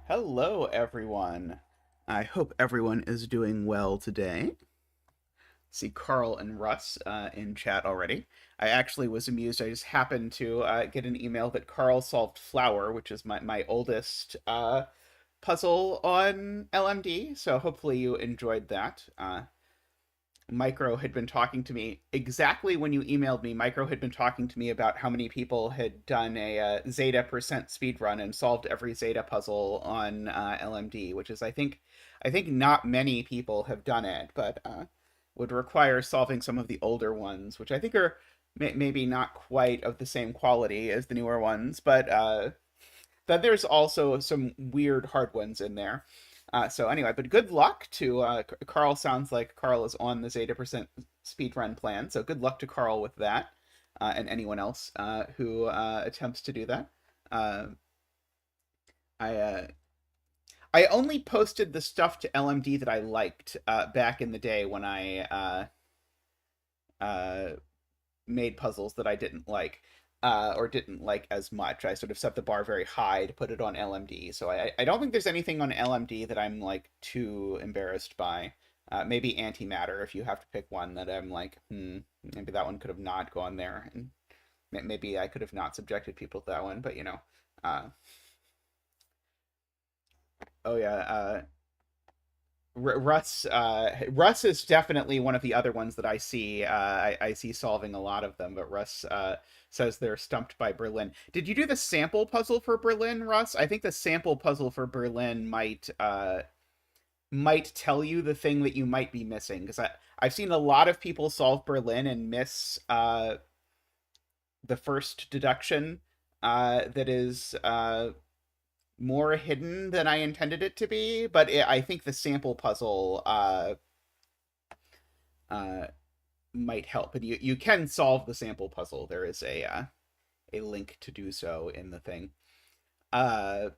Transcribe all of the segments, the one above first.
Hello, everyone. I hope everyone is doing well today. See Carl and Russ in chat already. I actually was amused. I just happened to get an email that Carl solved Flower, which is my oldest puzzle on LMD. So hopefully you enjoyed that. Micro had been talking to me exactly when you emailed me. Micro had been talking to me about how many people had done a Zeta percent speed run and solved every Zeta puzzle on LMD, which is I think not many people have done it, but would require solving some of the older ones, which I think are maybe not quite of the same quality as the newer ones, but that there's also some weird hard ones in there. So anyway, but good luck to Carl. Sounds like Carl is on the Zeta percent speedrun plan. So good luck to Carl with that, and anyone else who attempts to do that. Uh, I I only posted the stuff to LMD that I liked back in the day when I uh, made puzzles that I didn't like. Or didn't like as much. I sort of set the bar very high to put it on LMD. So I don't think there's anything on LMD that I'm like too embarrassed by. Maybe antimatter if you have to pick one that I'm like, maybe that one could have not gone there, and maybe I could have not subjected people to that one. But uh, oh yeah, Russ is definitely one of the other ones that I see. I see solving a lot of them, but Russ says they're stumped by Berlin. Did you do the sample puzzle for Berlin, Russ? I think the sample puzzle for Berlin might tell you the thing that you might be missing, because I've seen a lot of people solve Berlin and miss the first deduction that is more hidden than I intended it to be, but I think the sample puzzle uh, might help. And you can solve the sample puzzle. There is a link to do so in the thing. Uh,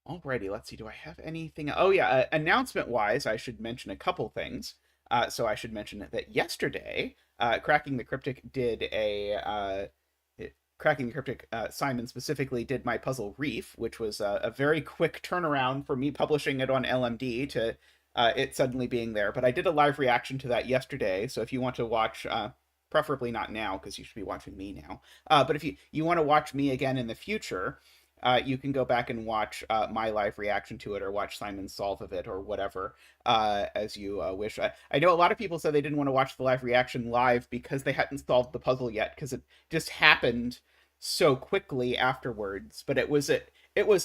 Alrighty, let's see. Do I have anything? Oh yeah, announcement wise, I should mention a couple things. So I should mention that yesterday, Cracking the Cryptic did Cracking the Cryptic, Simon specifically did my puzzle Reef, which was a very quick turnaround for me publishing it on LMD to it suddenly being there. But I did a live reaction to that yesterday, so if you want to watch, preferably not now because you should be watching me now. But if you want to watch me again in the future, you can go back and watch my live reaction to it, or watch Simon's solve of it, or whatever, as you wish. I know a lot of people said they didn't want to watch the live reaction live because they hadn't solved the puzzle yet, because it just happened so quickly afterwards. But it was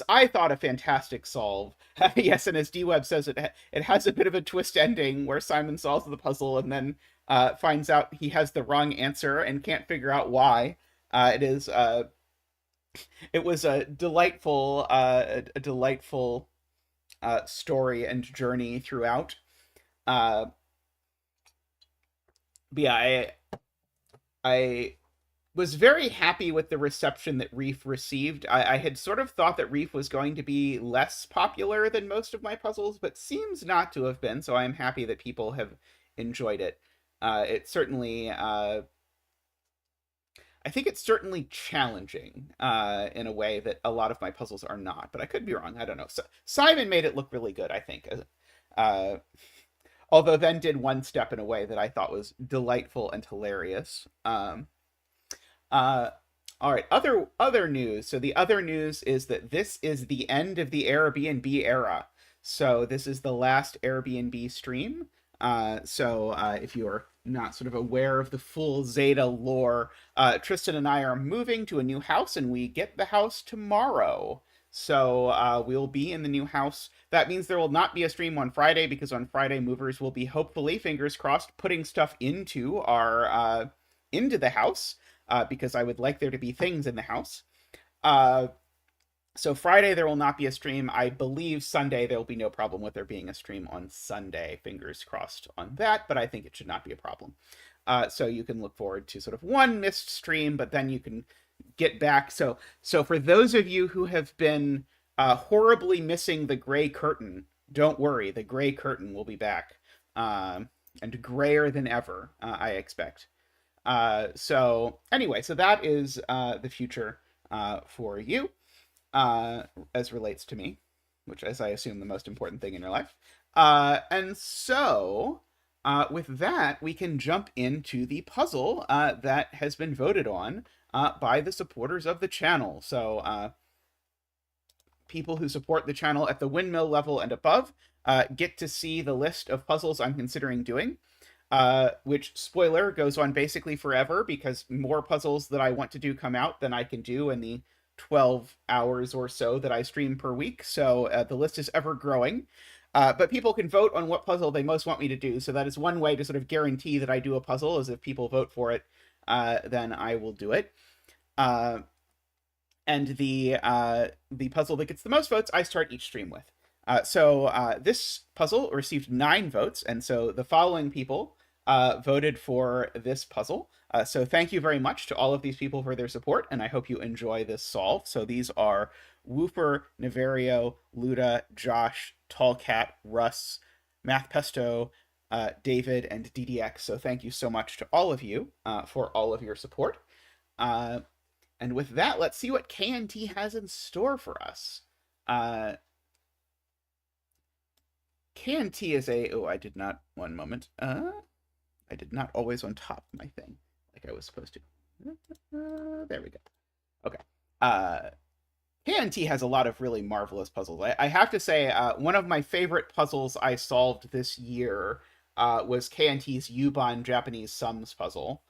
I thought a fantastic solve. Yes, and as D-Web says, it has a bit of a twist ending where Simon solves the puzzle and then finds out he has the wrong answer and can't figure out why. It was a delightful story and journey throughout. Uh, but yeah, I was very happy with the reception that Reef received. I had sort of thought that Reef was going to be less popular than most of my puzzles, but seems not to have been. So I am happy that people have enjoyed it. It certainly I think it's certainly challenging in a way that a lot of my puzzles are not, but I could be wrong. I don't know. So, Simon made it look really good, I think. Uh, Although then did one step in a way that I thought was delightful and hilarious. Uh, all right, other news. So the other news is that this is the end of the Airbnb era. So this is the last Airbnb stream. If you're not sort of aware of the full Zeta lore, Tristan and I are moving to a new house, and we get the house tomorrow. So we'll be in the new house. That means there will not be a stream on Friday, because on Friday movers will be, hopefully, fingers crossed, putting stuff into the house, because I would like there to be things in the house. Uh, so Friday there will not be a stream. I believe Sunday there will be no problem with there being a stream on Sunday. Fingers crossed on that, but I think it should not be a problem. So you can look forward to sort of one missed stream, but then you can get back. So for those of you who have been horribly missing the gray curtain, don't worry, the gray curtain will be back, and grayer than ever, I expect. So anyway, so that is the future for you. as relates to me, which is, I assume, the most important thing in your life. And so, with that, we can jump into the puzzle that has been voted on by the supporters of the channel. So, people who support the channel at the windmill level and above get to see the list of puzzles I'm considering doing. Which, spoiler, goes on basically forever because more puzzles that I want to do come out than I can do in the 12 hours or so that I stream per week. So the list is ever growing. But people can vote on what puzzle they most want me to do. So that is one way to sort of guarantee that I do a puzzle, is if people vote for it, then I will do it. And the puzzle that gets the most votes, I start each stream with. So this puzzle received 9 votes, and so the following people voted for this puzzle. So thank you very much to all of these people for their support, and I hope you enjoy this solve. So these are Woofer, Neverio, Luda, Josh, Tallcat, Russ, MathPesto, David, and DDX. So thank you so much to all of you for all of your support. And with that, let's see what K&T has in store for us. K&T is a... Oh, I did not... One moment. I did not always on top of my thing like I was supposed to. There we go. Okay. K&T has a lot of really marvelous puzzles. I have to say, one of my favorite puzzles I solved this year was K&T's Yubon Japanese Sums puzzle,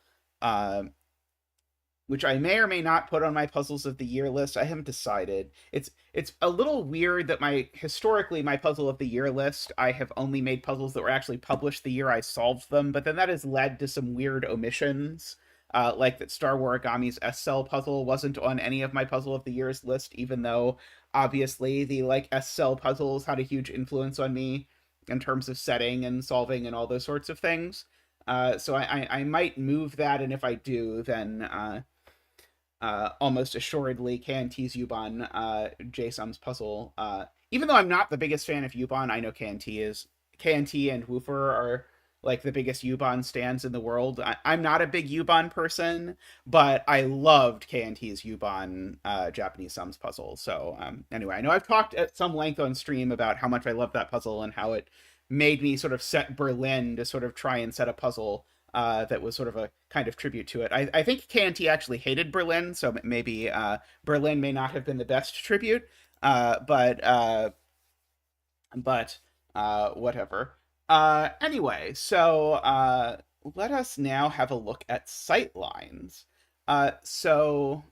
which I may or may not put on my puzzles of the year list. I haven't decided. It's a little weird that historically my puzzle of the year list, I have only made puzzles that were actually published the year I solved them, but then that has led to some weird omissions, like that Star Warigami's S-Cell puzzle wasn't on any of my puzzle of the year's list, even though obviously the S-Cell puzzles had a huge influence on me in terms of setting and solving and all those sorts of things. So I might move that, and if I do, then almost assuredly K&T's Yubon J-Sums puzzle. Even though I'm not the biggest fan of Yubon, I know K&T is. K&T and Woofer are like the biggest Yubon stands in the world. I'm not a big Yubon person, but I loved K&T's Yubon Japanese Sums puzzle. So anyway, I know I've talked at some length on stream about how much I love that puzzle and how it made me sort of set Berlin to sort of try and set a puzzle that was sort of a kind of tribute to it. I think K&T actually hated Berlin, so maybe Berlin may not have been the best tribute, but whatever. Anyway, so let us now have a look at Sightlines. So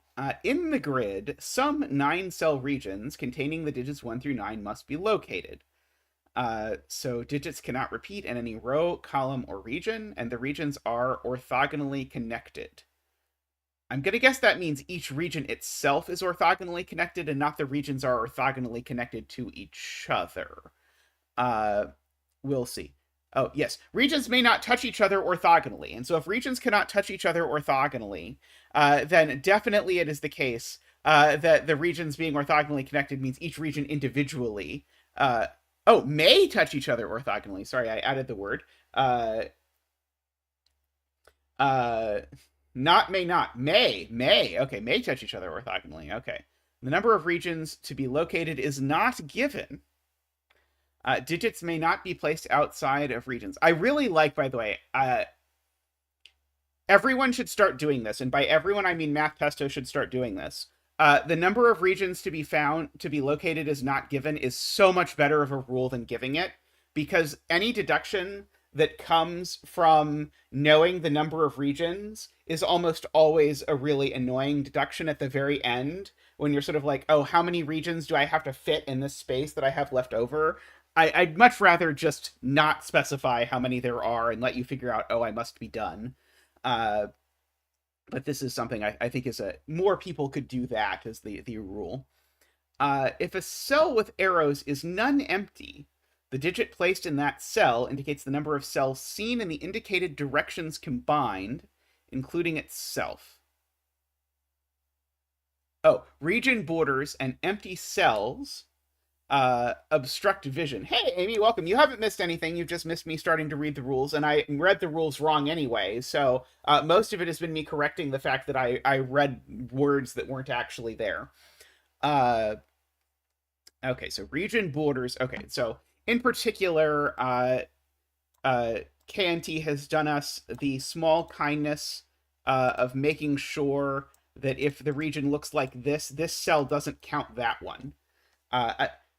in the grid, some 9-cell regions containing the digits 1 through 9 must be located. So digits cannot repeat in any row, column, or region, and the regions are orthogonally connected. I'm going to guess that means each region itself is orthogonally connected and not the regions are orthogonally connected to each other. We'll see. Oh, yes. Regions may not touch each other orthogonally. And so if regions cannot touch each other orthogonally, then definitely it is the case that the regions being orthogonally connected means each region individually may touch each other orthogonally. Sorry, I added the word. Not may not. May. Okay, may touch each other orthogonally. Okay. The number of regions to be located is not given. Digits may not be placed outside of regions. I really like, by the way, everyone should start doing this. And by everyone, I mean MathPesto should start doing this. The number of regions to be located is not given is so much better of a rule than giving it, because any deduction that comes from knowing the number of regions is almost always a really annoying deduction at the very end, when you're sort of like, oh, how many regions do I have to fit in this space that I have left over? I'd much rather just not specify how many there are and let you figure out, oh, I must be done. But this is something I think is more people could do that as the rule. If a cell with arrows is nonempty, the digit placed in that cell indicates the number of cells seen in the indicated directions combined, including itself. Oh, region borders and empty cells obstruct vision. Hey, Amy, welcome. You haven't missed anything. You've just missed me starting to read the rules, and I read the rules wrong anyway, so most of it has been me correcting the fact that I read words that weren't actually there. Uh, okay, so region borders. Okay, so in particular, KNT has done us the small kindness of making sure that if the region looks like this cell doesn't count that one.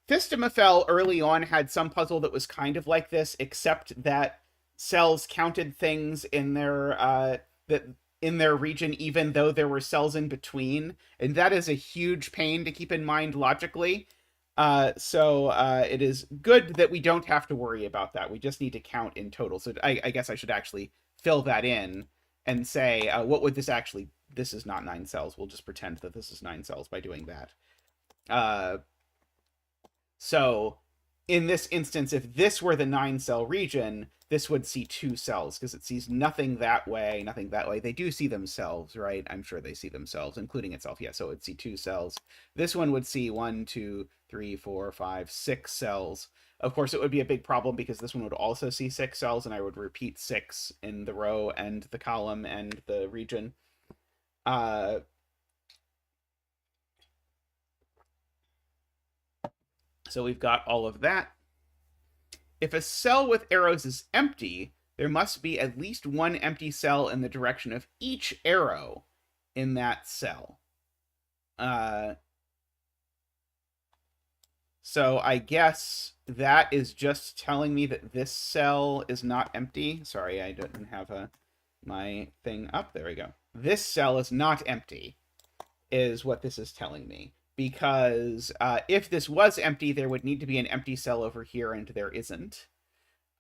Fistamafel early on had some puzzle that was kind of like this, except that cells counted things in that in their region, even though there were cells in between, and that is a huge pain to keep in mind logically. So it is good that we don't have to worry about that. We just need to count in total. So I guess I should actually fill that in and say, what would this actually? This is not 9 cells. We'll just pretend that this is 9 cells by doing that. So in this instance, if this were the 9-cell region, this would see 2 cells because it sees nothing that way, nothing that way. They do see themselves, right? I'm sure they see themselves, including itself. Yeah, so it would see 2 cells. This one would see 1, 2, 3, 4, 5, 6 cells. Of course, it would be a big problem because this one would also see 6 cells, and I would repeat 6 in the row and the column and the region. So we've got all of that. If a cell with arrows is empty, there must be at least one empty cell in the direction of each arrow in that cell. So I guess that is just telling me that this cell is not empty. Sorry, I didn't have my thing up. There we go. This cell is not empty, is what this is telling me. Because if this was empty, there would need to be an empty cell over here, and there isn't.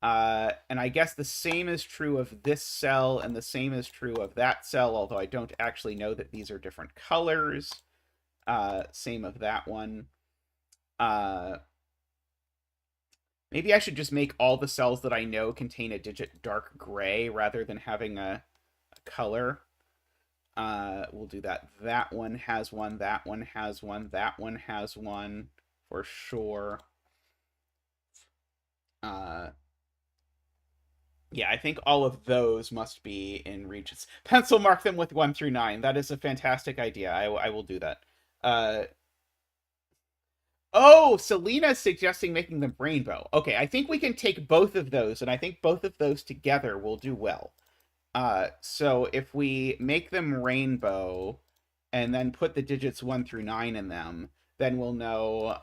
And I guess the same is true of this cell, and the same is true of that cell, although I don't actually know that these are different colors. Same of that one. Maybe I should just make all the cells that I know contain a digit dark gray rather than having a color. We'll do that. That one has one, that one has one, that one has one for sure. Yeah, I think all of those must be in regions. Pencil mark them with 1 through 9. That is a fantastic idea. I will do that. Oh, Selena's suggesting making them rainbow. Okay, I think we can take both of those, and I think both of those together will do well. So if we make them rainbow and then put the digits 1 through 9 in them, then we'll know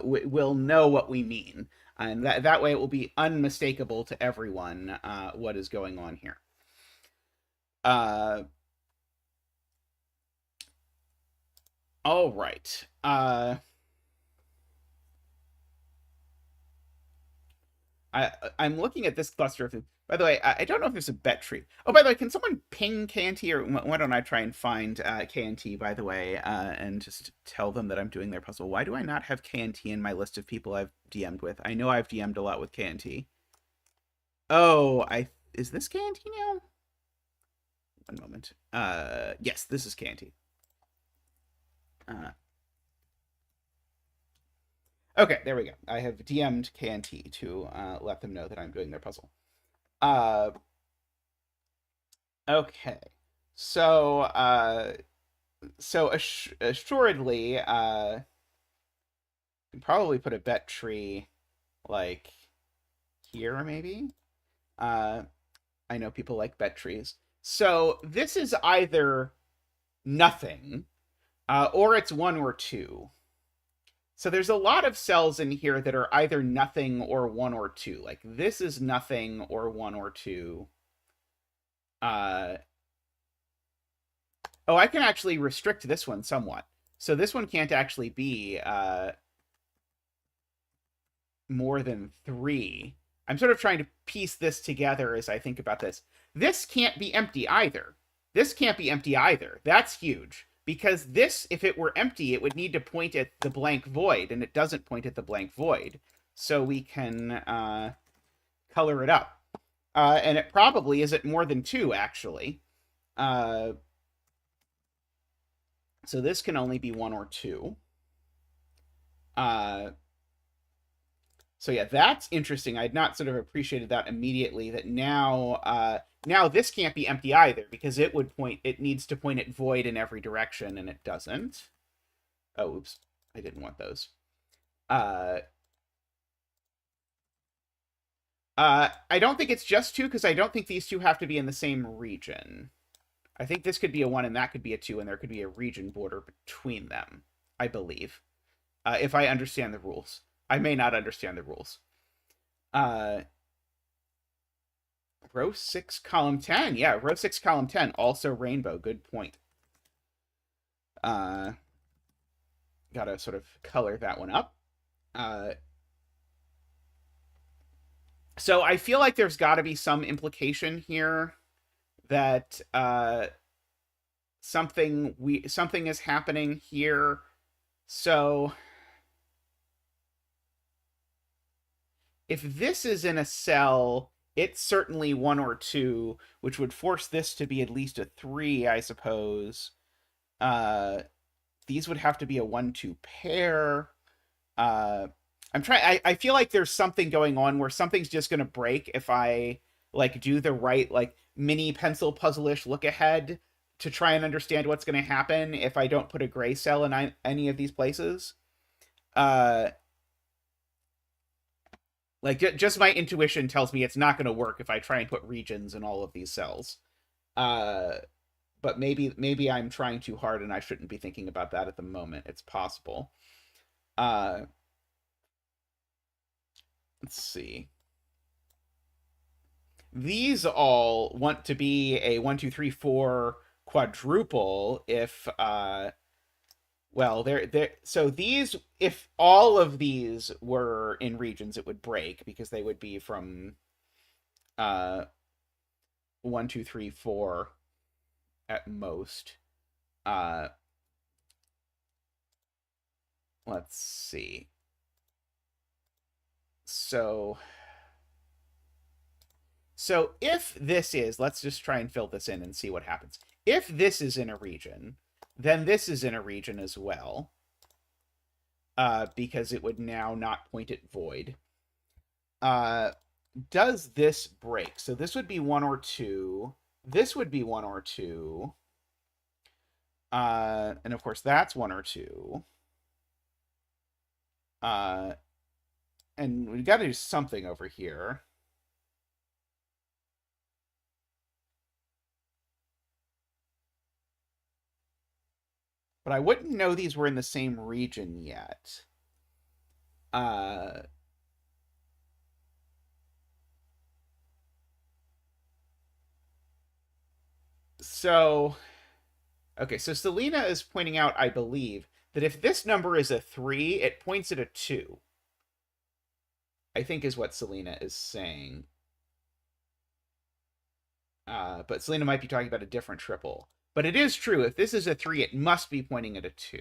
what we mean. And that way it will be unmistakable to everyone what is going on here. All right. I'm looking at this cluster of... By the way, I don't know if there's a bet tree. Oh, by the way, can someone ping KNT, or why don't I try and find KNT, by the way, and just tell them that I'm doing their puzzle. Why do I not have KNT in my list of people I've DM'd with? I know I've DM'd a lot with KNT. Oh, is this KNT now? One moment. Yes, this is KNT. Okay, there we go. I have DM'd KNT to let them know that I'm doing their puzzle. Okay. So assuredly, you can probably put a bet tree like here, maybe. I know people like bet trees. So this is either nothing, or it's 1 or 2. So there's a lot of cells in here that are either nothing or 1 or 2. Like this is nothing or 1 or 2. Oh, I can actually restrict this one somewhat. So this one can't actually be more than 3. I'm sort of trying to piece this together as I think about this. This can't be empty either. This can't be empty either. That's huge. Because this, if it were empty, it would need to point at the blank void, and it doesn't point at the blank void. So we can color it up. And it probably is at more than 2, actually. So this can only be 1 or 2. So yeah, that's interesting. I'd not sort of appreciated that immediately, that now this can't be empty either, because it needs to point at void in every direction, and it doesn't. Oh, oops. I didn't want those. Uh, I don't think it's just 2 because I don't think these two have to be in the same region. I think this could be a 1 and that could be a 2, and there could be a region border between them, I believe. If I understand the rules. I may not understand the rules. Row 6, column 10. Yeah, row 6, column 10. Also rainbow. Good point. Gotta sort of color that one up. So I feel like there's got to be some implication here that something is happening here. So if this is in a cell, it's certainly 1 or 2, which would force this to be at least a 3, I suppose. These would have to be a 1-2 pair. I feel like there's something going on where something's just gonna break if I like do the right like mini pencil puzzle-ish look ahead to try and understand what's gonna happen if I don't put a gray cell in any of these places. Like just my intuition tells me it's not gonna work if I try and put regions in all of these cells. But maybe I'm trying too hard and I shouldn't be thinking about that at the moment. It's possible. Let's see. These all want to be a 1, 2, 3, 4 quadruple if well they're so these if all of these were in regions it would break because they would be from 1, 2, 3, 4 at most. Let's see. So if this is, let's just try and fill this in and see what happens. If this is in a region, then this is in a region as well, because it would now not point at void. Does this break? So this would be 1 or 2. This would be 1 or 2. And of course that's 1 or 2. And we got to do something over here. But I wouldn't know these were in the same region yet. So, okay, so Selena is pointing out, I believe, that if this number is a 3, it points at a 2. I think is what Selena is saying. But Selena might be talking about a different triple. But it is true, if this is a 3, it must be pointing at a 2.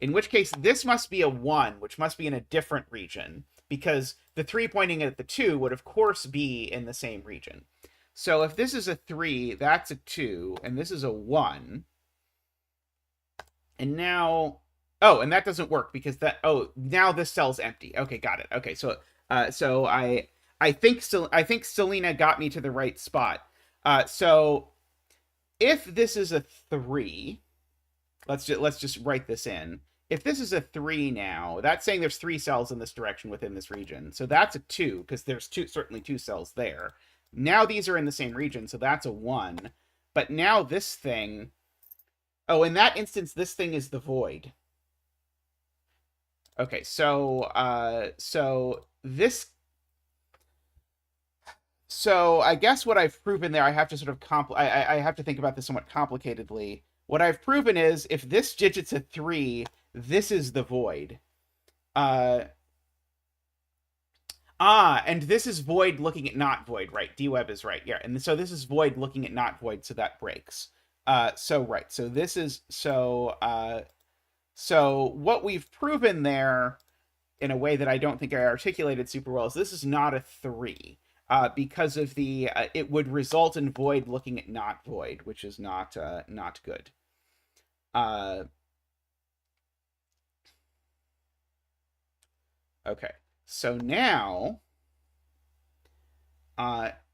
In which case, this must be a 1, which must be in a different region, because the 3 pointing at the 2 would, of course, be in the same region. So if this is a 3, that's a 2, and this is a 1. And now... Oh, and that doesn't work, because that... Oh, now this cell's empty. Okay, got it. Okay, so I think Selena got me to the right spot. So if this is a 3... Let's just write this in. If this is a 3 now, that's saying there's 3 cells in this direction within this region. So that's a 2, because there's certainly 2 cells there. Now these are in the same region, so that's a 1. But now this thing... Oh, in that instance, this thing is the void. Okay, so this... So I guess what I've proven there, I have to sort of I have to think about this somewhat complicatedly. What I've proven is if this digit's a 3, this is the void. And this is void looking at not void, right? D-Web is right, yeah. And so this is void looking at not void, so that breaks. So right, so this is, so what we've proven there, in a way that I don't think I articulated super well, is this is not a 3. Because of the, it would result in void looking at not void, which is not good. Okay, so now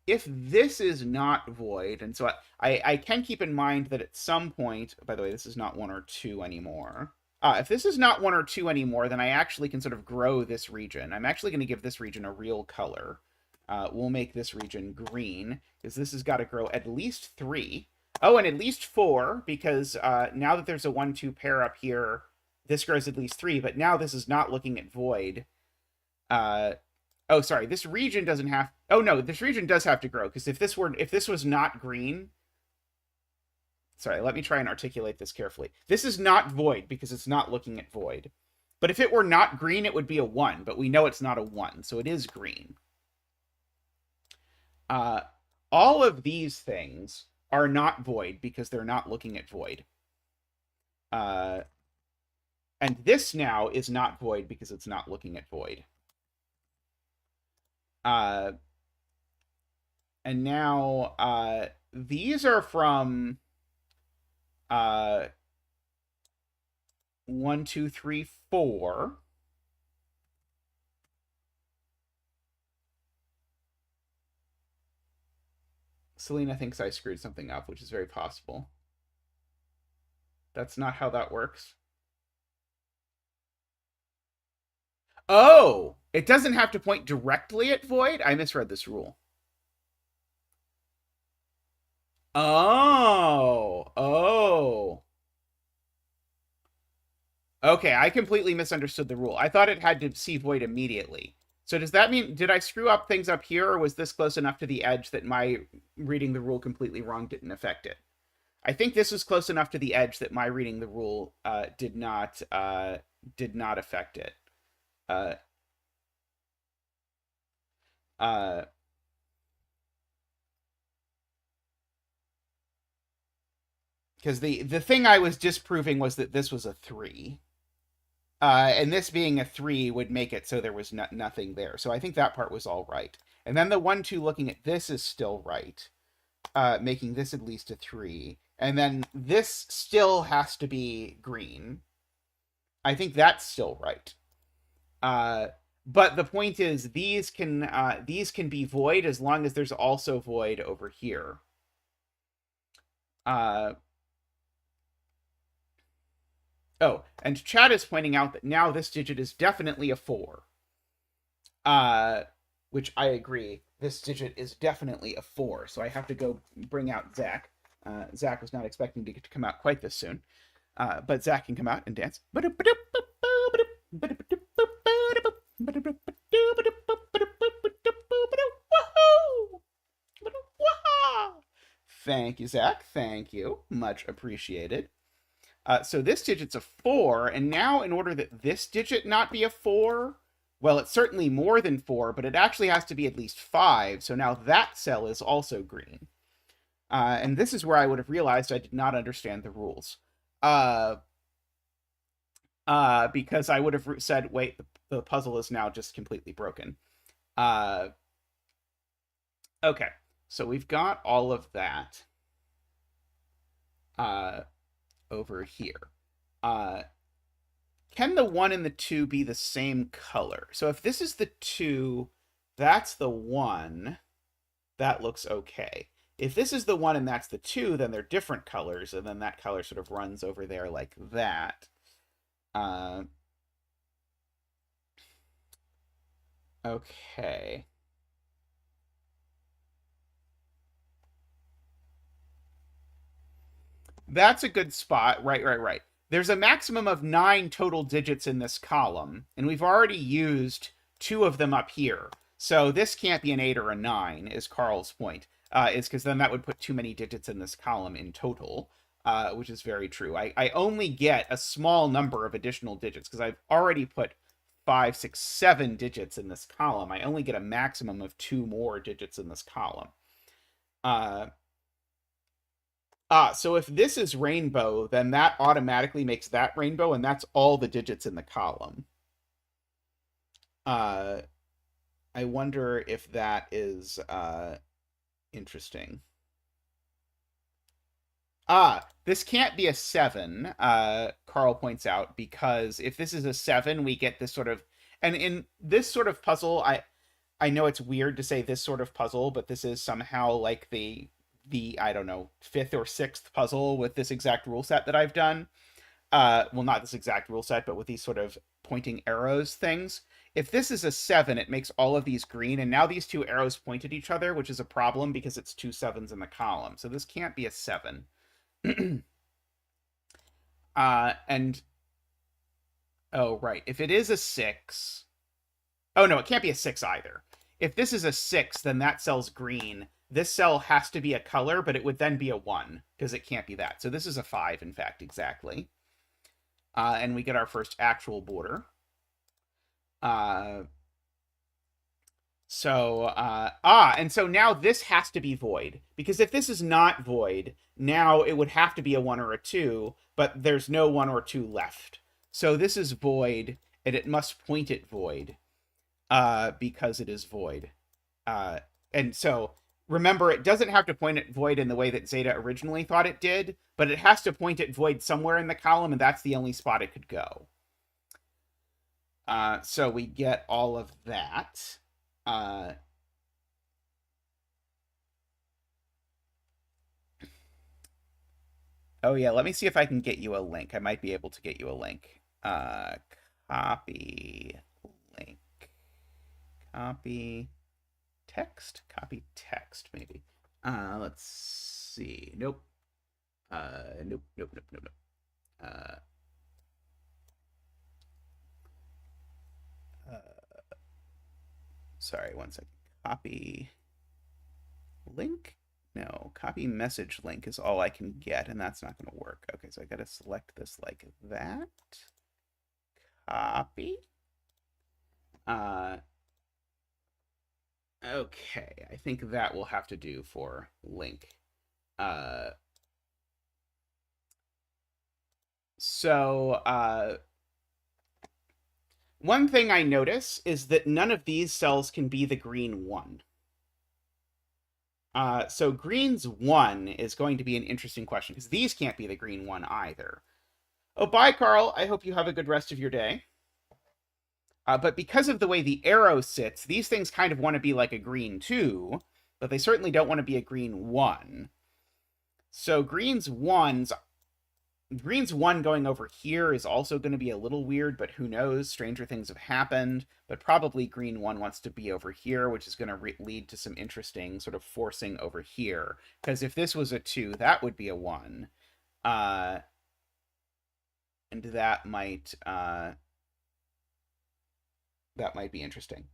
if this is not void, and so I can keep in mind that at some point, by the way, this is not 1 or 2 anymore. If this is not 1 or 2 anymore, then I actually can sort of grow this region. I'm actually going to give this region a real color. We'll make this region green, because this has got to grow at least 3. Oh, and at least 4, because now that there's a 1-2 pair up here, this grows at least 3, but now this is not looking at void. Oh, sorry, this region doesn't have... Oh, no, this region does have to grow, because if this was not green... Sorry, let me try and articulate this carefully. This is not void, because it's not looking at void. But if it were not green, it would be a 1, but we know it's not a 1, so it is green. All of these things are not void, because they're not looking at void. And this now is not void, because it's not looking at void. And now these are from 1, 2, 3, 4. Selena thinks I screwed something up, which is very possible. That's not how that works. Oh! It doesn't have to point directly at void? I misread this rule. Oh. Oh. Okay, I completely misunderstood the rule. I thought it had to see void immediately. So does that mean, did I screw up things up here, or was this close enough to the edge that my reading the rule completely wrong didn't affect it? I think this was close enough to the edge that my reading the rule did not affect it. Because the thing I was disproving was that this was a 3. And this being a 3 would make it so there was nothing there. So I think that part was all right. And then the 1, 2 looking at this is still right, making this at least a 3. And then this still has to be green. I think that's still right. But the point is, these can be void as long as there's also void over here. Oh, and chat is pointing out that now this digit is definitely a 4. Which I agree. This digit is definitely a 4. So I have to go bring out Zach. Zach was not expecting to come out quite this soon. But Zach can come out and dance. Thank you, Zach. Thank you. Much appreciated. So this digit's a 4, and now in order that this digit not be a 4, well, it's certainly more than 4, but it actually has to be at least 5, so now that cell is also green. And this is where I would have realized I did not understand the rules. Because I would have said, wait, the puzzle is now just completely broken. Okay, so we've got all of that over here. Can the 1 and the 2 be the same color? So if this is the 2, that's the 1. That looks okay. If this is the 1 and that's the 2, then they're different colors, and then that color sort of runs over there like that. Okay. That's a good spot. Right. There's a maximum of 9 total digits in this column, and we've already used 2 of them up here. So this can't be an 8 or a 9, is Carl's point. Is because then that would put too many digits in this column in total, which is very true. I only get a small number of additional digits, because I've already put 5, 6, 7 digits in this column. I only get a maximum of 2 more digits in this column. So if this is rainbow, then that automatically makes that rainbow, and that's all the digits in the column. I wonder if that is interesting. This can't be a 7, Carl points out, because if this is a 7, we get this sort of... And in this sort of puzzle, I know it's weird to say this sort of puzzle, but this is somehow like the I don't know, fifth or sixth puzzle with this exact rule set that I've done. Well, not this exact rule set, but with these sort of pointing arrows things. If this is a 7, it makes all of these green, and now these two arrows point at each other, which is a problem because it's two 7s in the column. So this can't be a 7. And oh, right. If it is a 6, oh no, it can't be a 6 either. If this is a 6, then that cell's green. This cell has to be a color, but it would then be a 1 because it can't be that. So this is a 5, in fact, exactly. And we get our first actual border. And so now this has to be void, because if this is not void, now it would have to be a 1 or a 2, but there's no 1 or 2 left. So this is void, and it must point at void, because it is void. And so remember, it doesn't have to point at void in the way that Zeta originally thought it did, but it has to point at void somewhere in the column, and that's the only spot it could go. So we get all of that. Oh yeah, let me see if I can get you a link. I might be able to get you a link. Copy link. Copy text? Copy text, maybe. Let's see. Nope. Nope. Sorry, one second. Copy link? No, copy message link is all I can get, and that's not going to work. Okay, so I got to select this like that. Copy. Okay, I think that will have to do for link. One thing I notice is that none of these cells can be the green 1. So green's 1 is going to be an interesting question, because these can't be the green 1 either. Oh, bye, Carl. I hope you have a good rest of your day. But because of the way the arrow sits, these things kind of want to be like a green 2, but they certainly don't want to be a green 1. So green's 1 going over here is also going to be a little weird, but who knows? Stranger things have happened. But probably green 1 wants to be over here, which is going to lead to some interesting sort of forcing over here. Because if this was a 2, that would be a 1. And that might be interesting.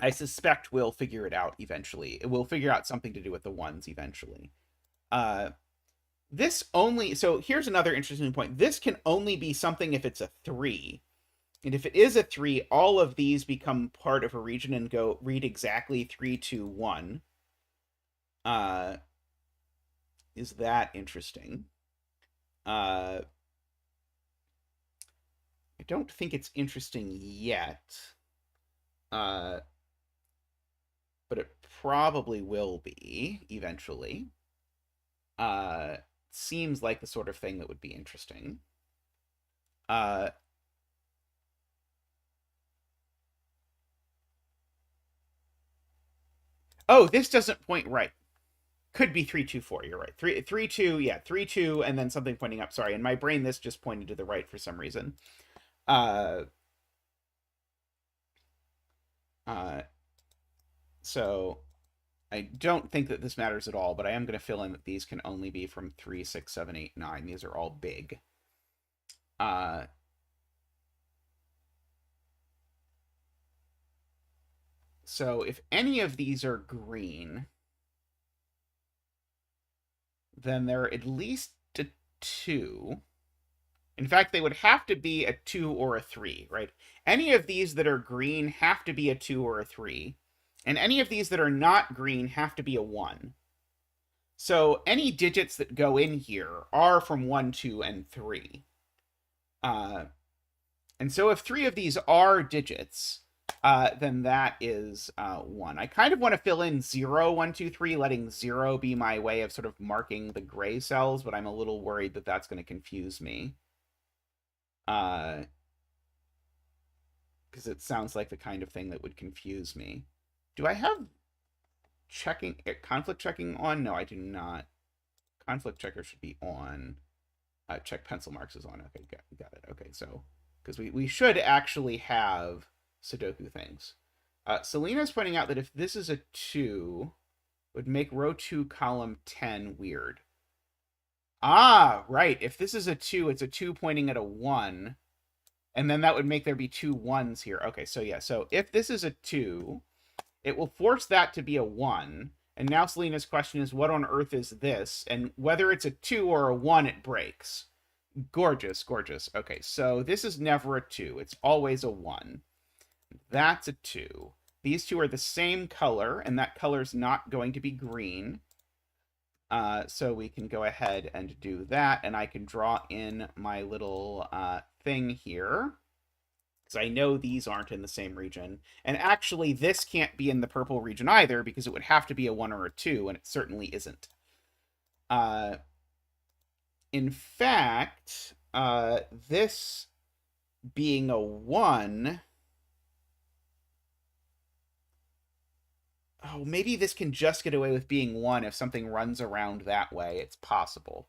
I suspect we'll figure it out eventually. We'll figure out something to do with the 1s eventually. So here's another interesting point. This can only be something if it's a 3. And if it is a 3, all of these become part of a region and go read exactly 3, 2, 1. Is that interesting? I don't think it's interesting yet. But it probably will be eventually. Seems like the sort of thing that would be interesting. Oh, this doesn't point right. Could be 3, 2, 4. You're right. 3, 3, 2. Yeah, 3, 2, and then something pointing up. Sorry, in my brain, this just pointed to the right for some reason. So I don't think that this matters at all, but I am going to fill in that these can only be from 3, 6, 7, 8, 9. These are all big. So if any of these are green, then they're at least a 2. In fact, they would have to be a 2 or a 3, right? Any of these that are green have to be a 2 or a 3. And any of these that are not green have to be a 1. So any digits that go in here are from 1, 2, and 3. And so if 3 of these are digits, then that is 1. I kind of want to fill in 0, 1, 2, 3, letting 0 be my way of sort of marking the gray cells, but I'm a little worried that that's going to confuse me. Because because it sounds like the kind of thing that would confuse me. Do I have conflict checking on? No, I do not. Conflict checker should be on. Check pencil marks is on. Okay, got it. Okay, so because we should actually have Sudoku things. Selena's pointing out that if this is a 2, it would make row 2, column 10 weird. Ah, right. If this is a 2, it's a 2 pointing at a 1. And then that would make there be 2 1s here. Okay, so yeah. So if this is a 2, it will force that to be a 1. And now Selena's question is, what on earth is this? And whether it's a 2 or a 1, it breaks. Gorgeous, gorgeous. Okay, so this is never a 2. It's always a 1. That's a 2. These two are the same color, and that color's not going to be green. So we can go ahead and do that, and I can draw in my little thing here. Because I know these aren't in the same region. And actually, this can't be in the purple region either, because it would have to be a 1 or a 2, and it certainly isn't. In fact, this being a 1... Oh, maybe this can just get away with being 1 if something runs around that way. It's possible.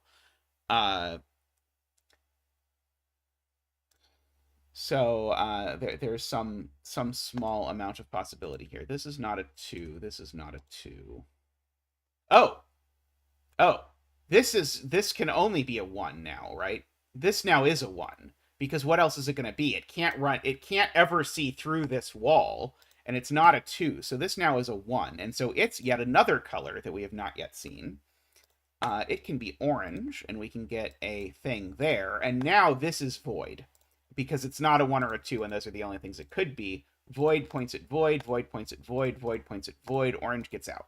So there's some small amount of possibility here. This is not a 2. This is not a 2. Oh, this can only be a 1 now, right? This now is a 1, because what else is it going to be? It can't ever see through this wall, and it's not a 2. So this now is a 1, and so it's yet another color that we have not yet seen. It can be orange, and we can get a thing there, and now this is void, because it's not a 1 or a 2, and those are the only things it could be. Void points at void, void points at void, void points at void, orange gets out.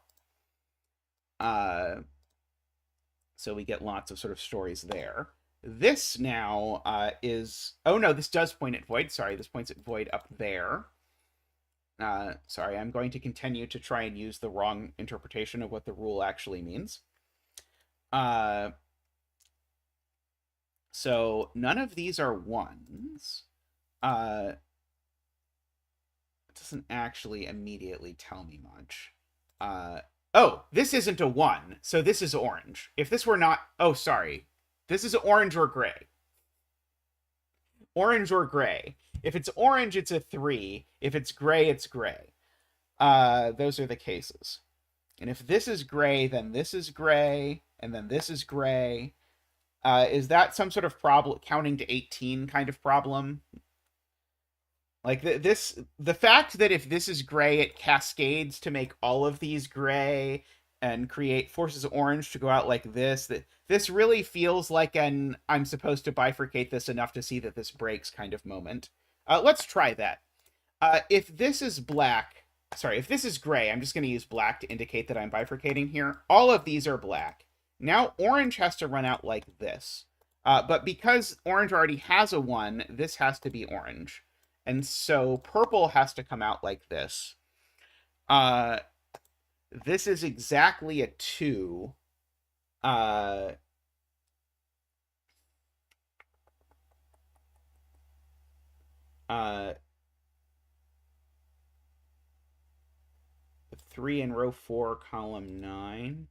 So we get lots of sort of stories there. This now is... Oh, no, this does point at void. Sorry, this points at void up there. Sorry, I'm going to continue to try and use the wrong interpretation of what the rule actually means. So none of these are 1s. It doesn't actually immediately tell me much. Oh, this isn't a 1, so this is orange. If this were not... Oh, sorry. This is orange or gray. Orange or gray. If it's orange, it's a 3. If it's gray, it's gray. Those are the cases. And if this is gray, then this is gray, and then this is gray. Is that some sort of problem, counting to 18 kind of problem? Like the fact that if this is gray, it cascades to make all of these gray and forces orange to go out like this. This really feels like an I'm supposed to bifurcate this enough to see that this breaks kind of moment. Let's try that. If this is black, sorry, if this is gray, I'm just going to use black to indicate that I'm bifurcating here. All of these are black. Now orange has to run out like this. But because orange already has a 1, this has to be orange. And so purple has to come out like this. This is exactly a 2. 3 in row 4, column 9.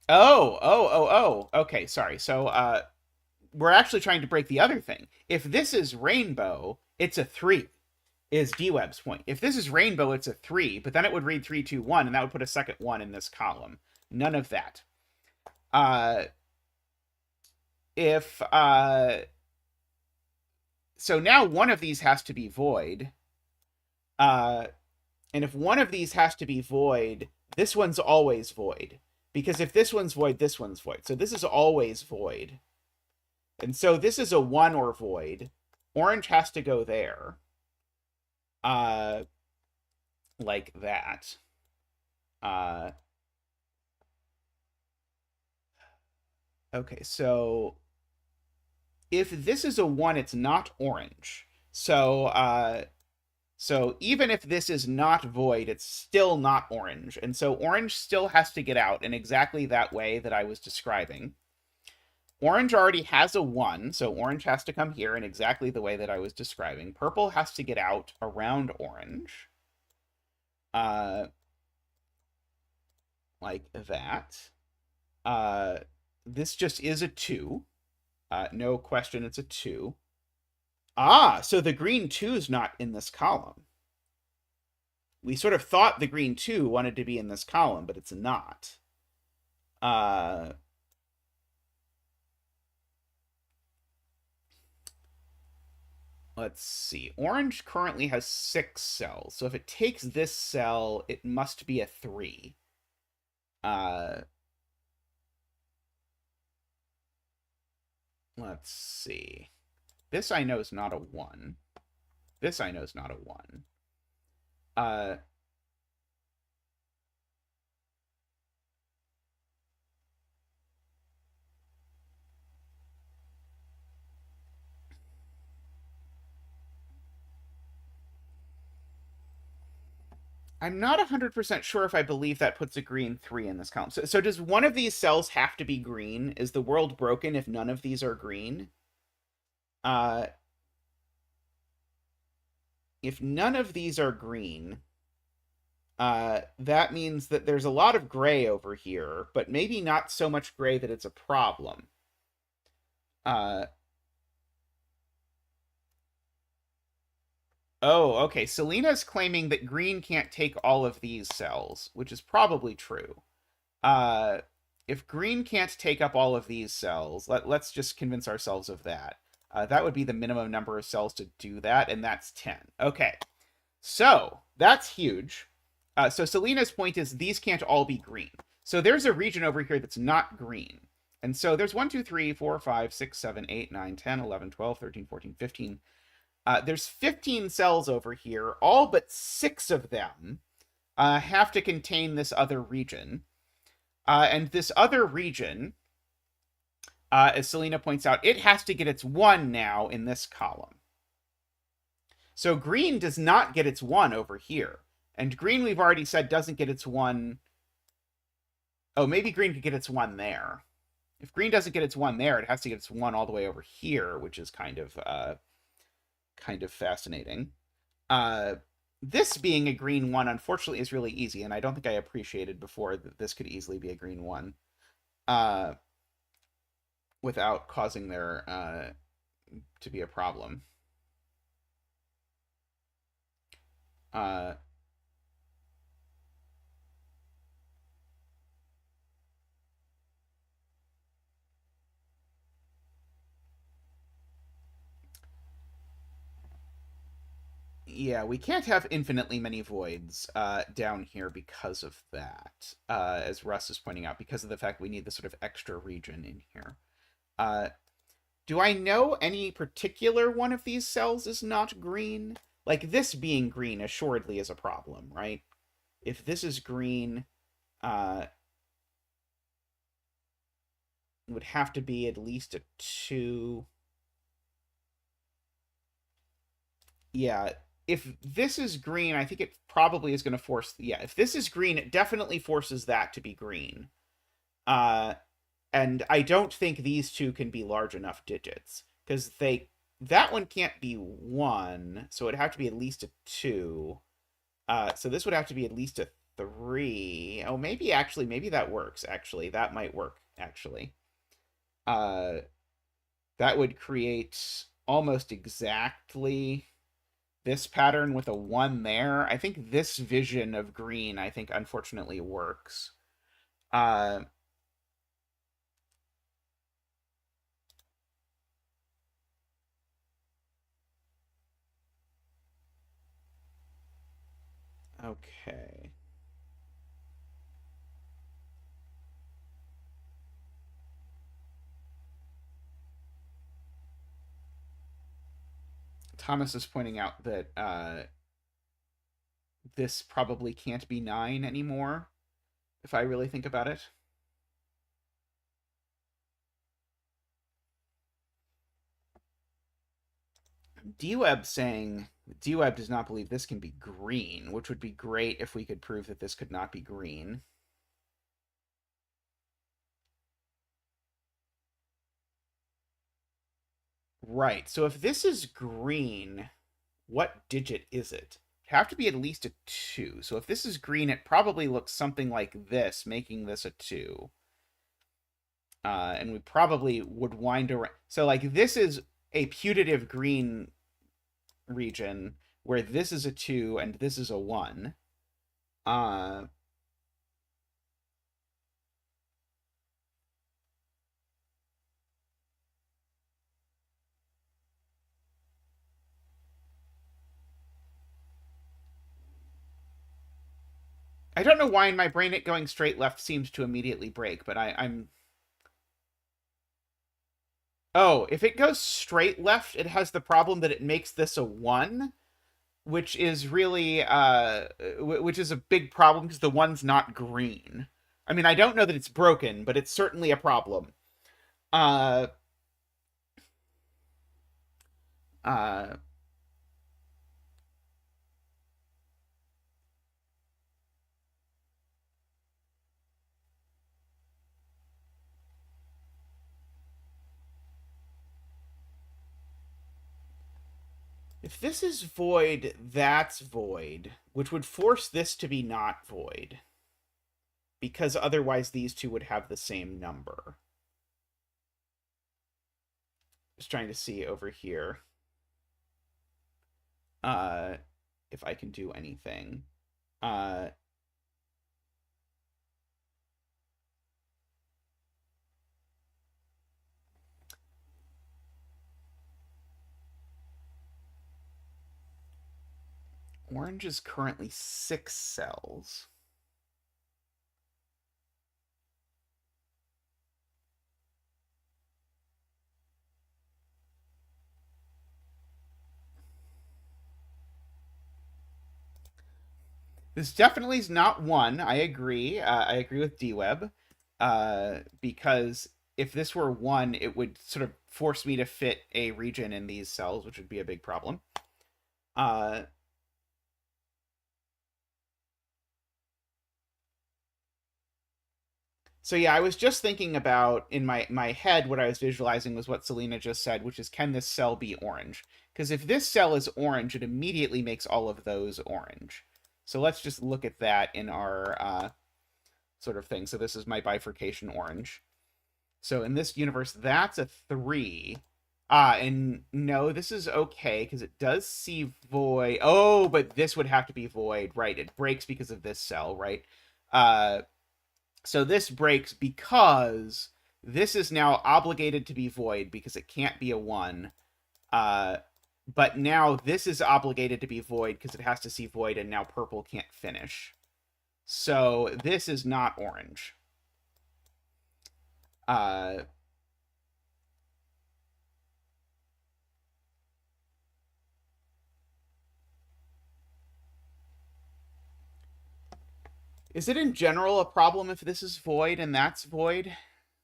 Oh. Okay, sorry. So we're actually trying to break the other thing. If this is rainbow, it's a 3, is D-Web's point. If this is rainbow, it's a 3, but then it would read 3, 2, 1, and that would put a second 1 in this column. None of that. So now one of these has to be void. And if one of these has to be void, this one's always void. Because if this one's void, this one's void. So this is always void. And so this is a 1 or void. Orange has to go there. Like that. Okay, so if this is a 1, it's not orange. So even if this is not void, it's still not orange. And so orange still has to get out in exactly that way that I was describing. Orange already has a 1, so orange has to come here in exactly the way that I was describing. Purple has to get out around orange. Like that. This just is a 2. No question, it's a 2. Ah, so the green 2 is not in this column. We sort of thought the green 2 wanted to be in this column, but it's not. Let's see. Orange currently has 6 cells, so if it takes this cell, it must be a 3. Let's see. This I know is not a 1. This I know is not a 1. I'm not 100% sure if I believe that puts a green 3 in this column. So does one of these cells have to be green? Is the world broken if none of these are green? If none of these are green, that means that there's a lot of gray over here, but maybe not so much gray that it's a problem. Oh, okay. Selena's claiming that green can't take all of these cells, which is probably true. If green can't take up all of these cells, let's just convince ourselves of that. That would be the minimum number of cells to do that, and that's 10. Okay, so that's huge. So Selena's point is these can't all be green. So there's a region over here that's not green. And so there's 1, 2, 3, 4, 5, 6, 7, 8, 9, 10, 11, 12, 13, 14, 15. There's 15 cells over here. All but 6 of them have to contain this other region. And this other region, as Selena points out, it has to get its 1 now in this column. So green does not get its 1 over here. And green, we've already said, doesn't get its 1. Oh, maybe green could get its 1 there. If green doesn't get its 1 there, it has to get its 1 all the way over here, which is kind of fascinating. This being a green 1, unfortunately, is really easy, and I don't think I appreciated before that this could easily be a green 1 without causing there to be a problem. Yeah, we can't have infinitely many voids down here because of that, as Russ is pointing out, because of the fact we need this sort of extra region in here. Do I know any particular one of these cells is not green? Like, this being green assuredly is a problem, right? If this is green, it would have to be at least a 2. Yeah, if this is green, I think it probably is going to force... Yeah, if this is green, it definitely forces that to be green. And I don't think these two can be large enough digits. Because that one can't be 1, so it'd have to be at least a 2. So this would have to be at least a 3. Oh, maybe that works, actually. That might work, actually. That would create almost exactly this pattern with a 1 there. I think this vision of green, unfortunately works. Okay. Thomas is pointing out that this probably can't be 9 anymore, if I really think about it. DWeb saying DWeb does not believe this can be green, which would be great if we could prove that this could not be green. Right. So if this is green, what digit is it? It'd have to be at least a 2. So if this is green, it probably looks something like this, making this a 2. And we probably would wind around. So, like, this is a putative green region where this is a 2 and this is a 1. Uh, I don't know why in my brain it going straight left seems to immediately break, but I'm. Oh, if it goes straight left, it has the problem that it makes this a 1, which is really which is a big problem because the one's not green. I mean, I don't know that it's broken, but it's certainly a problem. Uh, uh, if this is void, that's void, which would force this to be not void, because otherwise these two would have the same number. Just trying to see over here uh, if I can do anything. Uh, Orange is currently 6 cells. This definitely is not 1. I agree. I agree with DWeb. Because if this were 1, it would sort of force me to fit a region in these cells, which would be a big problem. Uh, So yeah, I was just thinking about in my head what I was visualizing was what Selena just said, which is can this cell be orange? Because if this cell is orange, it immediately makes all of those orange. So let's just look at that in our sort of thing. So this is my bifurcation orange. So in this universe, that's a 3. And no, this is okay because it does see void. Oh, but this would have to be void, right? It breaks because of this cell, right? So this breaks because this is now obligated to be void because it can't be a 1. Uh, but now this is obligated to be void because it has to see void, and now purple can't finish. So this is not orange. Uh, is it in general a problem if this is void and that's void?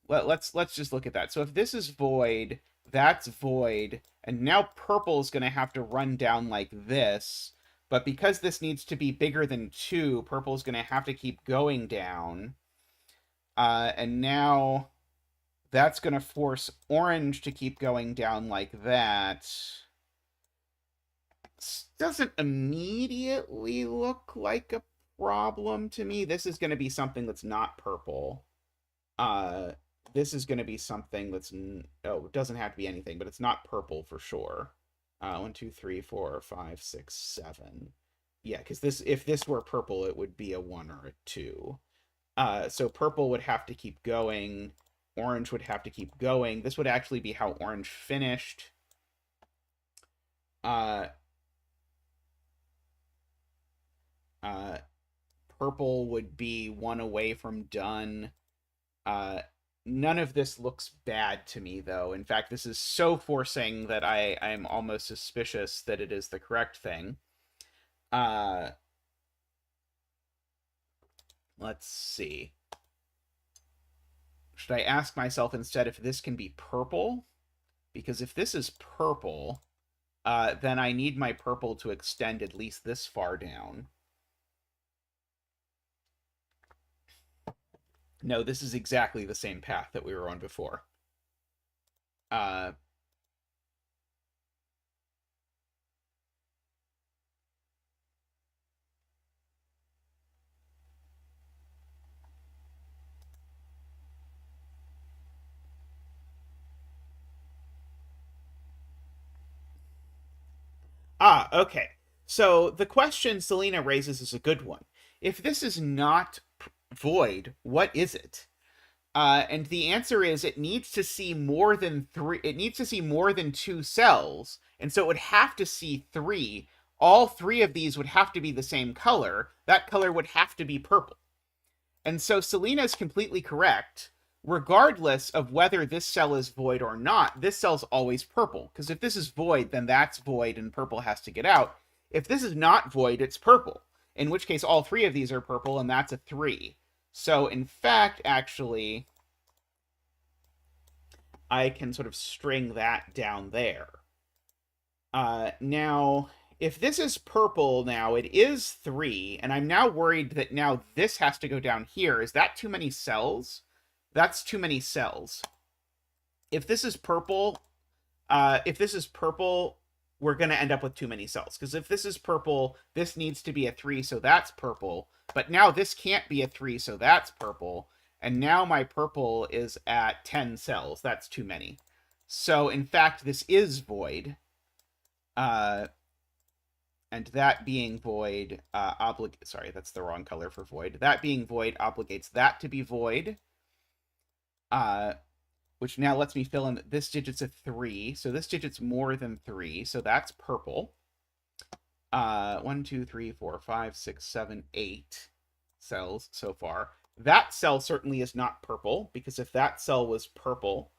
Let's just look at that. So if this is void, that's void, and now purple is going to have to run down like this. But because this needs to be bigger than 2, purple is going to have to keep going down. And now that's going to force orange to keep going down like that. This doesn't immediately look like a problem to me. This is going to be something that's not purple. Uh, this is going to be something that's oh, it doesn't have to be anything, but it's not purple for sure. 1, 2, 3, 4, 5, 6, 7. Yeah, because this if this were purple, it would be a 1 or a 2. So purple would have to keep going. Orange would have to keep going. This would actually be how orange finished. Uh, uh, Purple would be 1 away from done. Uh, None of this looks bad to me, though. In fact, this is so forcing that I'm almost suspicious that it is the correct thing. Uh, let's see. Should I ask myself instead if this can be purple? Because if this is purple, then I need my purple to extend at least this far down. No, this is exactly the same path that we were on before. Uh, Okay. So the question Selena raises is a good one. If this is not void, what is it? And the answer is it needs to see more than three. It needs to see more than two cells, and so it would have to see three. All three of these would have to be the same color. That color would have to be purple. And so Selena is completely correct. Regardless of whether this cell is void or not, this cell's always purple. Because if this is void, then that's void and purple has to get out. If this is not void, it's purple. In which case, all three of these are purple, and that's a 3. So, in fact, actually, I can sort of string that down there. Now, if this is purple now, it is 3, and I'm now worried that now this has to go down here. Is that too many cells? That's too many cells. If this is purple, we're going to end up with too many cells. Because if this is purple, this needs to be a 3, so that's purple. But now this can't be a 3, so that's purple. And now my purple is at 10 cells. That's too many. So, in fact, this is void. And that being void, sorry, that's the wrong color for void. That being void obligates that to be void. Which now lets me fill in that this digit's a 3. So this digit's more than 3. So that's purple. 1, 2, 3, 4, 5, 6, 7, 8 cells so far. That cell certainly is not purple, because if that cell was purple,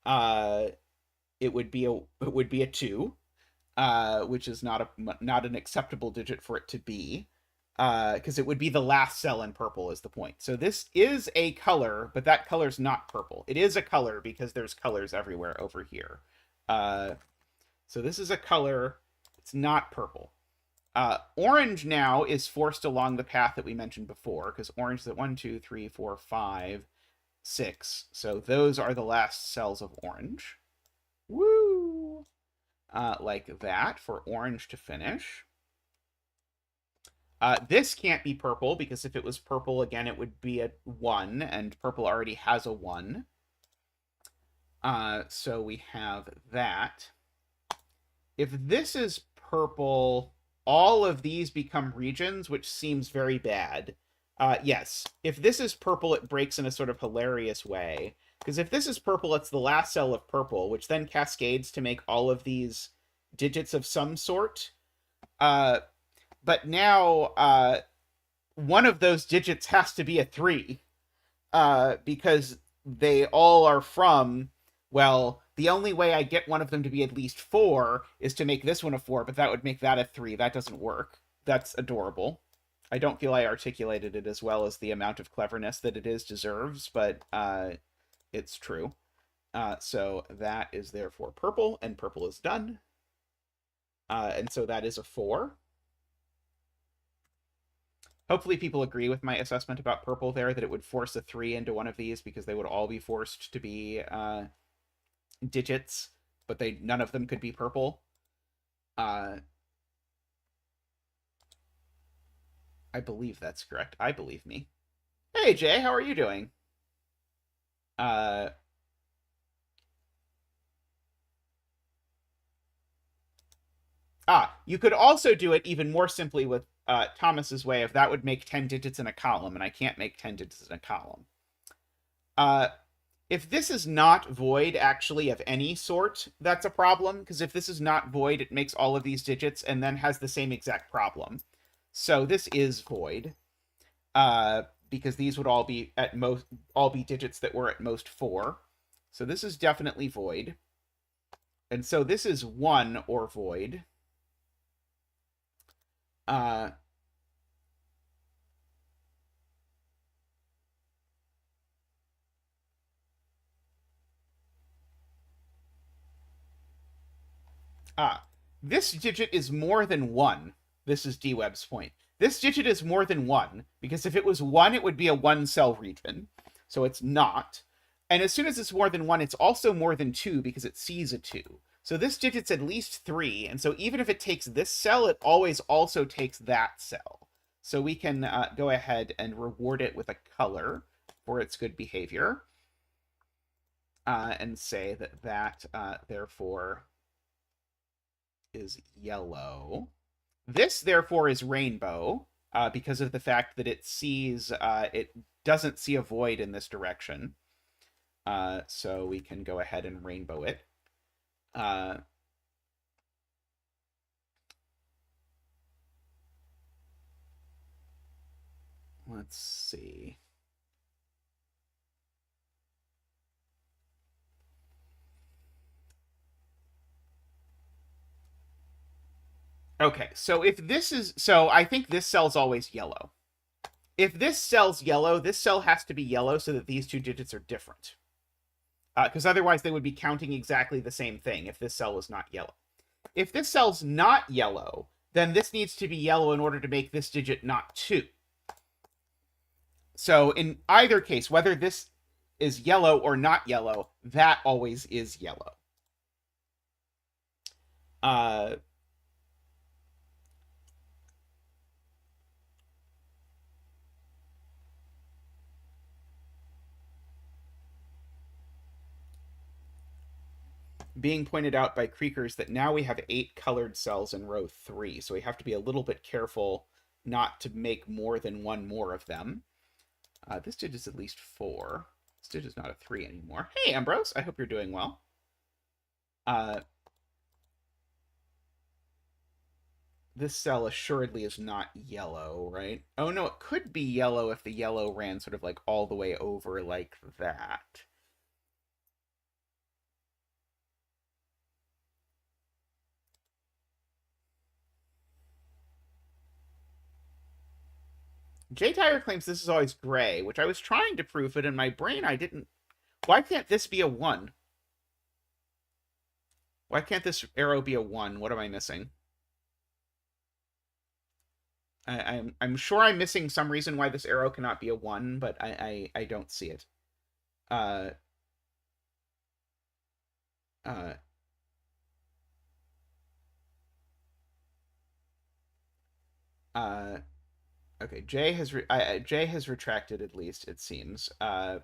it would be a 2, which is not an acceptable digit for it to be, because it would be the last cell in purple is the point. So this is a color, but that color's not purple. It is a color because there's colors everywhere over here. So this is a color. It's not purple. Orange now is forced along the path that we mentioned before, because orange is at 1, 2, 3, 4, 5, 6. So those are the last cells of orange. Woo! Like that for orange to finish. This can't be purple, because if it was purple, again, it would be a 1, and purple already has a 1. So we have that. If this is purple, all of these become regions, which seems very bad. Yes, if this is purple, it breaks in a sort of hilarious way. Because if this is purple, it's the last cell of purple, which then cascades to make all of these digits of some sort. But now, one of those digits has to be a 3, because they all are from, well, the only way I get one of them to be at least 4 is to make this one a 4, but that would make that a 3. That doesn't work. That's adorable. I don't feel I articulated it as well as the amount of cleverness that it is deserves, but it's true. So that is therefore purple, and purple is done. And so that is a 4. Hopefully people agree with my assessment about purple there, that it would force a 3 into one of these, because they would all be forced to be digits, but none of them could be purple. I believe that's correct. I believe me. Hey, Jay, how are you doing? You could also do it even more simply with Thomas's way of that would make 10 digits in a column, and I can't make 10 digits in a column. If this is not void, actually, of any sort, that's a problem, because if this is not void, it makes all of these digits and then has the same exact problem. So this is void, because these would all be digits that were at most 4. So this is definitely void. And so this is 1 or void. This digit is more than 1. This is D-Web's point. This digit is more than 1, because if it was 1, it would be a 1-cell region. So it's not. And as soon as it's more than 1, it's also more than 2, because it sees a 2. So this digit's at least 3, and so even if it takes this cell, it always also takes that cell. So we can go ahead and reward it with a color for its good behavior. And say that therefore is yellow. This, therefore, is rainbow, because of the fact that it sees, it doesn't see a void in this direction. So we can go ahead and rainbow it. Let's see. Okay, so if this is... So I think this cell's always yellow. If this cell's yellow, this cell has to be yellow so that these two digits are different. Because otherwise they would be counting exactly the same thing if this cell is not yellow. If this cell's not yellow, then this needs to be yellow in order to make this digit not 2. So in either case, whether this is yellow or not yellow, that always is yellow. Being pointed out by Creakers that now we have 8 colored cells in row 3, so we have to be a little bit careful not to make more than one more of them. This digit's at least 4. This digit's not a 3 anymore. Hey, Ambrose, I hope you're doing well. This cell assuredly is not yellow, right? Oh, no, it could be yellow if the yellow ran sort of like all the way over like that. J-Tire claims this is always gray, which I was trying to prove, but in my brain I didn't... Why can't this be a 1? Why can't this arrow be a 1? What am I missing? I'm sure I'm missing some reason why this arrow cannot be a 1, but I don't see it. Okay, Jay has retracted, at least, it seems. Yeah,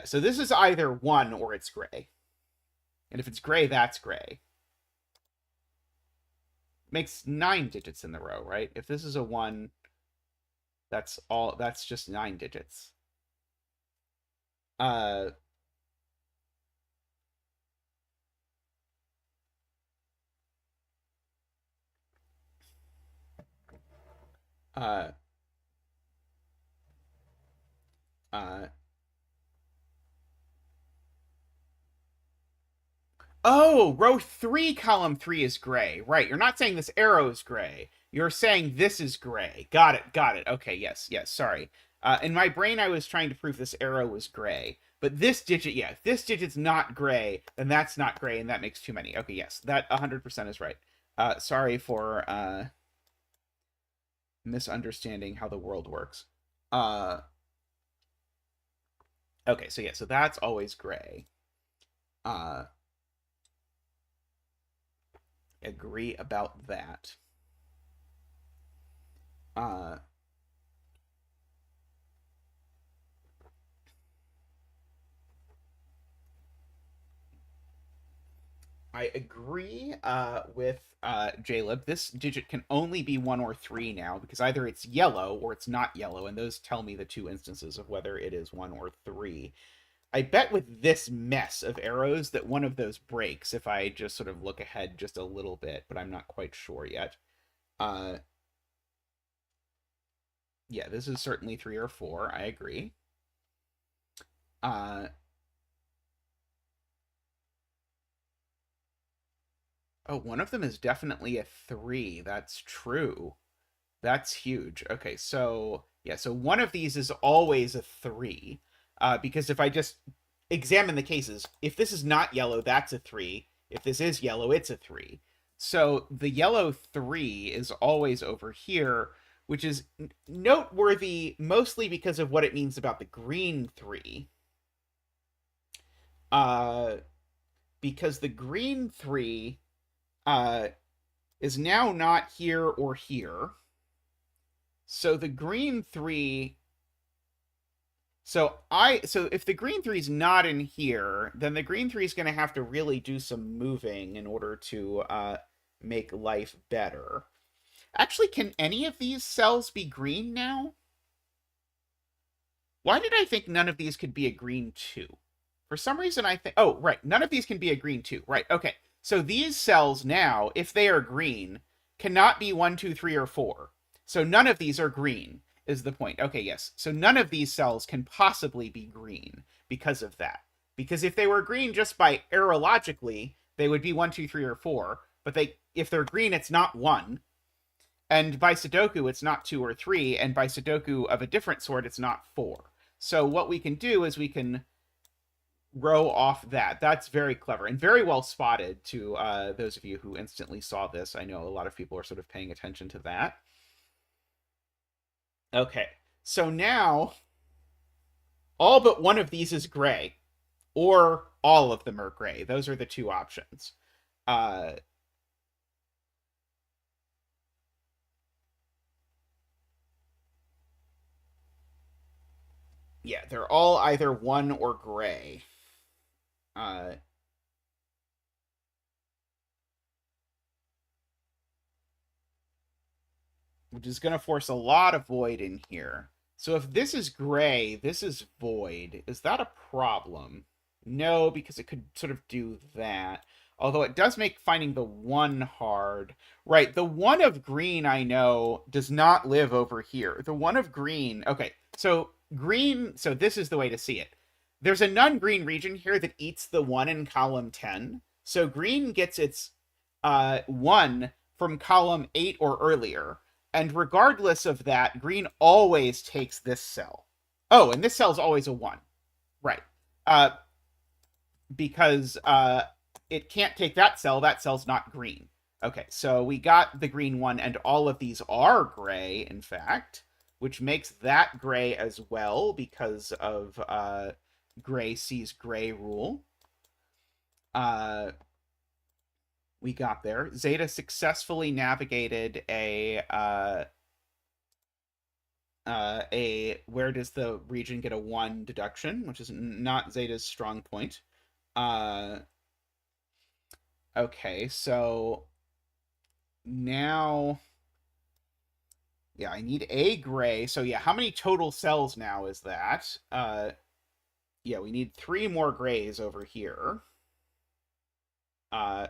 so this is either 1 or it's gray. And if it's gray, that's gray. Makes 9 digits in the row, right? If this is a 1, that's just 9 digits. Okay. Oh, row 3, column 3 is gray. Right, you're not saying this arrow is gray. You're saying this is gray. Got it. Okay, yes, sorry. In my brain, I was trying to prove this arrow was gray. But this digit, yeah, if this digit's not gray, then that's not gray, and that makes too many. Okay, yes, that 100% is right. Sorry for misunderstanding how the world works. Okay, so yeah, so that's always gray. Agree about that. I agree with JLib. This digit can only be 1 or 3 now, because either it's yellow or it's not yellow, and those tell me the 2 instances of whether it is 1 or 3. I bet with this mess of arrows that one of those breaks if I just sort of look ahead just a little bit, but I'm not quite sure yet. Yeah, this is certainly 3 or 4. I agree. Oh, one of them is definitely a 3. That's true. That's huge. Okay, so yeah, so one of these is always a 3. Because if I just examine the cases, if this is not yellow, that's a 3. If this is yellow, it's a 3. So the yellow 3 is always over here, which is noteworthy mostly because of what it means about the green 3. Because the green 3 is now not here or here. So the green 3 So if the green 3 is not in here, then the green 3 is going to have to really do some moving in order to make life better. Actually, can any of these cells be green now? Why did I think none of these could be a green 2? For some reason, I think... Oh, right. None of these can be a green 2. Right. Okay. So these cells now, if they are green, cannot be 1, 2, 3, or 4. So none of these are green, is the point. Okay, yes. So none of these cells can possibly be green because of that. Because if they were green just by aerologically, they would be 1, 2, 3, or 4. But if they're green, it's not 1. And by Sudoku, it's not 2 or 3. And by Sudoku of a different sort, it's not 4. So what we can do is we can row off that. That's very clever and very well spotted to those of you who instantly saw this. I know a lot of people are sort of paying attention to that. Okay, so now all but one of these is gray, or all of them are gray. Those are the two options. Yeah, they're all either 1 or gray. Which is going to force a lot of void in here. So if this is gray, this is void. Is that a problem? No, because it could sort of do that. Although it does make finding the 1 hard. Right, the 1 of green, I know, does not live over here. The 1 of green... Okay, so green... So this is the way to see it. There's a non-green region here that eats the 1 in column 10. So green gets its 1 from column 8 or earlier. And regardless of that, green always takes this cell. Oh, and this cell's always a 1. Right. Because it can't take that cell. That cell's not green. Okay, so we got the green 1, and all of these are gray, in fact, which makes that gray as well because of gray sees gray rule. We got there. Zeta successfully navigated a where does the region get a 1 deduction, which is not Zeta's strong point. Okay, so now, yeah, I need a gray. So yeah, how many total cells now is that? Yeah, we need 3 more grays over here.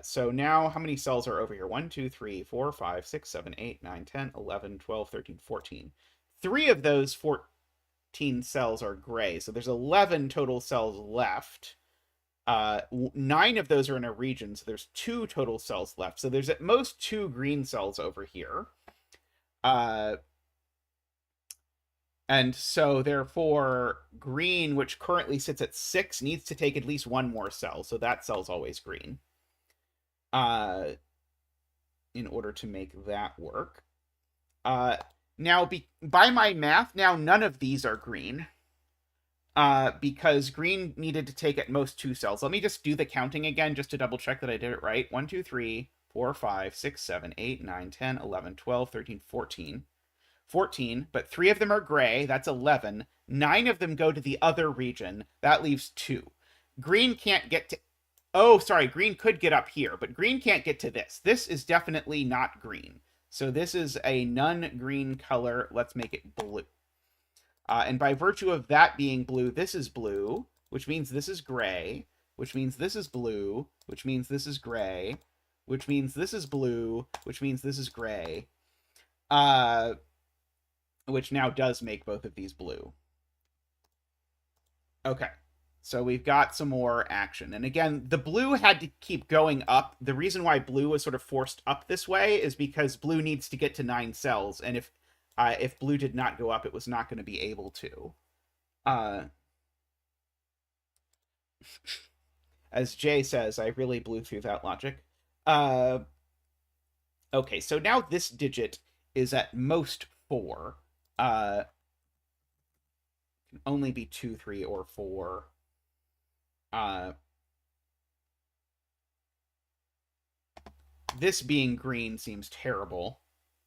So now how many cells are over here? 1, 2, 3, 4, 5, 6, 7, 8, 9, 10, 11, 12, 13, 14. 3 of those 14 cells are gray. So there's 11 total cells left. 9 of those are in a region, so there's 2 total cells left. So there's at most 2 green cells over here. And so therefore green, which currently sits at 6, needs to take at least 1 more cell. So that cell's always green. In order to make that work. Now, by my math, now none of these are green. Because green needed to take at most 2 cells. Let me just do the counting again, just to double check that I did it right. 1, 2, 3, 4, 5, 6, 7, 8, 9, 10, 11, 12, 13, 14. 14, but 3 of them are gray. That's 11. 9 of them go to the other region. That leaves 2. Green can't get to... Oh, sorry, green could get up here, but green can't get to this. This is definitely not green. So this is a non-green color. Let's make it blue. And by virtue of that being blue, this is blue, which means this is gray, which means this is blue, which means this is gray, which means this is blue, which means this is gray, which now does make both of these blue. Okay. So we've got some more action. And again, the blue had to keep going up. The reason why blue was sort of forced up this way is because blue needs to get to 9 cells. And if blue did not go up, it was not going to be able to. As Jay says, I really blew through that logic. Okay, so now this digit is at most 4. Can only be 2, 3, or 4. This being green seems terrible.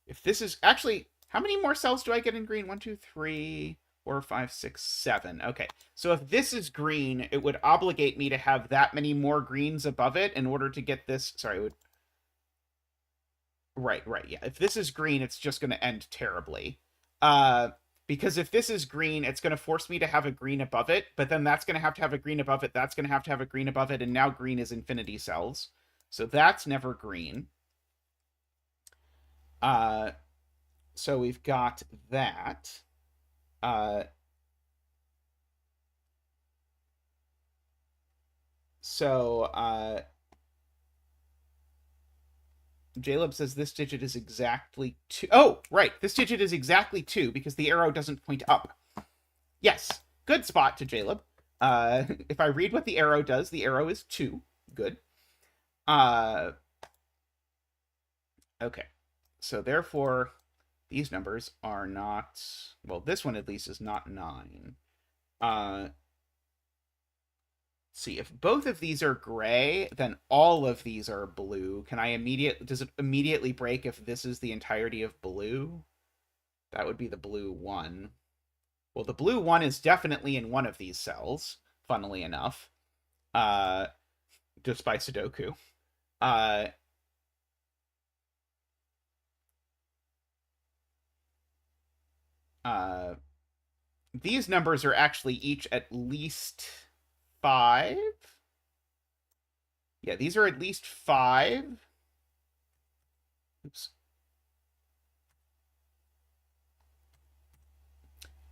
If this is... Actually, how many more cells do I get in green? 1, 2, 3, 4, 5, 6, 7. Okay. So if this is green, it would obligate me to have that many more greens above it in order to get this. Sorry, it would. Right, right. Yeah. If this is green, it's just going to end terribly. Uh, because if this is green, it's going to force me to have a green above it, but then that's going to have a green above it. That's going to have a green above it. And now green is infinity cells. So that's never green. So we've got that. So Jaleb says this digit is exactly 2. Oh, right. This digit is exactly 2 because the arrow doesn't point up. Yes. Good spot to Jaleb. If I read what the arrow does, the arrow is 2. Good. Okay. So therefore, these numbers are not... Well, this one at least is not 9. See, if both of these are gray, then all of these are blue. Does it immediately break if this is the entirety of blue? That would be the blue 1. Well, the blue 1 is definitely in one of these cells, funnily enough. Just by sudoku. These numbers are actually each at least 5. Yeah, these are at least 5. Oops.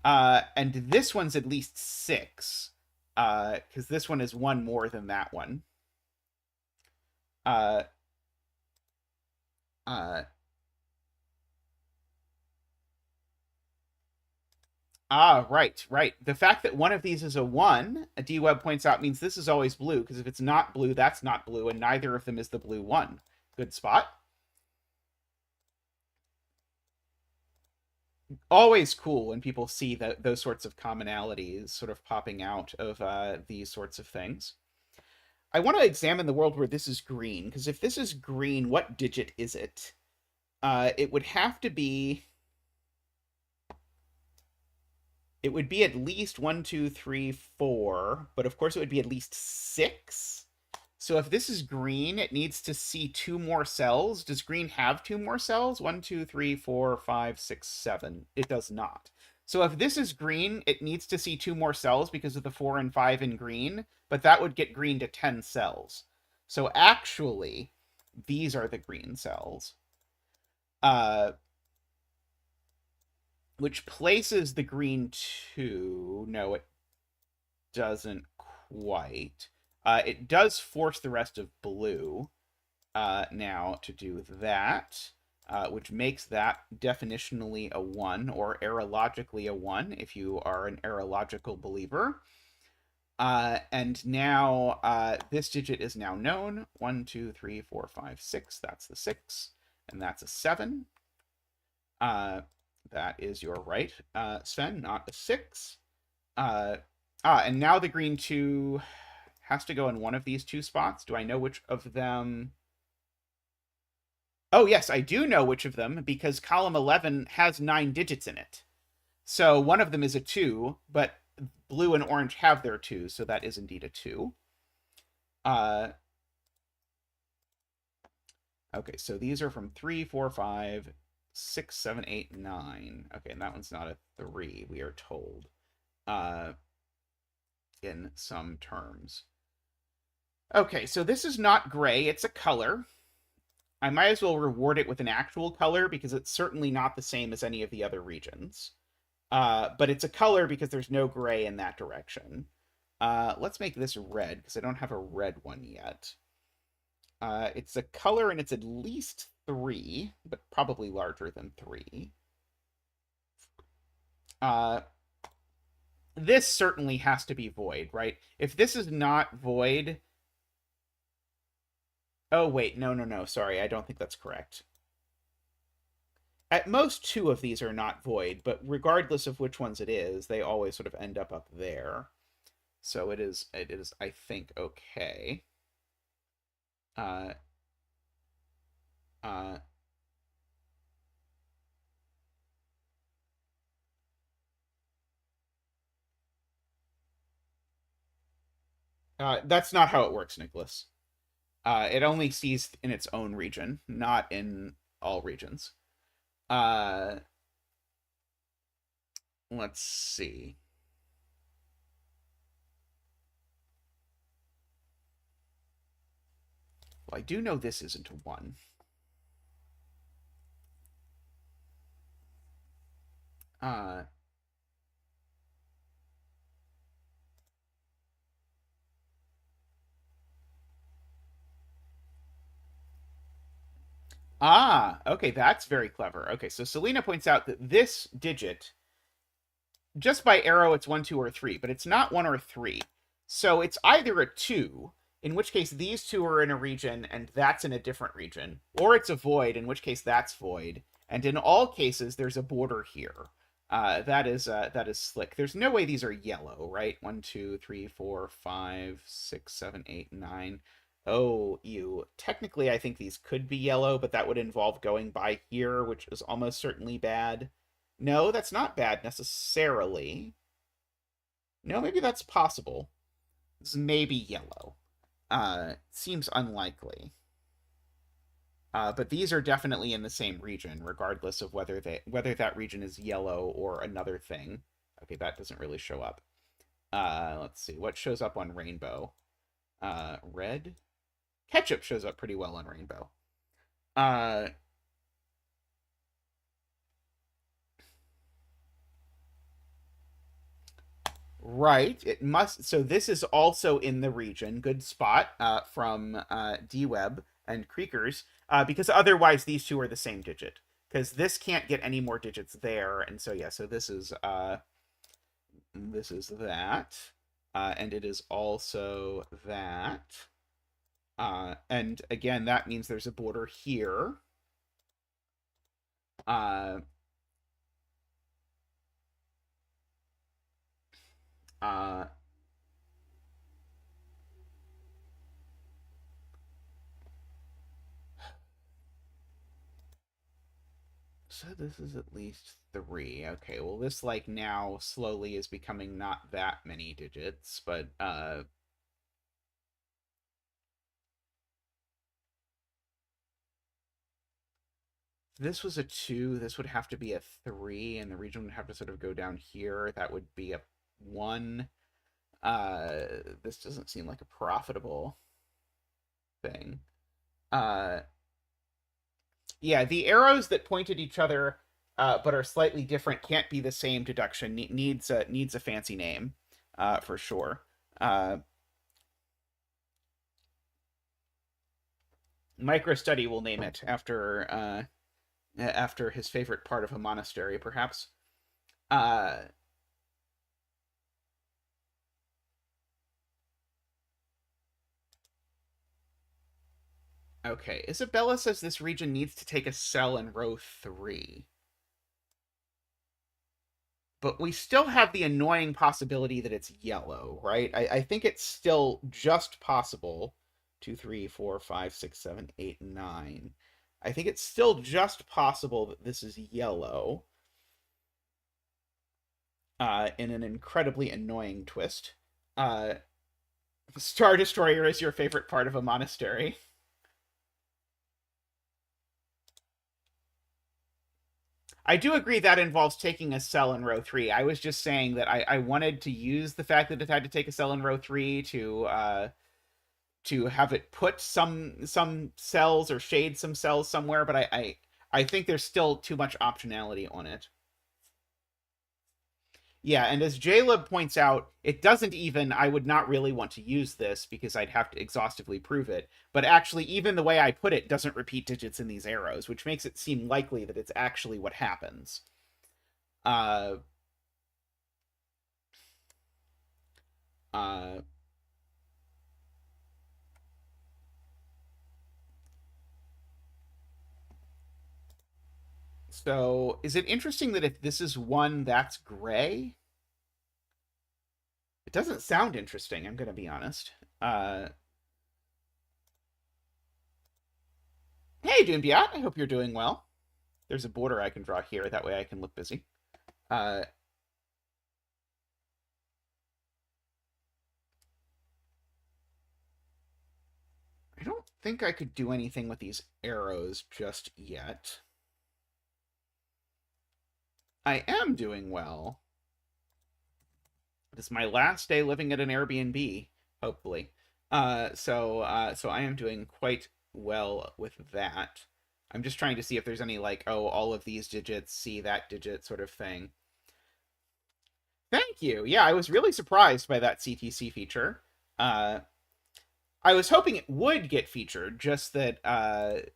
And this one's at least 6. Because this one is 1 more than that one. Uh, uh, right, right. The fact that one of these is a 1, a D-Web points out, means this is always blue, because if it's not blue, that's not blue, and neither of them is the blue 1. Good spot. Always cool when people see those sorts of commonalities sort of popping out of these sorts of things. I want to examine the world where this is green, because if this is green, what digit is it? It would have to be... It would be at least 1, 2, 3, 4, but of course it would be at least 6. So if this is green, it needs to see 2 more cells. Does green have 2 more cells? 1, 2, 3, 4, 5, 6, 7. It does not. So if this is green, it needs to see 2 more cells because of the 4 and 5 in green, but that would get green to 10 cells. So actually, these are the green cells. Which places the green 2. No, it doesn't quite. It does force the rest of blue now to do that, which makes that definitionally a 1, or aerologically a 1, if you are an aerological believer. And now this digit is now known. 1, 2, 3, 4, 5, 6. That's the 6. And that's a 7. That is your right, Sven, not a 6. And now the green 2 has to go in one of these 2 spots. Do I know which of them? Oh, yes, I do know which of them, because column 11 has 9 digits in it. So one of them is a 2, but blue and orange have their 2, so that is indeed a 2. Okay, so these are from 3, 4, 5, 6, 7, 8, 9. Okay, and that one's not a 3, we are told, in some terms. Okay, so this is not gray, it's a color. I might as well reward it with an actual color because it's certainly not the same as any of the other regions. But it's a color because there's no gray in that direction. Let's make this red because I don't have a red one yet. It's a color and it's at least 3, but probably larger than 3. This certainly has to be void, right? If this is not void... Oh, wait, no, sorry, I don't think that's correct. At most, 2 of these are not void, but regardless of which ones it is, they always sort of end up there. So it is, I think, okay. That's not how it works, Nicholas. It only sees in its own region, not in all regions. Uh, let's see. Well, I do know this isn't a 1. Uh, okay, that's very clever. Okay, so Selena points out that this digit, just by arrow, it's 1, 2, or 3, but it's not 1 or 3. So it's either a 2, in which case these two are in a region and that's in a different region, or it's a void, in which case that's void. And in all cases, there's a border here. That is slick. There's no way these are yellow, right? 1, 2, 3, 4, 5, 6, 7, 8, 9. Oh, you. Technically, I think these could be yellow, but that would involve going by here, which is almost certainly bad. No, that's not bad necessarily. No, maybe that's possible. This is maybe yellow. Seems unlikely. But these are definitely in the same region, regardless of whether that region is yellow or another thing. Okay, that doesn't really show up. Let's see. What shows up on rainbow? Red? Ketchup shows up pretty well on rainbow. Right. It must. So this is also in the region. Good spot from DWeb and Creekers, because otherwise these two are the same digit. Because this can't get any more digits there, and so yeah. So this is that, and it is also that, and again that means there's a border here. Uh, uh, So this is at least 3. Okay, well this like now slowly is becoming not that many digits, but this was a 2, this would have to be a 3, and the region would have to sort of go down here. That would be a 1. This doesn't seem like a profitable thing. Yeah, the arrows that point at each other but are slightly different can't be the same deduction. Needs a fancy name, for sure. Microstudy will name it after his favorite part of a monastery, perhaps. Okay, Isabella says this region needs to take a cell in row 3. But we still have the annoying possibility that it's yellow, right? I think it's still just possible. 2, 3, 4, 5, 6, 7, 8, 9. I think it's still just possible that this is yellow. In an incredibly annoying twist. Star Destroyer is your favorite part of a monastery. I do agree that involves taking a cell in row 3. I was just saying that I wanted to use the fact that it had to take a cell in row 3 to have it put some cells or shade some cells somewhere, but I think there's still too much optionality on it. Yeah, and as Jaleb points out, it doesn't even, I would not really want to use this because I'd have to exhaustively prove it, but actually even the way I put it doesn't repeat digits in these arrows, which makes it seem likely that it's actually what happens. Uh, uh, so is it interesting that if this is 1, that's gray? It doesn't sound interesting, I'm going to be honest. Hey, Doombiat, I hope you're doing well. There's a border I can draw here, that way I can look busy. Uh, think I could do anything with these arrows just yet. I am doing well. This is my last day living at an Airbnb, hopefully. So I am doing quite well with that. I'm just trying to see if there's any like, oh, all of these digits see that digit sort of thing. Thank you. Yeah, I was really surprised by that CTC feature. I was hoping it would get featured, just that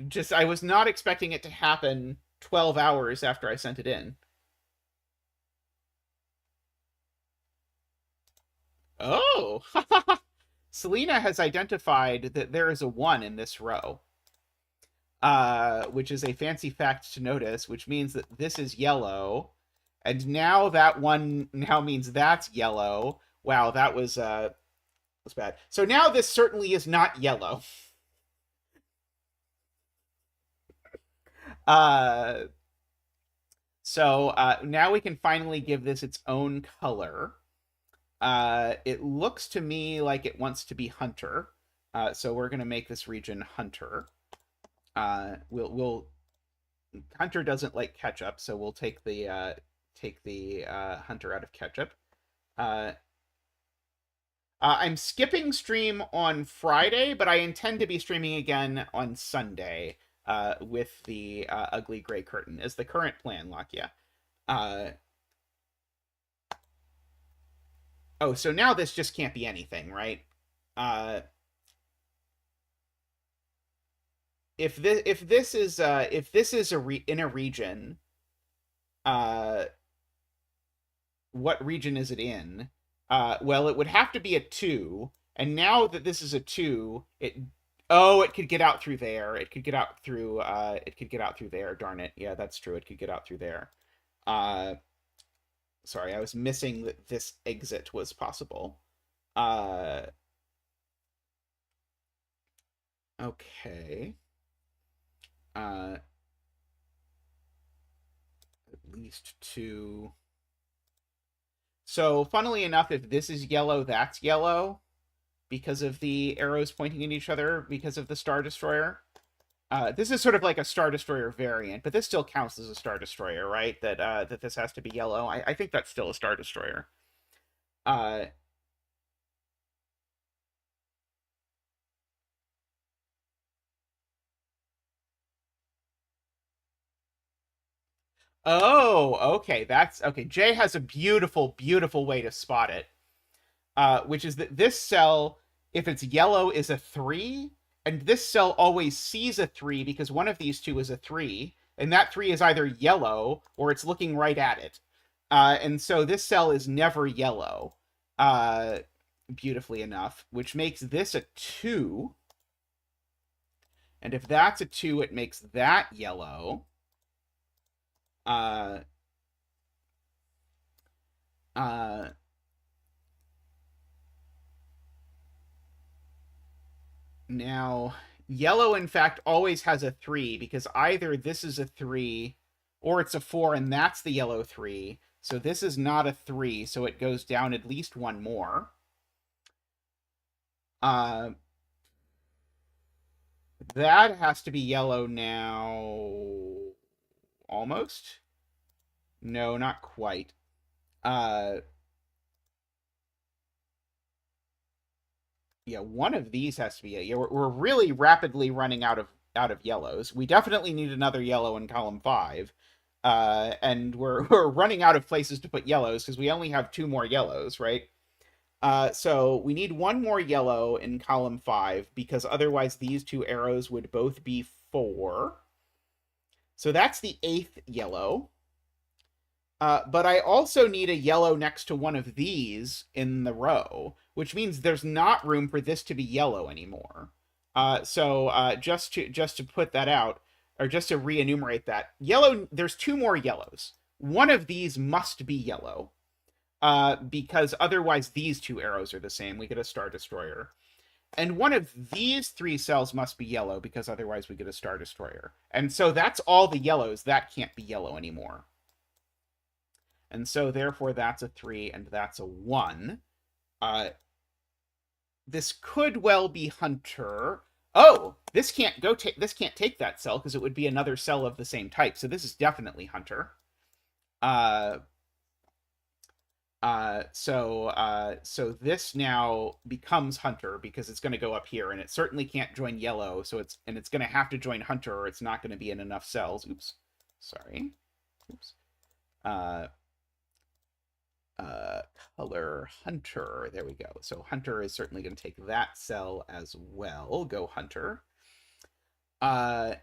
just I was not expecting it to happen 12 hours after I sent it in. Oh, Selena has identified that there is a 1 in this row, which is a fancy fact to notice, which means that this is yellow. And now that 1 now means that's yellow. Wow, that was bad. So now this certainly is not yellow. So now we can finally give this its own color. It looks to me like it wants to be Hunter. So we're going to make this region Hunter. We'll Hunter doesn't like ketchup, so we'll take the Hunter out of ketchup. I'm skipping stream on Friday, but I intend to be streaming again on Sunday with the ugly gray curtain is the current plan, Lakia. Oh, so now this just can't be anything, right? If this is in a region, what region is it in? Well, it would have to be a 2, and now that this is a 2, it could get out through there. It could get out through there. Darn it. Yeah, that's true. It could get out through there. Sorry, I was missing that this exit was possible. Okay. At least 2. So, funnily enough, if this is yellow, that's yellow because of the arrows pointing at each other because of the Star Destroyer. This is sort of like a Star Destroyer variant, but this still counts as a Star Destroyer, right? That this has to be yellow. I think that's still a Star Destroyer. Oh, okay. That's okay. Jay has a beautiful, beautiful way to spot it, which is that this cell, if it's yellow, is a 3, and this cell always sees a 3 because one of these two is a 3, and that 3 is either yellow or it's looking right at it. And so this cell is never yellow, beautifully enough, which makes this a 2. And if that's a 2, it makes that yellow. Now, yellow, in fact, always has a 3 because either this is a 3 or it's a 4, and that's the yellow 3. So this is not a 3, so it goes down at least 1 more. That has to be yellow now. Almost? No, not quite. Yeah, one of these has to be a. Yeah, we're really rapidly running out of yellows. We definitely need another yellow in column 5. And we're running out of places to put yellows because we only have 2 more yellows, right? So we need 1 more yellow in column 5 because otherwise these 2 arrows would both be 4. So that's the 8th yellow. But I also need a yellow next to one of these in the row, which means there's not room for this to be yellow anymore. So just to put that out, or just to re-enumerate that, yellow, there's 2 more yellows. One of these must be yellow, because otherwise these 2 arrows are the same. We get a Star Destroyer. And one of these 3 cells must be yellow, because otherwise we get a Star Destroyer. And so that's all the yellows. That can't be yellow anymore. And so, therefore, that's a 3, and that's a 1. This could well be Hunter, Oh, this can't go take this can't take that cell because it would be another cell of the same type. So this is definitely hunter. Uh, so this now becomes hunter because it's going to go up here, and it certainly can't join yellow. So it's going to have to join hunter, or it's not going to be in enough cells. Oops, sorry. Oops. Uh, uh, color hunter. There we go. So hunter is certainly going to take that cell as well. Go hunter. Now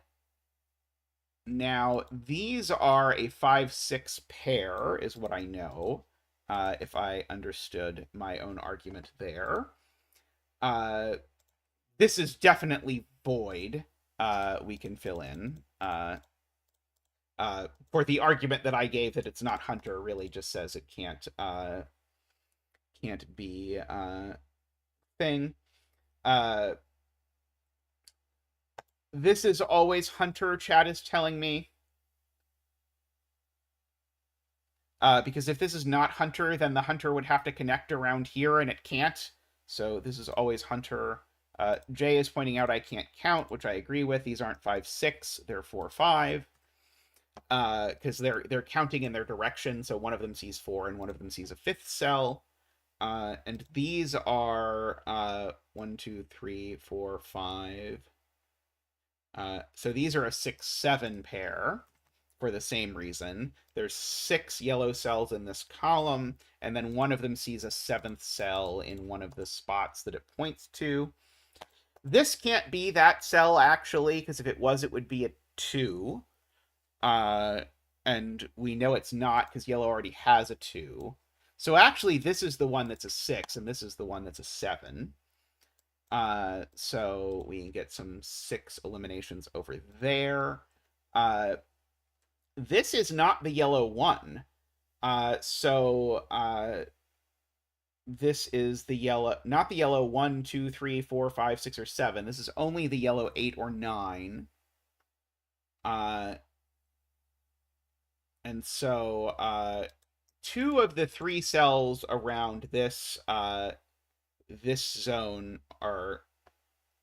these are a 5-6 pair, is what I know. If I understood my own argument there. This is definitely void. We can fill in. For the argument that I gave that it's not hunter really just says it can't be thing. This is always hunter, chat is telling me. Because if this is not hunter, then the hunter would have to connect around here, and it can't. So this is always hunter. Jay is pointing out I can't count, which I agree with. These aren't 5-6, they're 4-5. Because they're counting in their direction, so one of them sees 4 and one of them sees a 5th cell. And these are 1, 2, 3, 4, 5. So these are a 6-7 pair for the same reason. There's 6 yellow cells in this column, and then one of them sees a 7th cell in one of the spots that it points to. This can't be that cell, actually, because if it was, it would be a 2. And we know it's not because yellow already has a 2. So actually, this is the one that's a 6, and this is the one that's a 7. So we can get some 6 eliminations over there. This is not the yellow 1. This is the yellow, not the yellow 1, 2, 3, 4, 5, 6, or 7. This is only the yellow 8 or 9. And so 2 of the 3 cells around this zone are,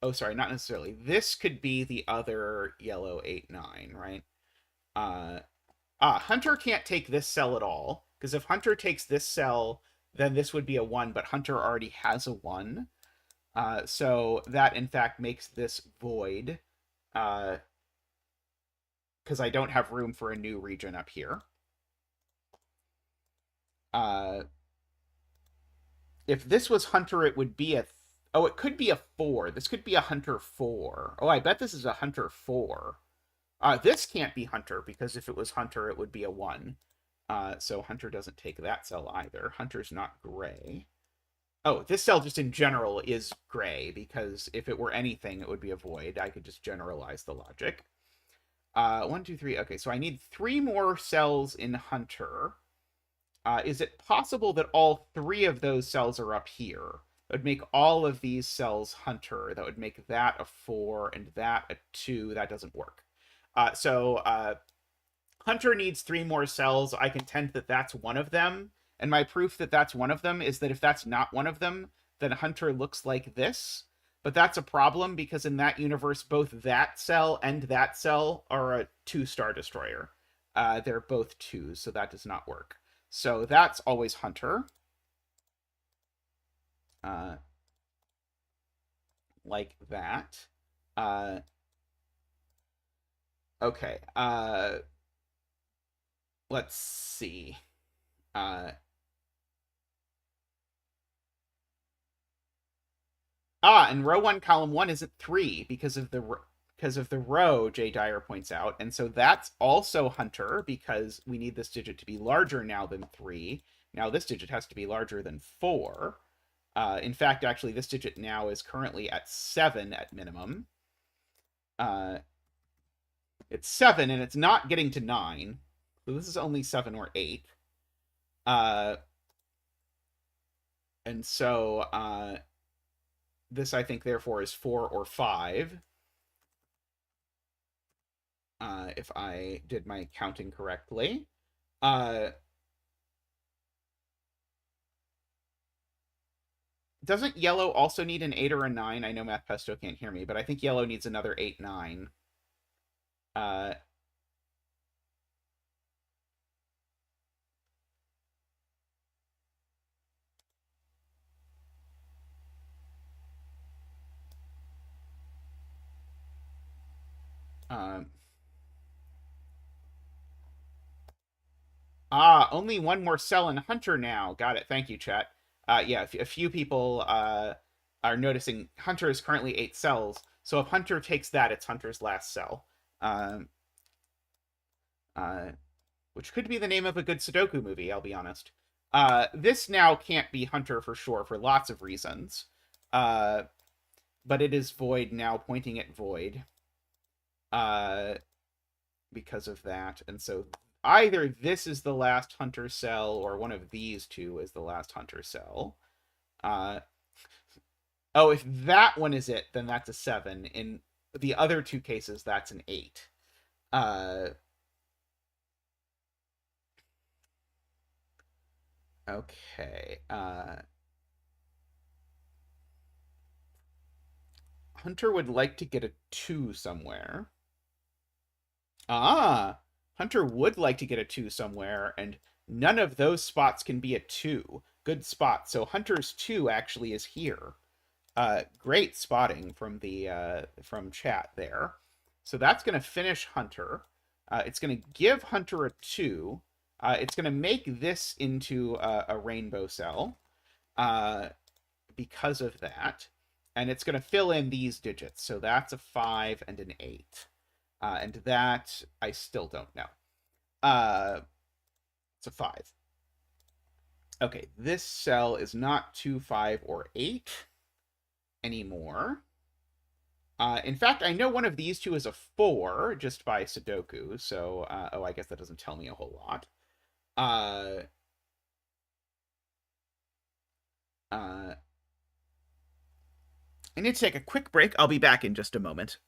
oh, sorry, not necessarily. This could be the other yellow 8, 9, right? Hunter can't take this cell at all, because if Hunter takes this cell, then this would be a 1, but Hunter already has a 1. So that, in fact, makes this void, because I don't have room for a new region up here. If this was Hunter, it would be a... Oh, it could be a 4. This could be a Hunter 4. Oh, I bet this is a Hunter 4. This can't be Hunter, because if it was Hunter, it would be a 1. So Hunter doesn't take that cell either. Hunter's not gray. Oh, this cell just in general is gray, because if it were anything, it would be a void. I could just generalize the logic. 1, 2, 3. Okay, so I need 3 more cells in Hunter. Is it possible that all 3 of those cells are up here? That would make all of these cells Hunter. That would make that a 4 and that a 2. That doesn't work. So Hunter needs 3 more cells. I contend that that's one of them. And my proof that that's one of them is that if that's not one of them, then Hunter looks like this. But that's a problem because in that universe, both that cell and that cell are a 2-star destroyer. They're both 2s, so that does not work. So that's always Hunter. Like that. Okay. Let's see. And row 1, column 1 isn't 3 because of the row, Jay Dyer points out. And so that's also Hunter because we need this digit to be larger now than 3. Now this digit has to be larger than 4. In fact, actually, this digit now is currently at 7 at minimum. It's 7, and it's not getting to 9. So this is only 7 or 8. And so this, I think, therefore, is 4 or 5. If I did my counting correctly. doesn't yellow also need an 8 or a 9? I know Math Pesto can't hear me, but I think yellow needs another 8, 9. Uh, um, only one more cell in Hunter now. Got it. Thank you, chat. Yeah, a few people are noticing Hunter is currently 8 cells. So if Hunter takes that, it's Hunter's last cell. Um, which could be the name of a good Sudoku movie, I'll be honest. This now can't be Hunter for sure for lots of reasons. But it is Void now, pointing at Void. Because of that. And so either this is the last Hunter cell or one of these two is the last Hunter cell. Oh, if that one is it, then that's a 7. In the other two cases, that's an 8. Okay. Hunter would like to get a 2 somewhere. Hunter would like to get a 2 somewhere, and none of those spots can be a 2. Good spot. So Hunter's 2 actually is here. Great spotting from the from chat there. So that's going to finish Hunter. It's going to give Hunter a 2. It's going to make this into a rainbow cell because of that. And it's going to fill in these digits. So that's a 5 and an 8. And that, I still don't know. It's a 5. Okay, this cell is not 2, 5, or 8 anymore. In fact, I know one of these two is a 4 just by Sudoku. So, oh, I guess that doesn't tell me a whole lot. I need to take a quick break. I'll be back in just a moment.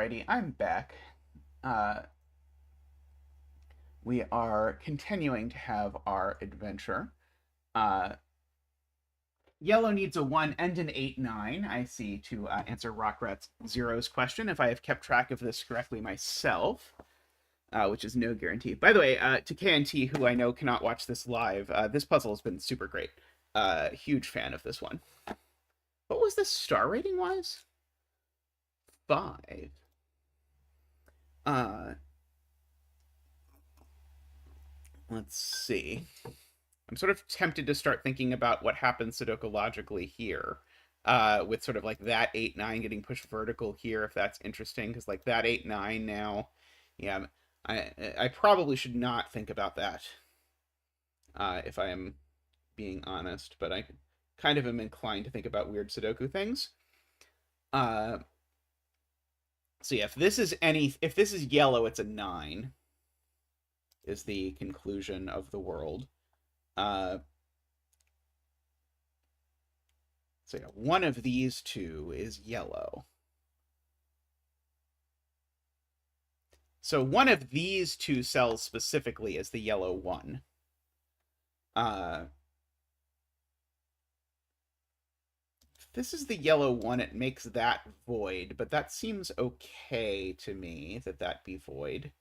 Alrighty, I'm back. Uh, we are continuing to have our adventure. Uh, Yellow needs a 1 and an 8, 9, I see, to answer Rockrat's Zero's question, if I have kept track of this correctly myself, which is no guarantee. By the way, to KNT, who I know cannot watch this live, this puzzle has been super great. Huge fan of this one. What was this star rating-wise? 5. Let's see. I'm sort of tempted to start thinking about what happens sudoku-logically here, with sort of like that 8, 9 getting pushed vertical here, if that's interesting, because like that 8, 9 now, yeah, I probably should not think about that, if I am being honest, but I kind of am inclined to think about weird Sudoku things. So yeah, if this is yellow, it's a 9, is the conclusion of the world. So yeah, one of these two is yellow. So one of these two cells specifically is the yellow one. If this is the yellow one, it makes that void, but that seems okay to me, that be void.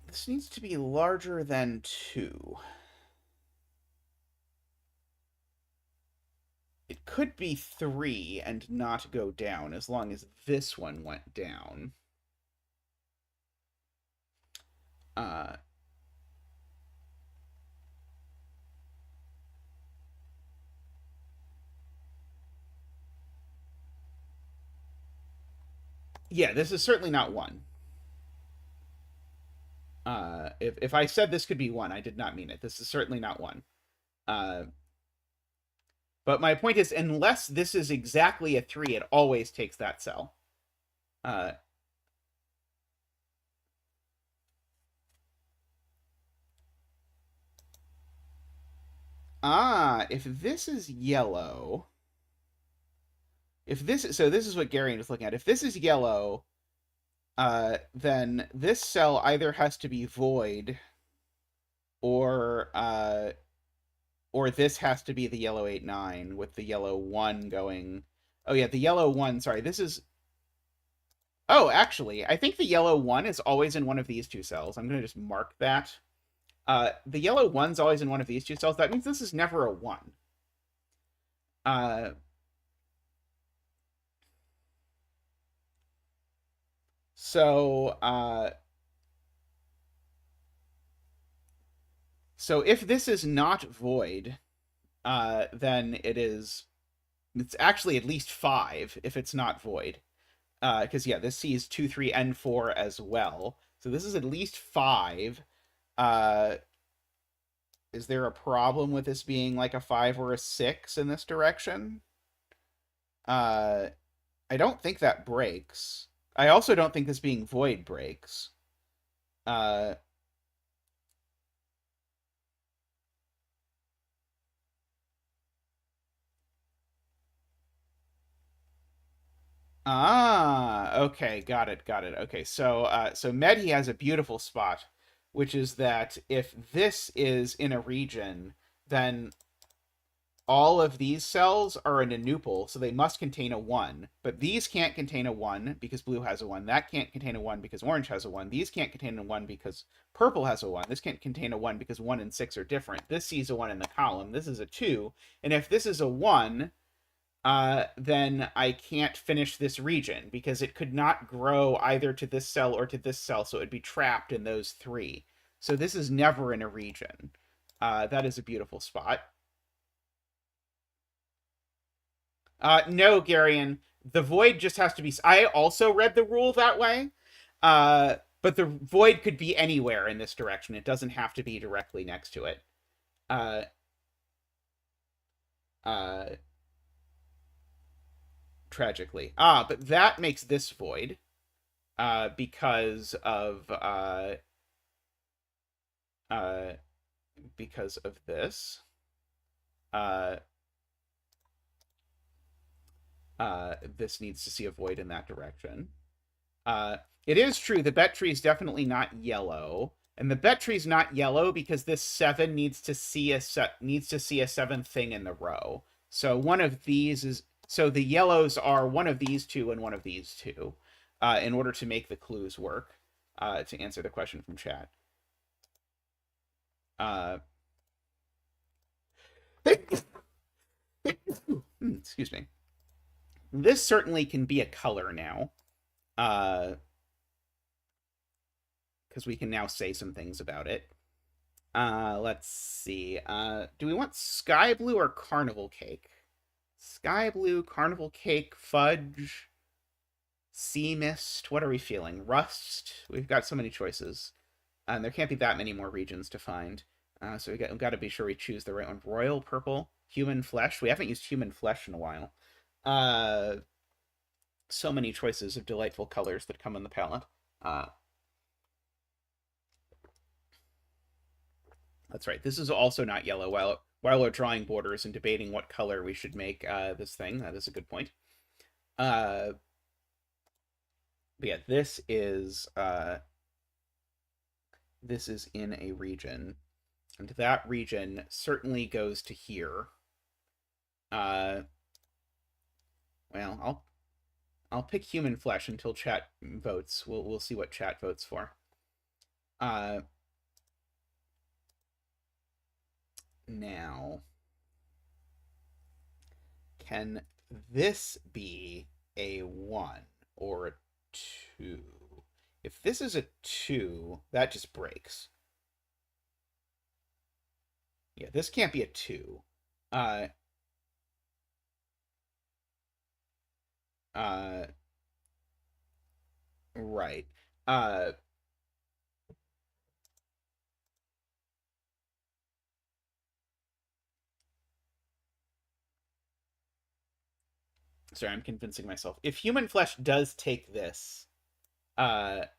This needs to be larger than 2. It could be 3 and not go down, as long as this one went down. Yeah, this is certainly not 1. If I said this could be 1, I did not mean it. This is certainly not 1. But my point is, unless this is exactly a 3, it always takes that cell. If this is yellow, so this is what Garion was looking at. If this is yellow, then this cell either has to be void, or this has to be the yellow 8, 9 with the yellow 1 going. Oh yeah, the yellow 1. Sorry, this is. Oh, actually, I think the yellow 1 is always in one of these two cells. I'm gonna just mark that. The yellow 1's always in one of these two cells. That means this is never a 1. So if this is not void, then it's actually at least 5 if it's not void. Because yeah, this sees 2, 3, and 4 as well. So this is at least 5. Is there a problem with this being like a 5 or a 6 in this direction? I don't think that breaks. I also don't think this being void breaks. Okay, got it. Okay, so Medhi has a beautiful spot, which is that if this is in a region, then all of these cells are in a nuple, so they must contain a 1. But these can't contain a 1 because blue has a 1. That can't contain a 1 because orange has a 1. These can't contain a 1 because purple has a 1. This can't contain a 1 because 1 and 6 are different. This sees a 1 in the column. This is a 2. And if this is a 1, then I can't finish this region because it could not grow either to this cell or to this cell, so it would be trapped in those 3. So this is never in a region. That is a beautiful spot. No, Garion. The void just has to be. I also read the rule that way. But the void could be anywhere in this direction. It doesn't have to be directly next to it. Tragically. But that makes this void. Because of this. uh, this needs to see a void in that direction. It is true the bet tree is definitely not yellow, and the bet tree is not yellow because this 7 needs to see a seventh thing in the row. So one of these is so the yellows are one of these two and one of these two, in order to make the clues work. To answer the question from chat. Excuse me. This certainly can be a color now. Because we can now say some things about it. Let's see. Do we want sky blue or carnival cake? Sky blue, carnival cake, fudge, sea mist. What are we feeling? Rust. We've got so many choices. And there can't be that many more regions to find. So we've got to be sure we choose the right one. Royal purple, human flesh. We haven't used human flesh in a while. So many choices of delightful colors that come in the palette. That's right. This is also not yellow. While we're drawing borders and debating what color we should make this thing, that is a good point. But yeah, this is in a region, and that region certainly goes to here. Well, I'll pick human flesh until chat votes. We'll see what chat votes for. Now, can this be a 1 or a 2? If this is a 2, that just breaks. Yeah, this can't be a 2. Right. Sorry, I'm convincing myself. If human flesh does take this, then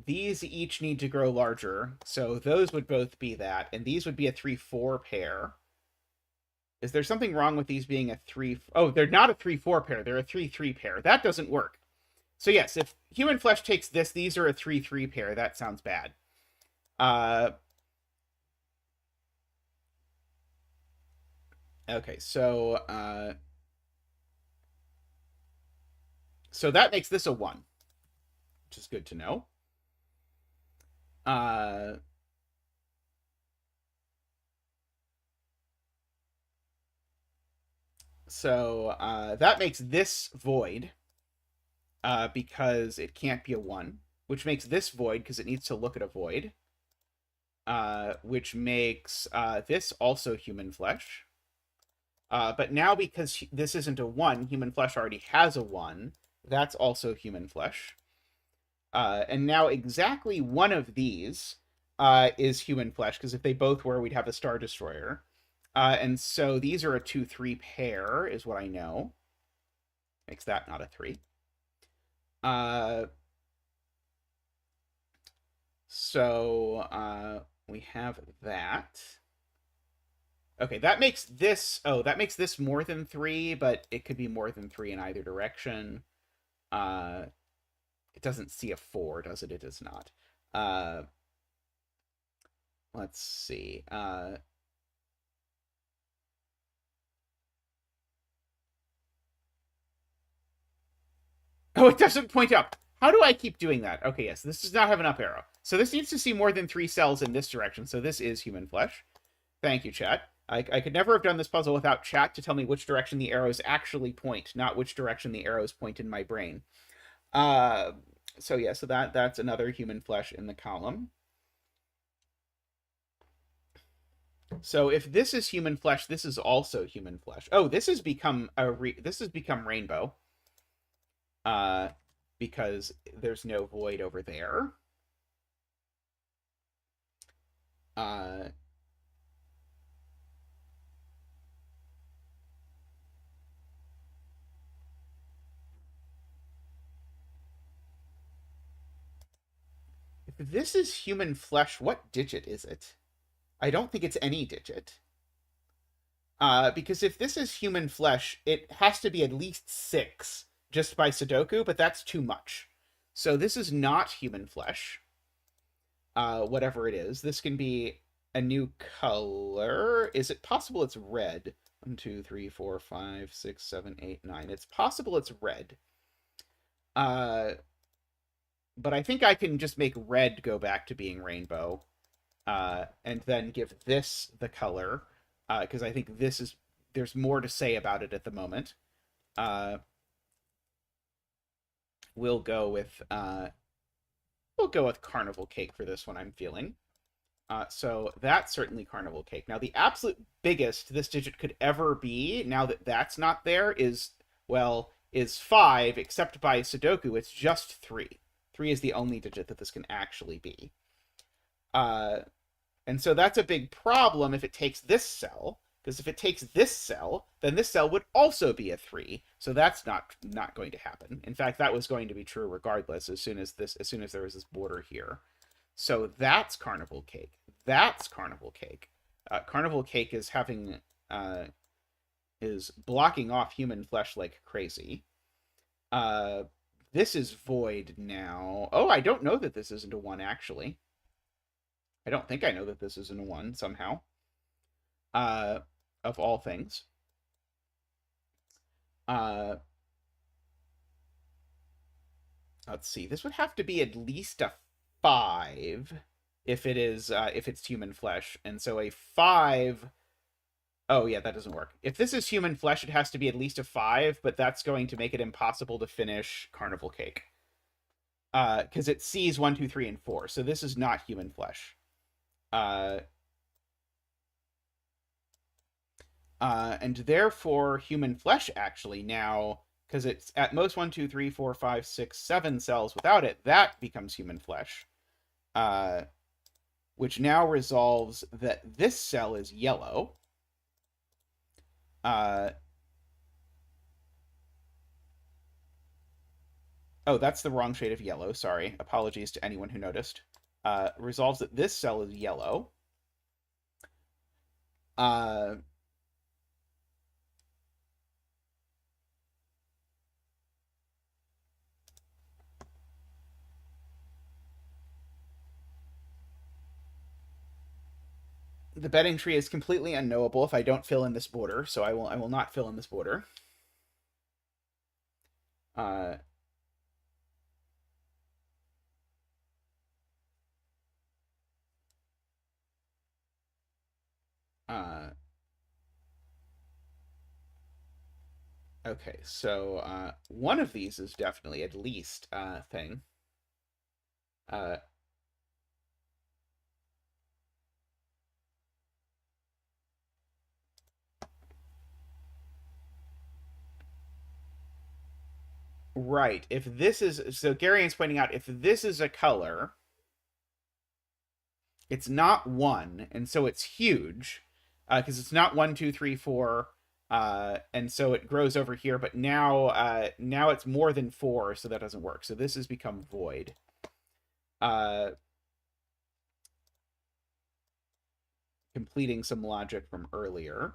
these each need to grow larger. So those would both be that, and these would be a 3-4 pair. Is there something wrong with these being a 3? Oh, they're not a 3-4 pair. They're a 3-3 pair. That doesn't work. So yes, if human flesh takes this, these are a 3-3 pair. That sounds bad. Okay, so so that makes this a 1, which is good to know. So that makes this void, because it can't be a 1, which makes this void because it needs to look at a void, which makes this also human flesh. But now because this isn't a 1, human flesh already has a 1. That's also human flesh. And now exactly one of these is human flesh, because if they both were, we'd have a Star Destroyer. And so these are a 2-3 pair, is what I know. Makes that not a 3. So we have that. Okay, that makes this... Oh, that makes this more than 3, but it could be more than 3 in either direction. It doesn't see a 4, does it? It does not. Let's see. Oh, it doesn't point up. How do I keep doing that? Okay, yes, this does not have an up arrow. So this needs to see more than 3 cells in this direction. So this is human flesh. Thank you, chat. I could never have done this puzzle without chat to tell me which direction the arrows actually point, not which direction the arrows point in my brain. So yeah, so that's another human flesh in the column. So if this is human flesh, this is also human flesh. Oh, this has become rainbow. Because there's no void over there. If this is human flesh, what digit is it? I don't think it's any digit. Because if this is human flesh, it has to be at least 6 just by Sudoku, but that's too much. So this is not human flesh, whatever it is. This can be a new color. Is it possible it's red? 1, 2, 3, 4, 5, 6, 7, 8, 9. It's possible it's red. But I think I can just make red go back to being rainbow, and then give this the color, because I think there's more to say about it at the moment. We'll go with carnival cake for this one, I'm feeling. So that's certainly carnival cake. Now, the absolute biggest this digit could ever be, now that that's not there, is 5, except by Sudoku, it's just 3. 3 is the only digit that this can actually be. And so that's a big problem if it takes this cell, because if it takes this cell, then this cell would also be a 3. So that's not going to happen. In fact, that was going to be true regardless as soon as there was this border here. So that's carnival cake. That's carnival cake. Carnival cake is is blocking off human flesh like crazy. This is void now. Oh, I don't know that this isn't a 1, actually. I don't think I know that this isn't a 1 somehow. Of all things. Let's see. This would have to be at least a 5 if it's human flesh. And so a 5... Oh, yeah, that doesn't work. If this is human flesh, it has to be at least a 5, but that's going to make it impossible to finish carnival cake. Because it sees 1, 2, 3, and 4. So this is not human flesh. And therefore, human flesh actually now, because it's at most 1, 2, 3, 4, 5, 6, 7 cells without it, that becomes human flesh. Which now resolves that this cell is yellow. Oh, that's the wrong shade of yellow. Sorry. Apologies to anyone who noticed. Resolves that this cell is yellow. The bedding tree is completely unknowable if I don't fill in this border, so I will not fill in this border. Okay, so one of these is definitely at least a thing. Right. If this is... So Garian's pointing out, if this is a color, it's not 1, and so it's huge, because it's not 1, 2, 3, 4, and so it grows over here, but now it's more than 4, so that doesn't work. So this has become void. Completing some logic from earlier.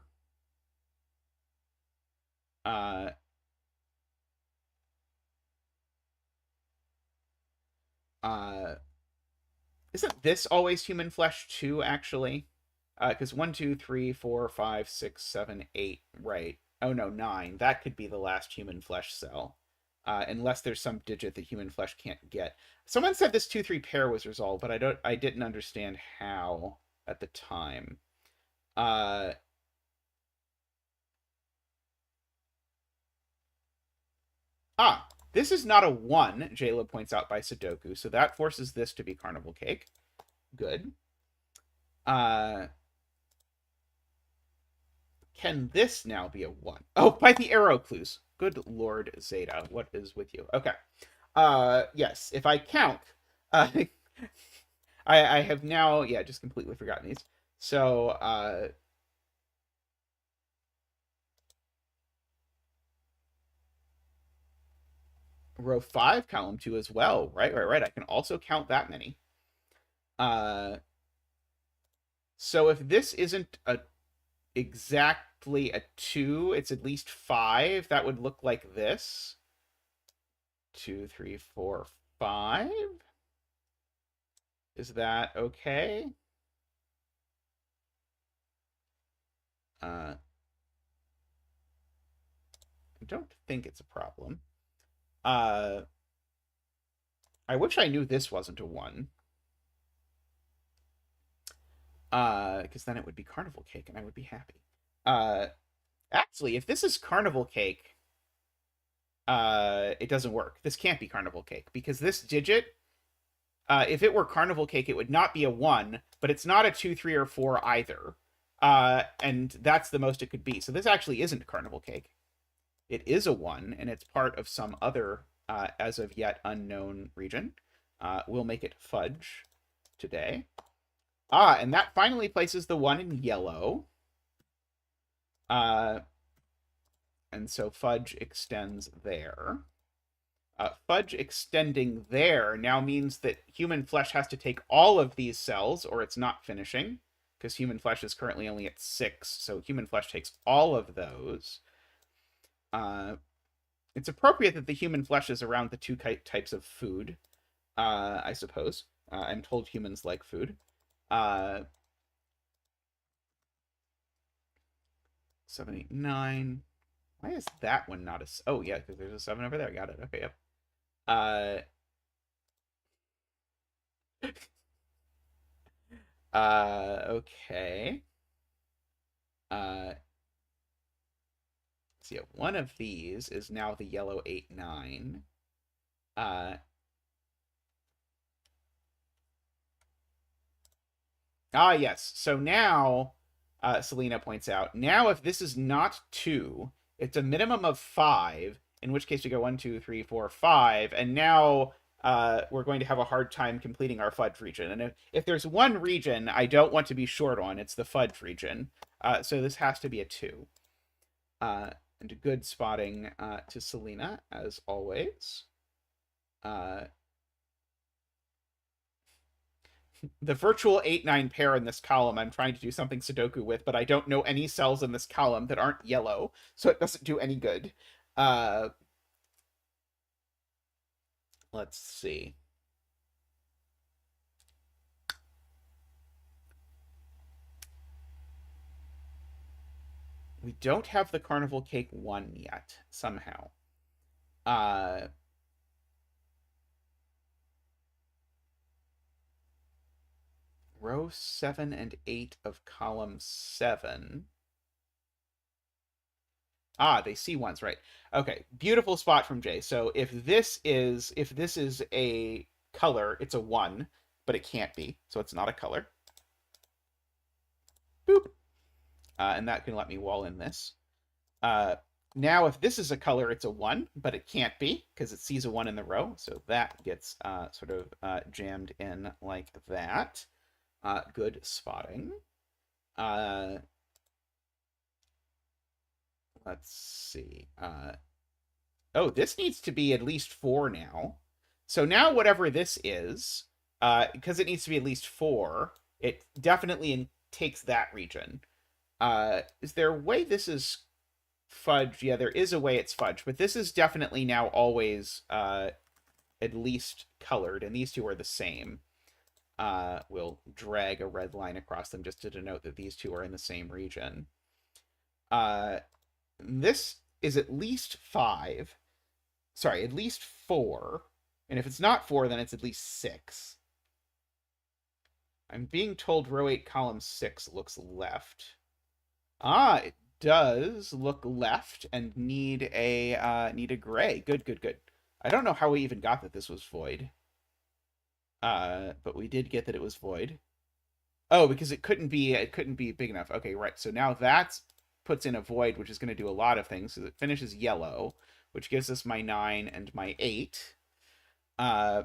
Isn't this always human flesh too, actually? Because 1, 2, 3, 4, 5, 6, 7, 8, right. Oh no, 9. That could be the last human flesh cell. Unless there's some digit that human flesh can't get. Someone said this 2, 3 pair was resolved, but I didn't understand how at the time. This is not a 1, Jayla points out by Sudoku, so that forces this to be carnival cake. Good. Can this now be a 1? Oh, by the arrow clues. Good Lord, Zeta, what is with you? Okay. Yes, if I count, I have now, just completely forgotten these. So, row 5, column 2 as well. Right. I can also count that many. So if this isn't a exact exactly a 2. It's at least 5. That would look like this. 2, 3, 4, 5. Is that okay? I don't think it's a problem. I wish I knew this wasn't a 1. Because then it would be carnival cake, and I would be happy. Actually, if this is carnival cake, it doesn't work. This can't be carnival cake, because this digit, if it were carnival cake, it would not be a 1, but it's not a 2, 3, or 4 either. And that's the most it could be. So this actually isn't carnival cake. It is a 1, and it's part of some other, as of yet unknown region. We'll make it fudge today. And that finally places the 1 in yellow. And so fudge extends there. Fudge extending there now means that human flesh has to take all of these cells, or it's not finishing, because human flesh is currently only at 6, so human flesh takes all of those. It's appropriate that the human flesh is around the 2 types of food, I suppose. I'm told humans like food. 7, 8, 9. Why is that one not a... Oh, yeah, because there's a 7 over there. Got it. Okay, yep. Okay. So yeah, one of these is now the yellow 8, 9. Yes. So now, Selena points out, now if this is not 2, it's a minimum of 5, in which case we go 1, 2, 3, 4, 5, and now we're going to have a hard time completing our fudge region. And if there's one region I don't want to be short on, it's the fudge region. So this has to be a 2. And good spotting to Selena, as always. The virtual 8-9 pair in this column I'm trying to do something Sudoku with, but I don't know any cells in this column that aren't yellow, so it doesn't do any good. Let's see. We don't have the carnival cake 1 yet, somehow. Row 7 and 8 of column 7. They see ones, right? Okay, beautiful spot from Jay. So if this is a color, it's a 1, but it can't be, so it's not a color. Boop. And that can let me wall in this. Now, if this is a color, it's a 1, but it can't be, because it sees a 1 in the row, so that gets sort of jammed in like that. Good spotting. Let's see. Oh, this needs to be at least 4 now. So now whatever this is, because it needs to be at least 4, it definitely takes that region. Is there a way this is fudge? Yeah, there is a way it's fudge, but this is definitely now always at least colored, and these two are the same. We'll drag a red line across them just to denote that these two are in the same region. This is at least 5. Sorry, at least 4. And if it's not 4, then it's at least 6. I'm being told row 8, column 6 looks left. It does look left and need a gray. Good, good, good. I don't know how we even got that this was void. But we did get that it was void. Oh, because it couldn't be big enough. Okay, right. So now that puts in a void, which is going to do a lot of things. So it finishes yellow, which gives us my 9 and my 8. I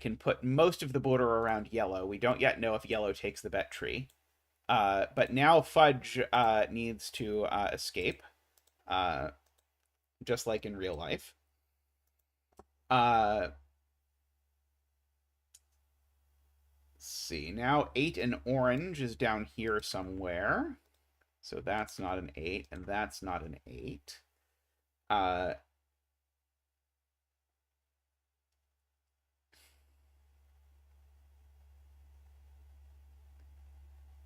can put most of the border around yellow. We don't yet know if yellow takes the bet tree. But now fudge needs to escape, just like in real life. Let's see. Now 8 and orange is down here somewhere. So that's not an 8, and that's not an 8.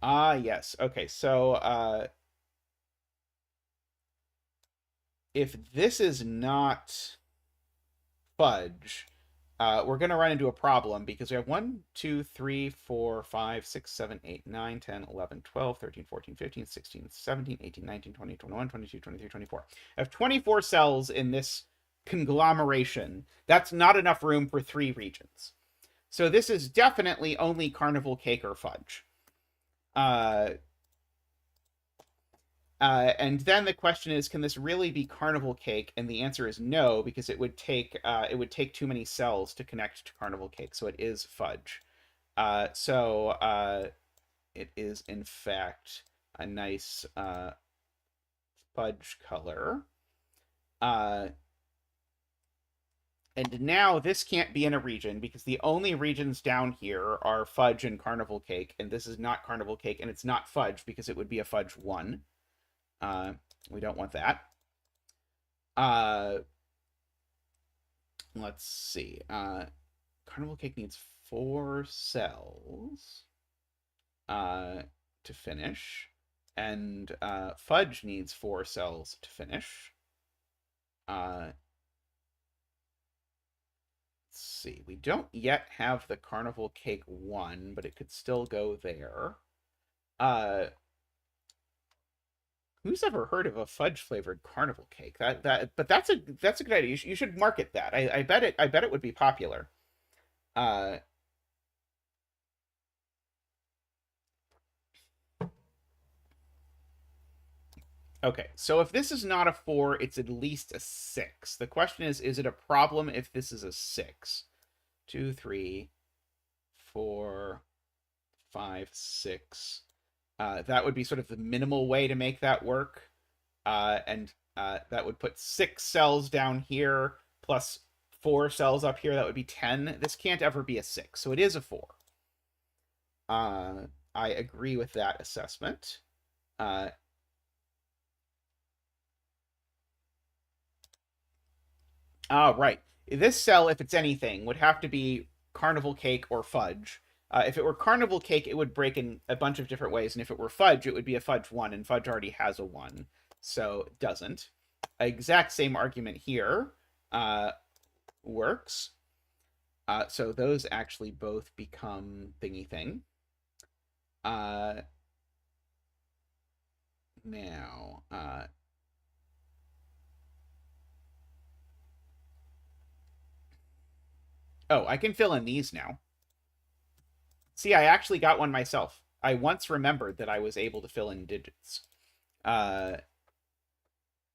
Yes. Okay, so if this is not fudge, we're going to run into a problem because we have 1, 2, 3, 4, 5, 6, 7, 8, 9, 10, 11, 12, 13, 14, 15, 16, 17, 18, 19, 20, 21, 22, 23, 24. I have 24 cells in this conglomeration. That's not enough room for 3 regions. So this is definitely only carnival cake or fudge. And then the question is, can this really be carnival cake? And the answer is no, because it would take too many cells to connect to carnival cake. So it is fudge. So it is in fact a nice fudge color. And now this can't be in a region because the only regions down here are fudge and carnival cake, and this is not carnival cake, and it's not fudge because it would be a fudge 1. We don't want that. Let's see. Carnival cake needs 4 cells to finish, and fudge needs 4 cells to finish. Let's see. We don't yet have the carnival cake 1, but it could still go there. Who's ever heard of a fudge flavored carnival cake? But that's a good idea. You should market that. I bet it would be popular. Okay, so if this is not a 4, it's at least a 6. The question is it a problem if this is a 6? 2, 3, 4, 5, 6. That would be sort of the minimal way to make that work. And that would put 6 cells down here plus 4 cells up here. That would be 10. This can't ever be a 6, so it is a 4. I agree with that assessment. Right. This cell, if it's anything, would have to be carnival cake or fudge. If it were carnival cake, it would break in a bunch of different ways, and if it were fudge, it would be a fudge 1, and fudge already has a 1, so it doesn't. Exact same argument here works. So those actually both become thingy thing. Now, oh, I can fill in these now. See, I actually got one myself. I once remembered that I was able to fill in digits.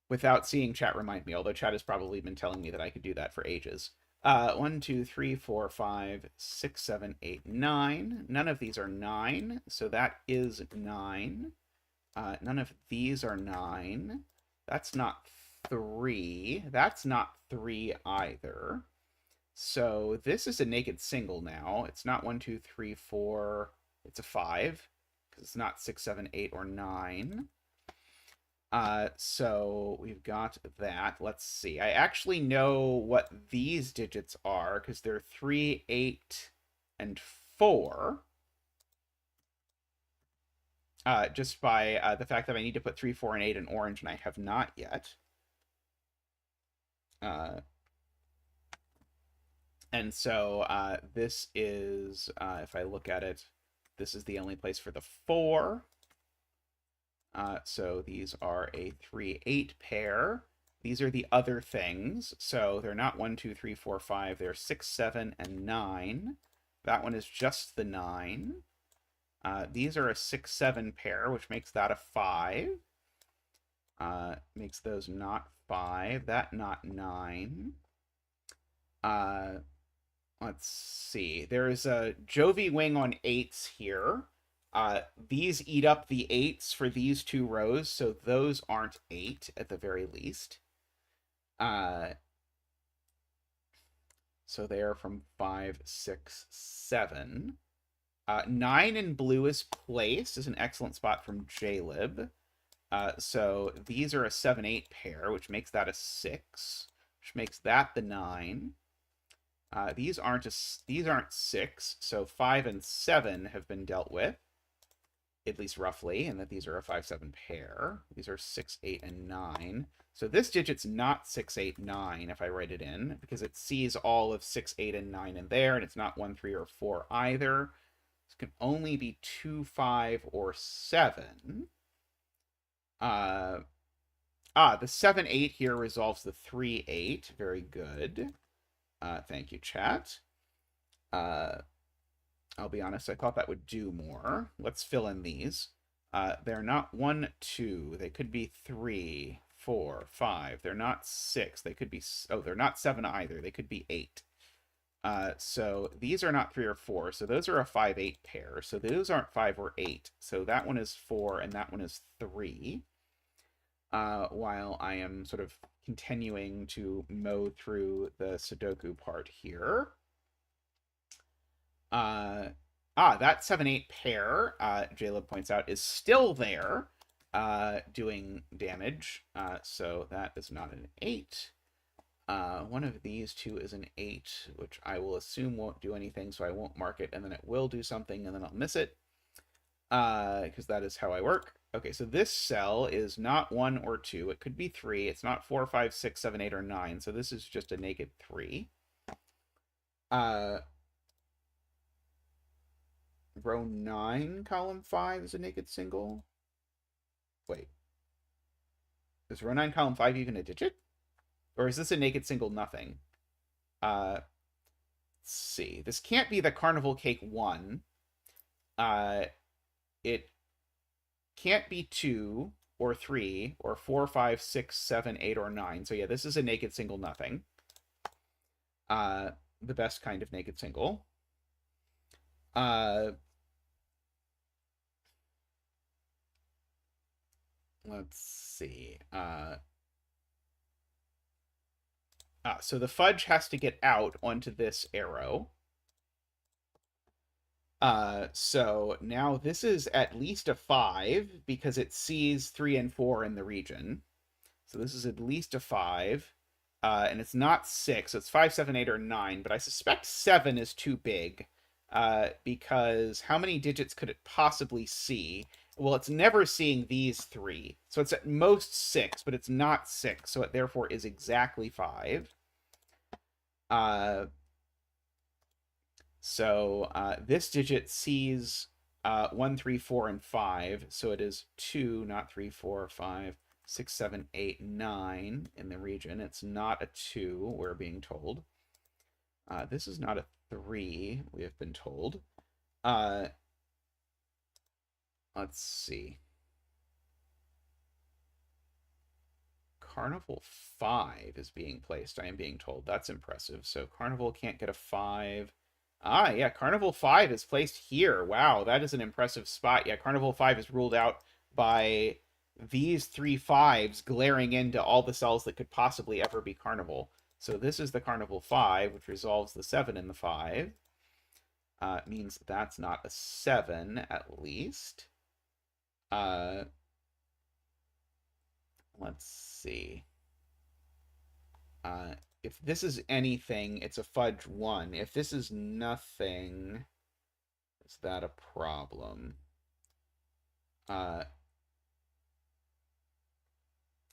Without seeing chat remind me, although chat has probably been telling me that I could do that for ages. 1, 2, 3, 4, 5, 6, 7, 8, 9. None of these are 9, so that is 9. None of these are 9. That's not 3. That's not 3 either. So this is a naked single now. It's not 1, 2, 3, 4. It's a 5 because it's not 6, 7, 8, or 9. So we've got that. Let's see. I actually know what these digits are because they're 3, 8, and 4. Just by the fact that I need to put 3, 4, and 8 in orange, and I have not yet. And so this is, if I look at it, this is the only place for the 4. So these are a 3, 8 pair. These are the other things. So they're not 1, 2, 3, 4, 5. They're 6, 7, and 9. That one is just the 9. These are a 6, 7 pair, which makes that a 5. Makes those not 5. That not 9. Let's see. There's a Jovi wing on 8s here. These eat up the 8s for these 2 rows, so those aren't 8 at the very least. So they are from 5, 6, 7. 9 in blue is placed, is an excellent spot from JLib. So these are a 7-8 pair, which makes that a 6, which makes that the 9. These aren't 6, so 5 and 7 have been dealt with, at least roughly, and that these are a 5-7 pair. These are 6, 8, and 9. So this digit's not 6, 8, 9 if I write it in, because it sees all of 6, 8, and 9 in there, and it's not 1, 3, or 4 either. This can only be 2, 5, or 7. The 7, 8 here resolves the 3, 8. Very good. Thank you, chat. I'll be honest, I thought that would do more. Let's fill in these. They're not 1, 2. They could be 3, 4, 5. They're not 6. They could be... Oh, they're not 7 either. They could be 8. So these are not 3 or 4. So those are a 5, 8 pair. So those aren't 5 or 8. So that one is 4 and that one is 3. While I am sort of continuing to mow through the Sudoku part here. That 7-8 pair, Jaleb points out, is still there, doing damage. So that is not an 8. One of these two is an 8, which I will assume won't do anything, so I won't mark it, and then it will do something, and then I'll miss it. Because that is how I work. Okay, so this cell is not 1 or 2. It could be 3. It's not 4, 5, 6, 7, 8, or 9. So this is just a naked 3. Row 9, column 5 is a naked single. Wait. Is row 9, column 5 even a digit? Or is this a naked single nothing? Let's see. This can't be the Carnival Cake 1. It can't be 2 or 3 or 4, 5, 6, 7, 8, or 9. So yeah, this is a naked single nothing. The best kind of naked single. Let's see. So the fudge has to get out onto this arrow. So now this is at least a 5 because it sees 3 and 4 in the region. So this is at least a 5. And it's not 6, so it's 5, 7, 8, or 9, but I suspect 7 is too big. Because how many digits could it possibly see? Well, it's never seeing these 3. So it's at most 6, but it's not 6, so it therefore is exactly 5. This digit sees 1, 3, 4, and 5, so it is 2, not 3, 4, 5, 6, 7, 8, 9 in the region. It's not a 2, we're being told. This is not a 3, we have been told. Let's see. Carnival 5 is being placed, I am being told. That's impressive. So Carnival can't get a 5. Yeah, Carnival 5 is placed here. Wow, that is an impressive spot. Yeah, Carnival 5 is ruled out by these 3 5s glaring into all the cells that could possibly ever be Carnival. So this is the Carnival 5, which resolves the 7 in the 5. Means that's not a 7, at least. Let's see. If this is anything, it's a fudge 1. If this is nothing, is that a problem?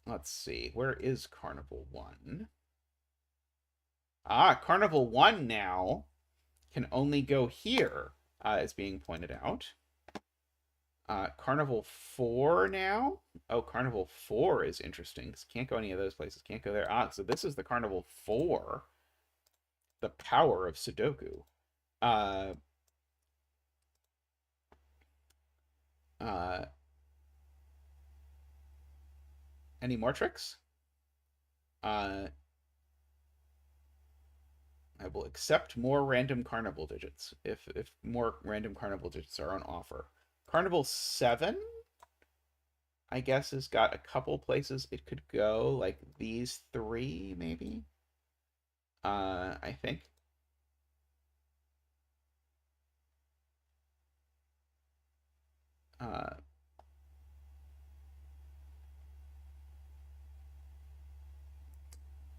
Let's see. Where is Carnival 1? Carnival 1 now can only go here, is being pointed out. Carnival 4 now? Oh, Carnival 4 is interesting. Because can't go any of those places. Can't go there. So this is the Carnival 4. The power of Sudoku. Any more tricks? I will accept more random Carnival digits if more random Carnival digits are on offer. Carnival 7, I guess, has got a couple places it could go, like these 3, maybe. I think.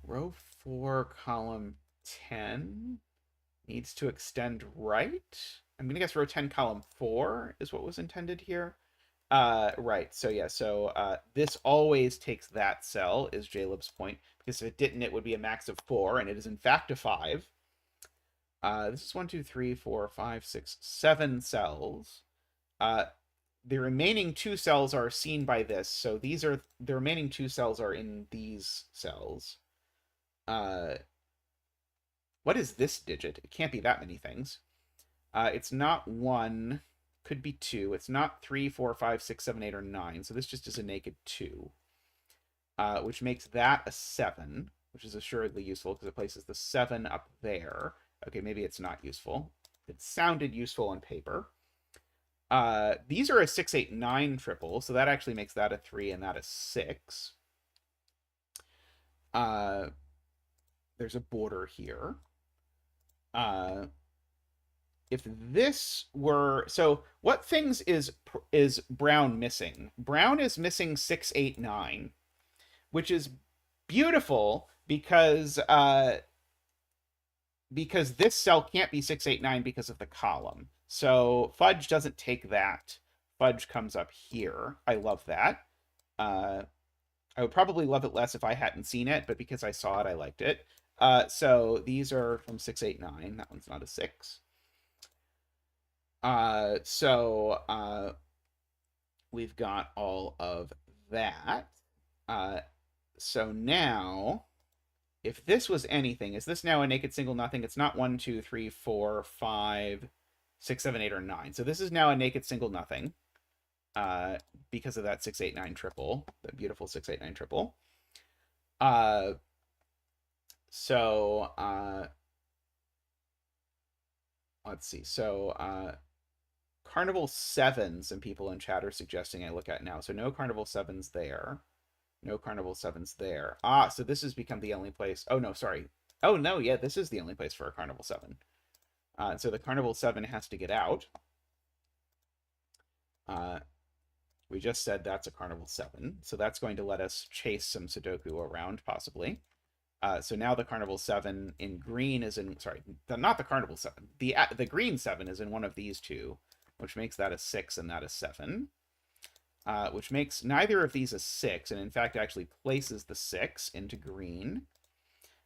Row 4, column 10 needs to extend right. I'm going to guess row 10, column 4 is what was intended here. Right. So yeah, so this always takes that cell, is Jaleb's point, because if it didn't, it would be a max of 4, and it is in fact a 5. This is 1, 2, 3, 4, 5, 6, 7 cells. The remaining 2 cells are seen by this, so these are the remaining 2 cells are in these cells. What is this digit? It can't be that many things. It's not 1, could be 2. It's not 3, 4, 5, 6, 7, 8, or 9. So this just is a naked 2, which makes that a 7, which is assuredly useful because it places the 7 up there. Okay, maybe it's not useful. It sounded useful on paper. These are a 6, 8, 9 triple, so that actually makes that a 3 and that a 6. There's a border here. If this were, so what things is Brown missing? Brown is missing 6, 8, 9, which is beautiful because this cell can't be 6, 8, 9 because of the column. So Fudge doesn't take that. Fudge comes up here. I love that. I would probably love it less if I hadn't seen it, but because I saw it, I liked it. So these are from 6, 8, 9. That one's not a 6. We've got all of that. So now, if this was anything, is this now a naked single nothing? It's not 1, 2, 3, 4, 5, 6, 7, 8, or 9. So this is now a naked single nothing because of that 6, 8, 9 triple, the beautiful 6, 8, 9 triple. Let's see. So Carnival 7, some people in chat are suggesting I look at now. So no Carnival 7s there. No Carnival 7s there. So this has become the only place. Oh, no, sorry. Oh, no, yeah, this is the only place for a Carnival 7. So the Carnival 7 has to get out. We just said that's a Carnival 7. So that's going to let us chase some Sudoku around, possibly. So now the Carnival 7 in green is in... Sorry, not the Carnival 7. The green 7 is in one of these two, which makes that a 6 and that a 7. Which makes neither of these a 6, and in fact actually places the 6 into green.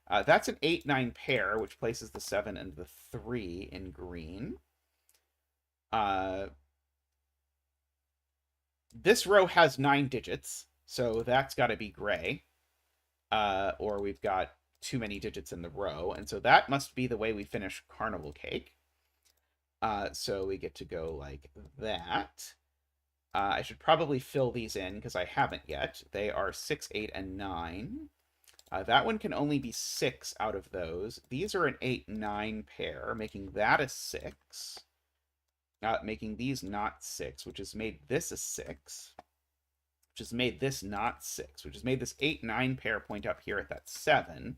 That's an 8-9 pair, which places the 7 and the 3 in green. This row has 9 digits, so that's got to be gray. Or we've got too many digits in the row, and so that must be the way we finish Carnival Cake. So we get to go like that. I should probably fill these in because I haven't yet. They are 6, 8, and 9. That one can only be 6 out of those. These are an 8, 9 pair, making that a 6. Making these not 6, which has made this a 6. Which has made this not 6, which has made this 8, 9 pair point up here at that 7.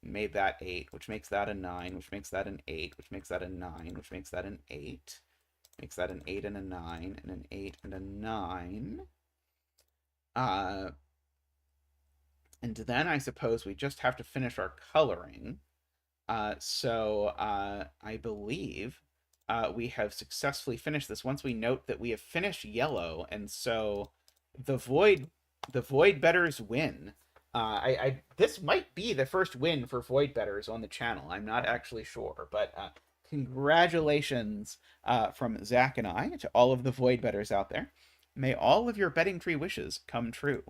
Made that 8, which makes that a 9, which makes that an 8, which makes that a 9, which makes that an 8. Makes that an 8 and a 9, and an 8 and a 9. And then I suppose we just have to finish our coloring. So I believe we have successfully finished this. Once we note that we have finished yellow, and so the void betters win. This might be the first win for void betters on the channel. I'm not actually sure, but congratulations from Zach and I to all of the void betters out there. May all of your betting tree wishes come true.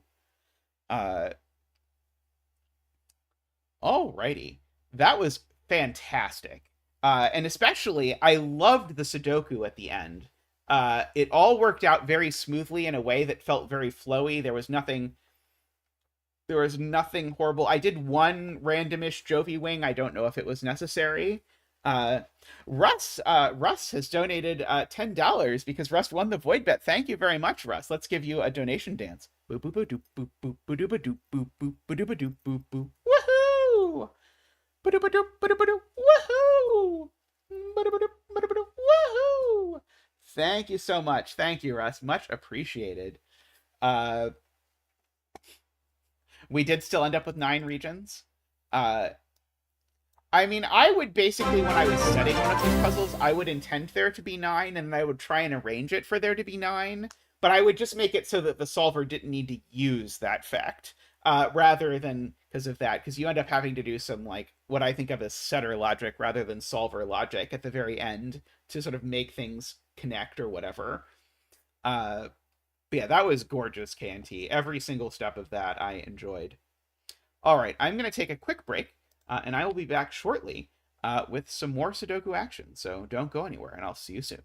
Alrighty. That was fantastic. And especially, I loved the Sudoku at the end. It all worked out very smoothly in a way that felt very flowy. There was nothing horrible. I did one randomish Jovi wing. I don't know if it was necessary. Russ has donated $10 because Russ won the void bet. Thank you very much, Russ. Let's give you a donation dance. Boop boop boop boop boop boop boop boop boop boop boop boop boop boop. Woohoo! Boop boop boop boop boop. Woohoo! Boop boop boop boop. Woohoo! Thank you so much. Thank you, Russ. Much appreciated. We did still end up with 9 regions. Uh, I mean, I would basically, when I was setting one of these puzzles, I would intend there to be 9, and I would try and arrange it for there to be 9, but I would just make it so that the solver didn't need to use that fact, rather than because of that, because you end up having to do some, like, what I think of as setter logic rather than solver logic at the very end to sort of make things connect or whatever. But yeah, that was gorgeous, KNT. Every single step of that I enjoyed. All right, I'm going to take a quick break, and I will be back shortly with some more Sudoku action. So don't go anywhere, and I'll see you soon.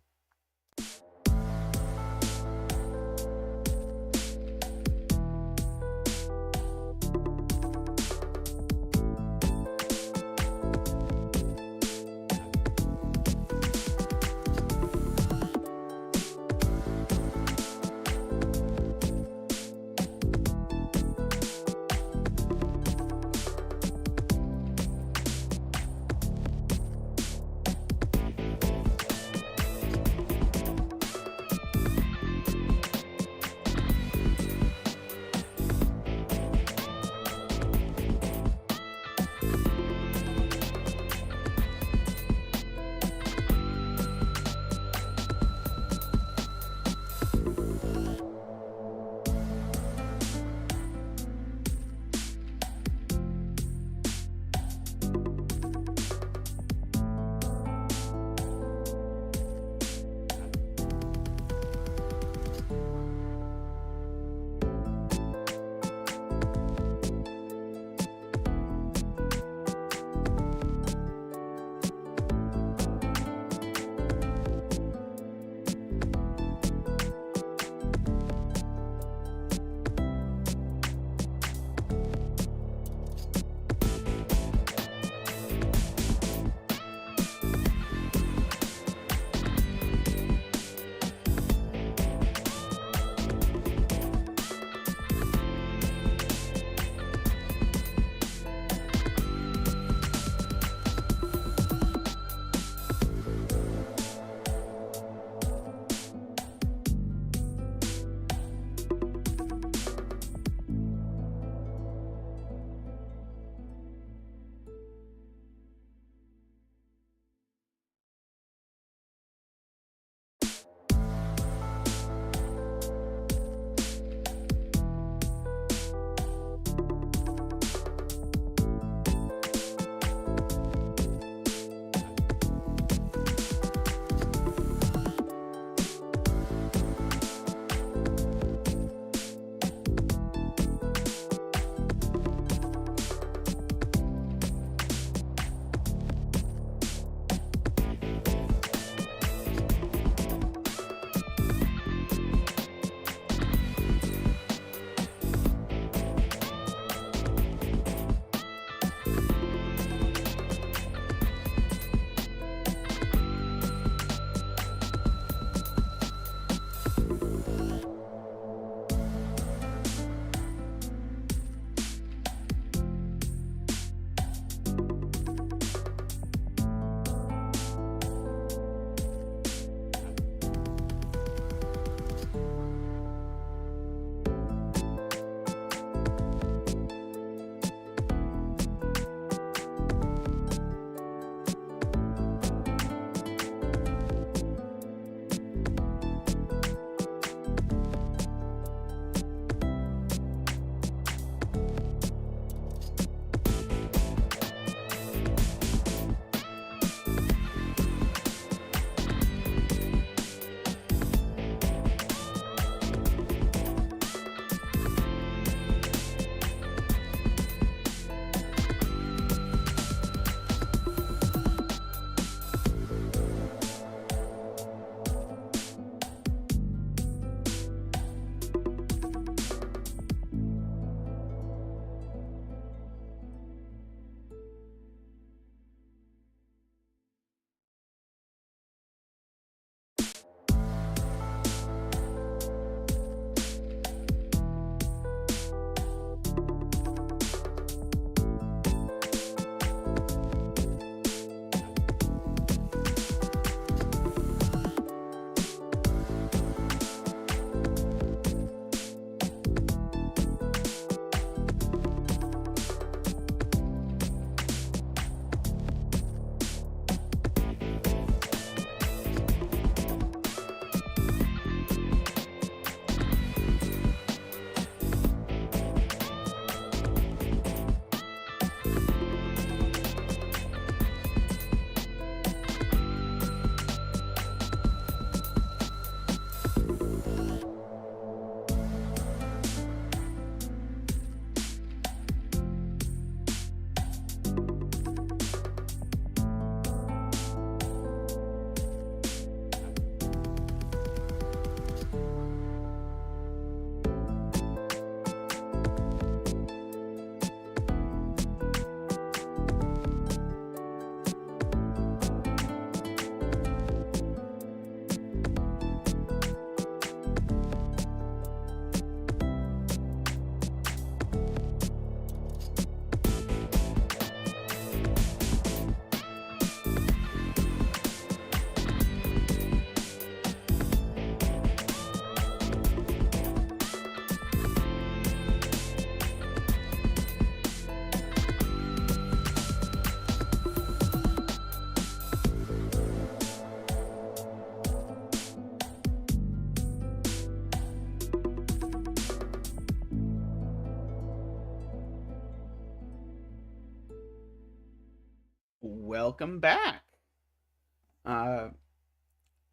welcome back.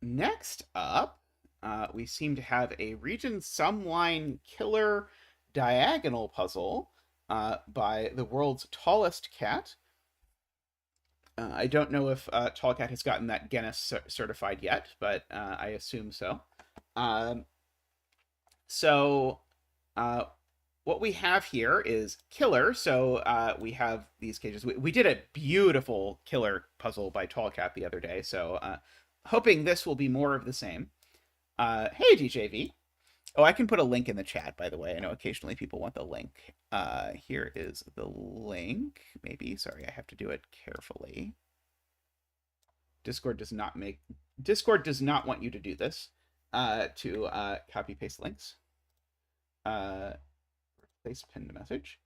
Next up, we seem to have a region sumline killer diagonal puzzle by the world's tallest cat. I don't know if Tallcat has gotten that Guinness certified yet, but I assume so. What we have here is killer. So we have these cages. We did a beautiful killer puzzle by Tallcat the other day. So hoping this will be more of the same. Hey, DJV. Oh, I can put a link in the chat, by the way. I know occasionally people want the link. Here is the link. Maybe. Sorry, I have to do it carefully. Discord does not want you to do this. To copy paste links. Replace pinned message.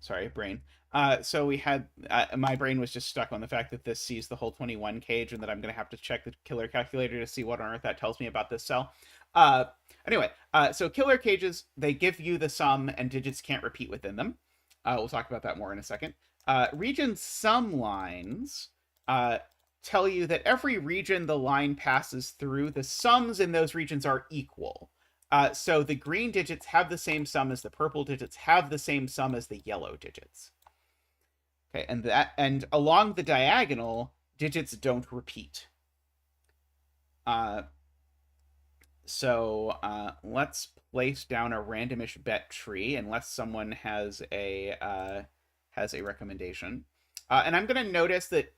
Sorry, brain. So we had my brain was just stuck on the fact that this sees the whole 21 cage, and that I'm going to have to check the killer calculator to see what on earth that tells me about this cell. Anyway, so killer cages, they give you the sum, and digits can't repeat within them. We'll talk about that more in a second. Region sum lines tell you that every region the line passes through, the sums in those regions are equal. So the green digits have the same sum as the purple digits, have the same sum as the yellow digits. Okay, and along the diagonal, digits don't repeat. Let's place down a randomish bet tree unless someone has a recommendation. And I'm going to notice that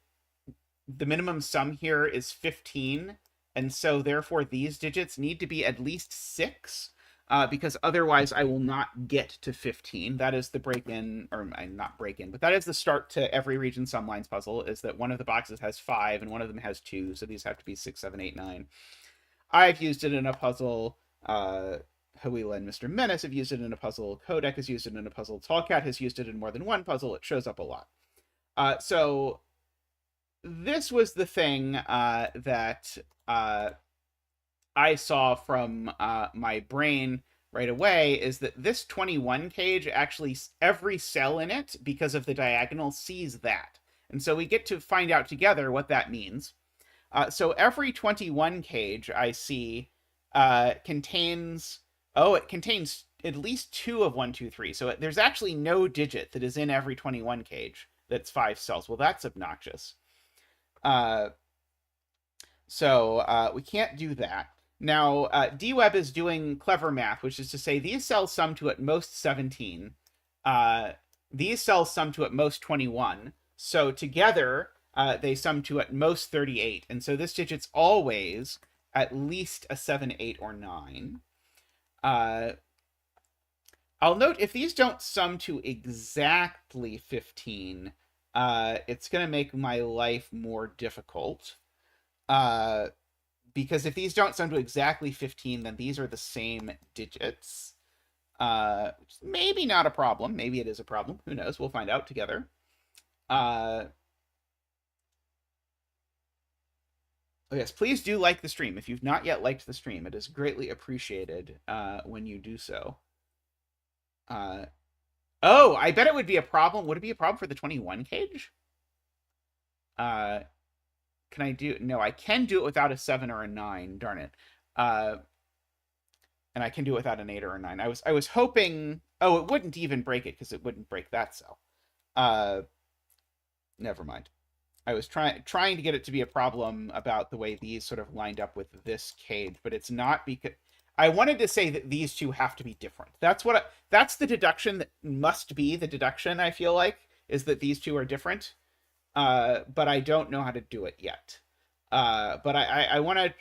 the minimum sum here is 15, and so therefore these digits need to be at least 6, because otherwise I will not get to 15. That is the break-in, or not break-in, but that is the start to every region sum lines puzzle, is that one of the boxes has 5 and one of them has 2, so these have to be 6, 7, 8, 9. I've used it in a puzzle. Huila and Mr. Menace have used it in a puzzle. Kodak has used it in a puzzle. Tallcat has used it in more than one puzzle. It shows up a lot. So this was the thing that I saw from my brain right away, is that this 21 cage, actually every cell in it, because of the diagonal, sees that. And so we get to find out together what that means. So every 21 cage I see contains at least 2 of 1, 2, 3. So there's actually no digit that is in every 21 cage that's 5 cells. Well, that's obnoxious. So we can't do that. Now, DWeb is doing clever math, which is to say these cells sum to at most 17. These cells sum to at most 21. So together, they sum to at most 38. And so this digit's always at least a 7, 8, or 9. I'll note if these don't sum to exactly 15, it's going to make my life more difficult. Because if these don't sum to exactly 15, then these are the same digits. Which is maybe not a problem. Maybe it is a problem. Who knows? We'll find out together. Oh yes, please do like the stream. If you've not yet liked the stream, it is greatly appreciated when you do so. Oh, I bet it would be a problem. Would it be a problem for the 21 cage? Can I do... No, I can do it without a 7 or a 9. Darn it. And I can do it without an 8 or a 9. I was hoping... Oh, it wouldn't even break it, because it wouldn't break that cell. Never mind. I was trying to get it to be a problem about the way these sort of lined up with this cage, but it's not, because... I wanted to say that these two have to be different. That's the deduction that must be the deduction, I feel like, is that these two are different. But I don't know how to do it yet. But I want to...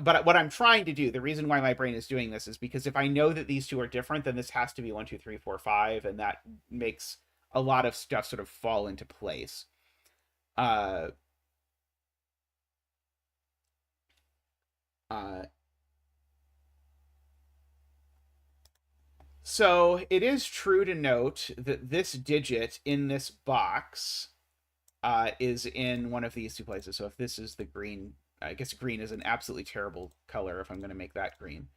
But what I'm trying to do, the reason why my brain is doing this, is because if I know that these two are different, then this has to be 1, 2, 3, 4, 5, and that makes a lot of stuff sort of fall into place. So it is true to note that this digit in this box is in one of these two places. So if this is the green I guess green is an absolutely terrible color if I'm going to make that green.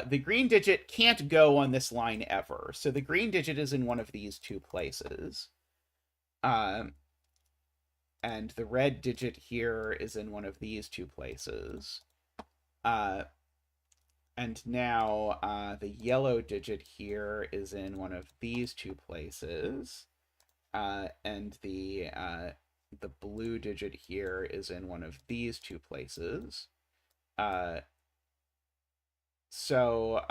The green digit can't go on this line ever. So the green digit is in one of these two places. And the red digit here is in one of these two places. And now the yellow digit here is in one of these two places. And the blue digit here is in one of these two places. So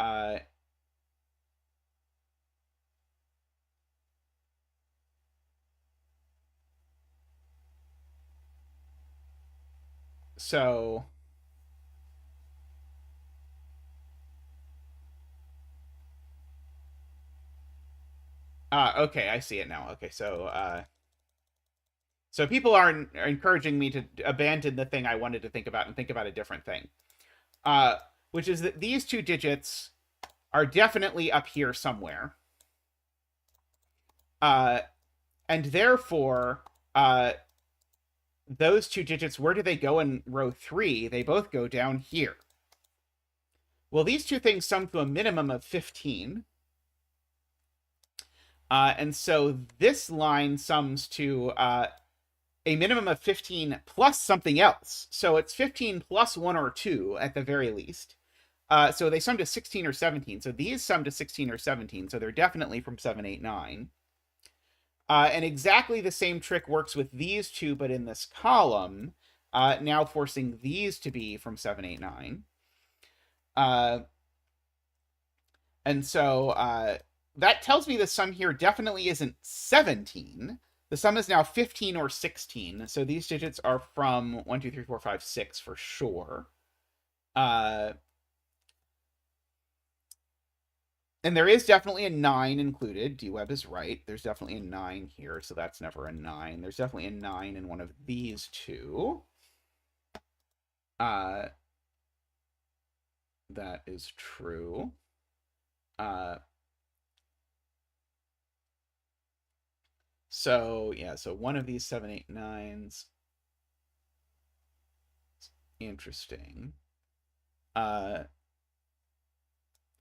okay, I see it now. Okay, so people are encouraging me to abandon the thing I wanted to think about and think about a different thing, which is that these two digits are definitely up here somewhere, and therefore those two digits, where do they go in row 3? They both go down here. Well, these two things sum to a minimum of 15. And so this line sums to a minimum of 15 plus something else. So it's 15 plus 1 or 2 at the very least. So they sum to 16 or 17. So these sum to 16 or 17. So they're definitely from 7, 8, 9. And exactly the same trick works with these two, but in this column, now forcing these to be from 7, 8, 9. And so that tells me the sum here definitely isn't 17. The sum is now 15 or 16. So these digits are from 1, 2, 3, 4, 5, 6 for sure. And there is definitely a 9 included. D-Web is right. There's definitely a 9 here, so that's never a 9. There's definitely a 9 in one of these two. That is true. So, yeah, so one of these 7, 8, 9s. Interesting.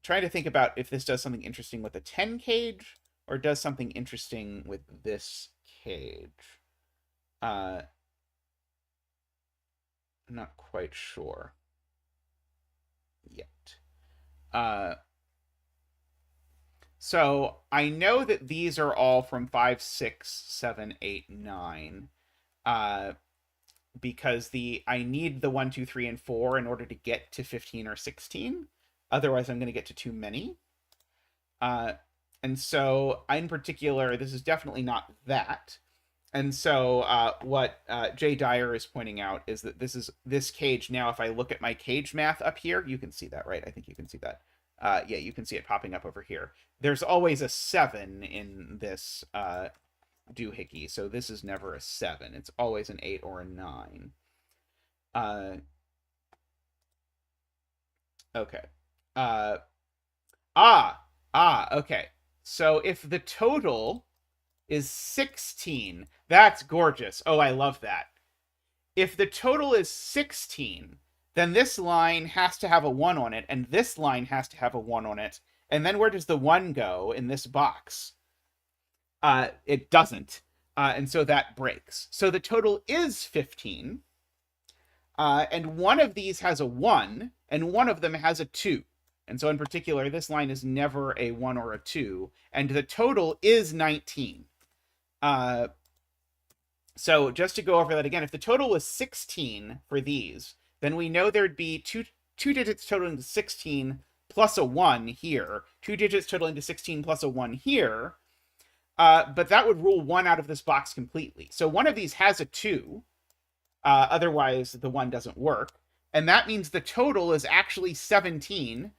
Trying to think about if this does something interesting with the 10 cage or does something interesting with this cage. I'm not quite sure yet. So I know that these are all from 5, 6, 7, 8, 9. Because I need the 1, 2, 3, and 4 in order to get to 15 or 16. Otherwise, I'm going to get to too many. And so, in particular, this is definitely not that. And so, what Jay Dyer is pointing out is that this cage now, if I look at my cage math up here, you can see that, right? I think you can see that. Yeah, you can see it popping up over here. There's always a 7 in this doohickey, so this is never a 7. It's always an 8 or a 9. Okay. Okay. So if the total is 16, that's gorgeous. Oh, I love that. If the total is 16, then this line has to have a 1 on it, and this line has to have a 1 on it. And then where does the 1 go in this box? It doesn't. And so that breaks. So the total is 15. And one of these has a 1, and one of them has a 2. And so in particular, this line is never a 1 or a 2. And the total is 19. So just to go over that again, if the total was 16 for these, then we know there'd be two digits totaling to 16 plus a 1 here, 2 digits totaling to 16 plus a 1 here. But that would rule 1 out of this box completely. So one of these has a 2. Otherwise, the 1 doesn't work. And that means the total is actually 17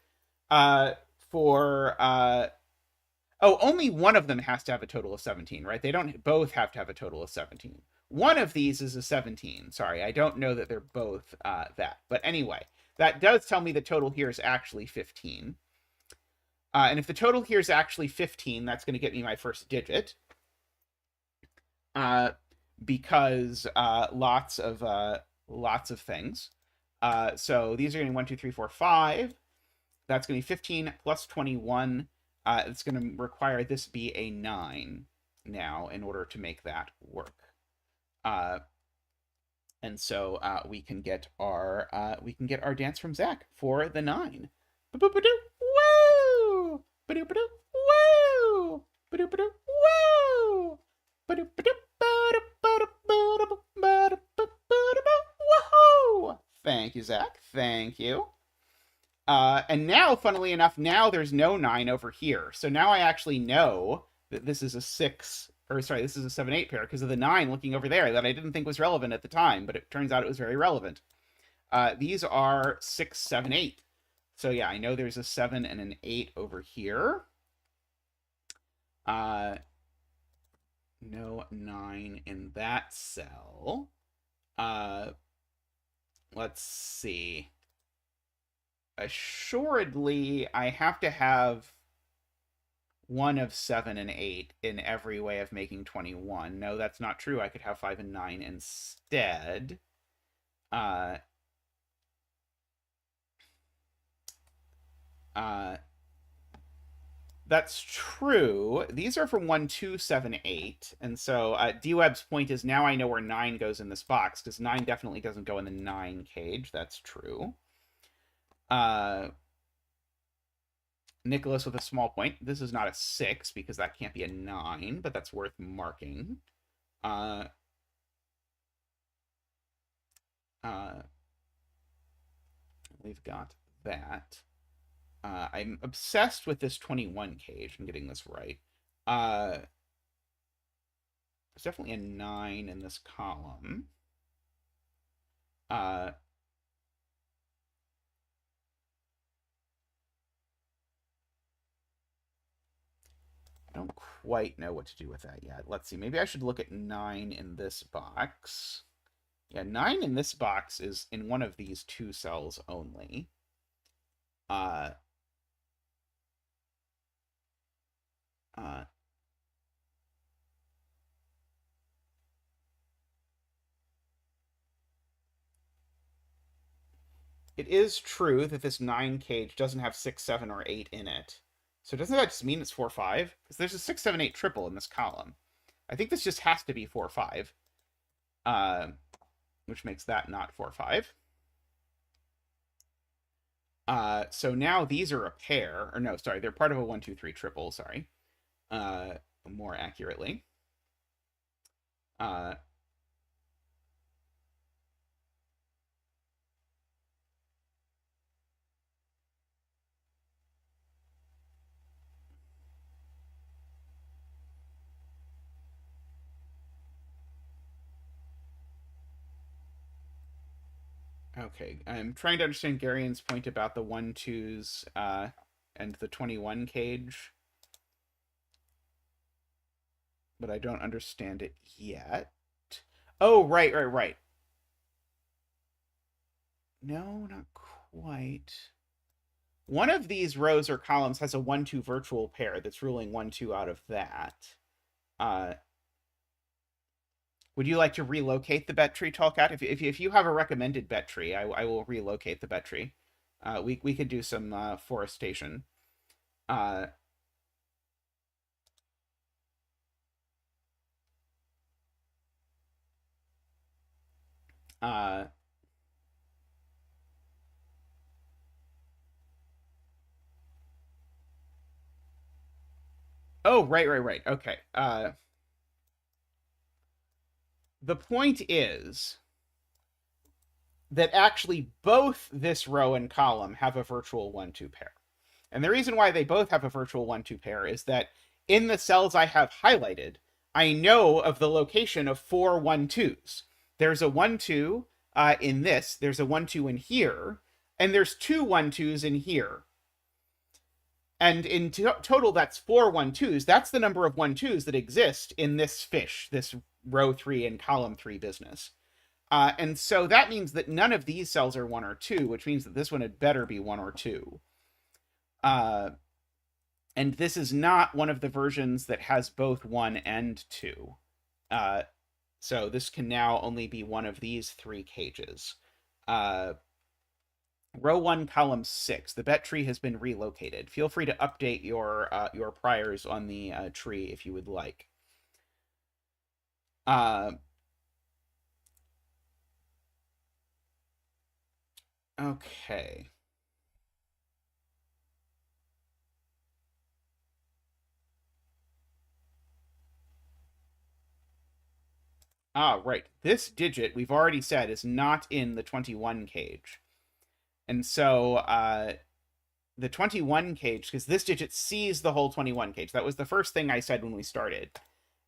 only one of them has to have a total of 17, right? They don't both have to have a total of 17. One of these is a 17. Sorry, I don't know that they're both that. But anyway, that does tell me the total here is actually 15. And if the total here is actually 15, that's going to get me my first digit. Because lots of things. So these are going to be 1, 2, 3, 4, 5. That's going to be 15 plus 21. It's going to require this be a 9 now in order to make that work. And so we can get our dance from Zach for the 9. Ba-boop-a-doo, woo! Ba-doop-a-doo, woo! Ba-doop-a-doo, woo! Ba-doop-a-doo, woohoo! Thank you, Zach. Thank you. And now, funnily enough, now there's no 9 over here. So now I actually know that this is a 6, or sorry, this is a 7-8 pair because of the 9 looking over there that I didn't think was relevant at the time, but it turns out it was very relevant. These are 6, 7, 8. So yeah, I know there's a 7 and an 8 over here. No 9 in that cell. Let's see. Assuredly, I have to have one of 7 and 8 in every way of making 21. No, that's not true. I could have 5 and 9 instead. That's true. These are from 1, 2, 7, 8. And so D-Web's point is now I know where 9 goes in this box, because 9 definitely doesn't go in the 9 cage. That's true. Nicholas with a small point. This is not a 6, because that can't be a 9, but that's worth marking. We've got that. I'm obsessed with this 21 cage. I'm getting this right. There's definitely a 9 in this column. I don't quite know what to do with that yet. Let's see. Maybe I should look at 9 in this box. Yeah, 9 in this box is in one of these 2 cells only. It is true that this 9 cage doesn't have 6, 7, or 8 in it. So doesn't that just mean it's 4, 5? Because there's a 6, 7, 8 triple in this column. I think this just has to be 4, 5. Which makes that not 4, 5. So now these are a pair. Or no, sorry, they're part of a 1, 2, 3 triple, sorry. More accurately. Okay, I'm trying to understand Garian's point about the 1, 2s and the 21 cage. But I don't understand it yet. Oh, right. No, not quite. One of these rows or columns has a 1, 2 virtual pair that's ruling 1, 2 out of that. Would you like to relocate the bet tree, Tallcat? If you have a recommended bet tree, I will relocate the bet tree. We could do some forestation. Oh, right. Okay. The point is that actually both this row and column have a virtual 1, 2 pair. And the reason why they both have a virtual 1, 2 pair is that in the cells I have highlighted, I know of the location of 4 1, 2s. There's a 1, 2 in this, there's a 1, 2 in here, and there's 2 1, 2s in here. And in total, that's 4 1, 2s. That's the number of 1, 2s that exist in this fish, this row 3 and column 3 business. And so that means that none of these cells are 1 or 2, which means that this one had better be 1 or 2. And this is not one of the versions that has both 1 and 2. So this can now only be one of these 3 cages. Row 1, column 6. The bet tree has been relocated. Feel free to update your priors on the tree if you would like. Okay. Right. This digit, we've already said, is not in the 21 cage. And so the 21 cage, because this digit sees the whole 21 cage. That was the first thing I said when we started.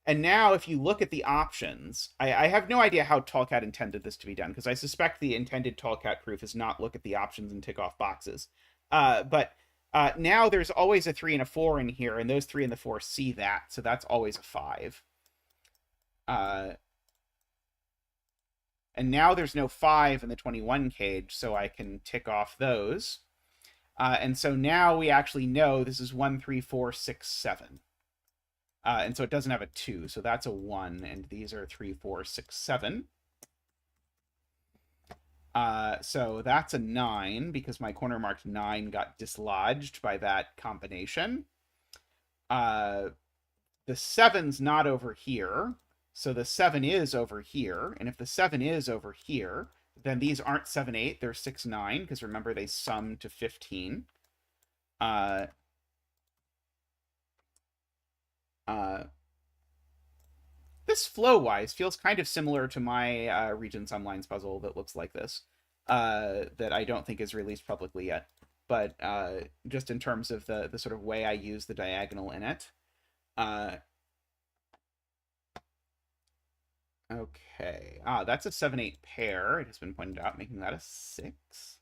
And now if you look at the options, I have no idea how Tallcat intended this to be done, because I suspect the intended Tallcat proof is not look at the options and tick off boxes. But now there's always a 3 and a 4 in here, and those 3 and the 4 see that, so that's always a 5. And now there's no 5 in the 21 cage, so I can tick off those. And so now we actually know this is 1, 3, 4, 6, 7. And so it doesn't have a 2, so that's a 1, and these are 3, 4, 6, 7. So that's a 9, because my corner marked 9 got dislodged by that combination. The 7's not over here, so the 7 is over here, and if the 7 is over here, then these aren't 7, 8, they're 6, 9, because remember they sum to 15. This flow-wise feels kind of similar to my Region Sumlines puzzle that looks like this, that I don't think is released publicly yet, but just in terms of the sort of way I use the diagonal in it. Okay. That's a 7-8 pair. It has been pointed out, making that a 6.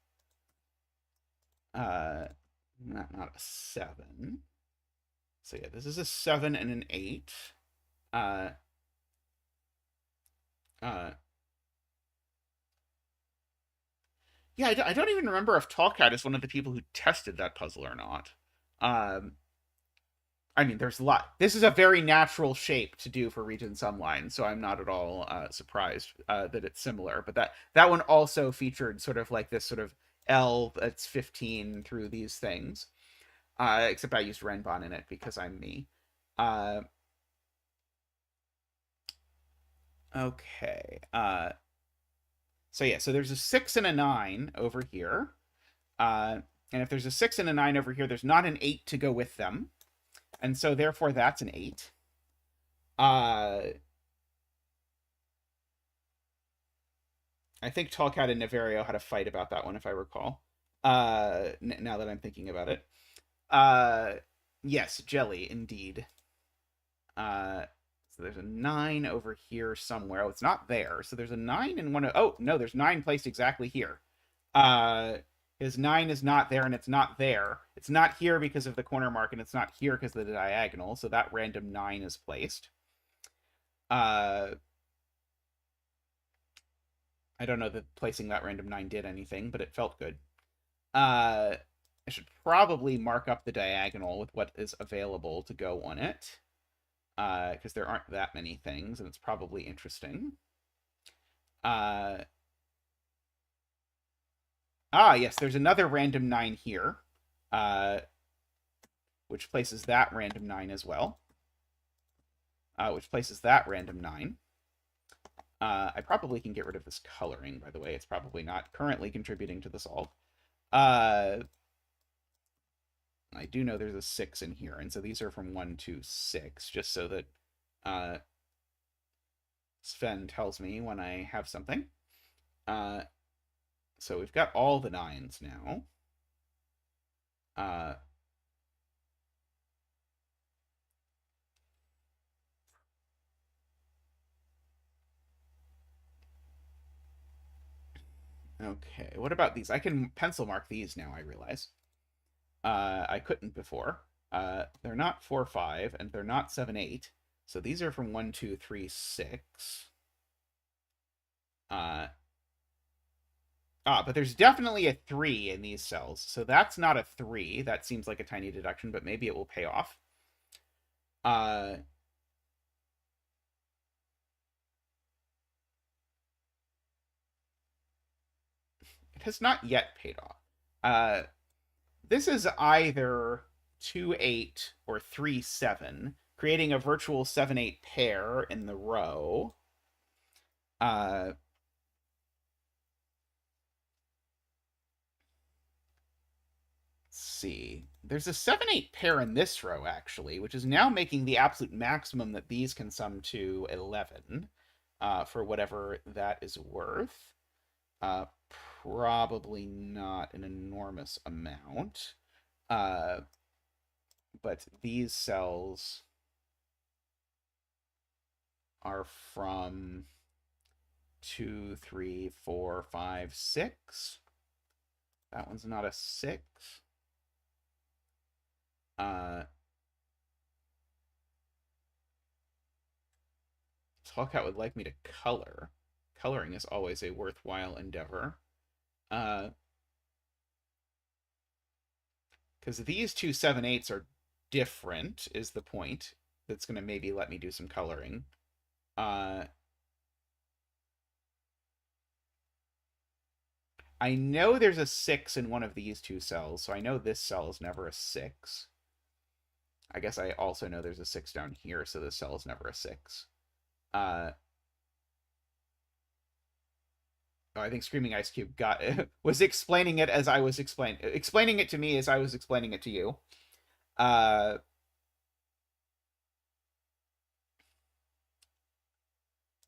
Not a 7. So yeah, this is a 7 and an 8. Yeah, I don't even remember if Tallcat is one of the people who tested that puzzle or not. I mean, there's a lot. This is a very natural shape to do for Region Sumline, so I'm not at all surprised that it's similar. But that one also featured sort of like this sort of L that's 15 through these things. Except I used Renbon in it because I'm me. Okay. So yeah, so there's a 6 and a 9 over here. And if there's a 6 and a 9 over here, there's not an 8 to go with them. And so therefore that's an 8. I think Tallcat and Neverio had a fight about that one, if I recall. Now that I'm thinking about it. Yes, jelly, indeed. So there's a 9 over here somewhere. Oh, it's not there. So there's a 9 and one. Oh, no, there's 9 placed exactly here. His 9 is not there, and it's not there. It's not here because of the corner mark, and it's not here because of the diagonal. So that random 9 is placed. I don't know that placing that random 9 did anything, but it felt good. I should probably mark up the diagonal with what is available to go on it, because there aren't that many things, and it's probably interesting. Yes, there's another random 9 here, which places that random 9 as well, which places that random 9. I probably can get rid of this coloring, by the way. It's probably not currently contributing to the solve. I do know there's a 6 in here, and so these are from 1 to 6, just so that Sven tells me when I have something. So we've got all the 9s now. Okay, what about these? I can pencil mark these now, I realize. I couldn't before. They're not 4, 5, and they're not 7, 8. So these are from 1, 2, 3, 6. But there's definitely a 3 in these cells. So that's not a 3. That seems like a tiny deduction, but maybe it will pay off. It has not yet paid off. Uh, this is either 2-8 or 3-7, creating a virtual 7-8 pair in the row. Uh, let's see. There's a 7-8 pair in this row, actually, which is now making the absolute maximum that these can sum to 11, for whatever that is worth. Uh, Probably not an enormous amount. But these cells are from 2, 3, 4, 5, 6. That one's not a 6. Tallcat would like me to color. Coloring is always a worthwhile endeavor. Because these two 7-8s are different, is the point. That's going to maybe let me do some coloring. I know there's a 6 in one of these two cells, so I know this cell is never a 6. I guess I also know there's a 6 down here, so this cell is never a 6. I think Screaming Ice Cube was explaining it as I was explaining it to me as I was explaining it to you.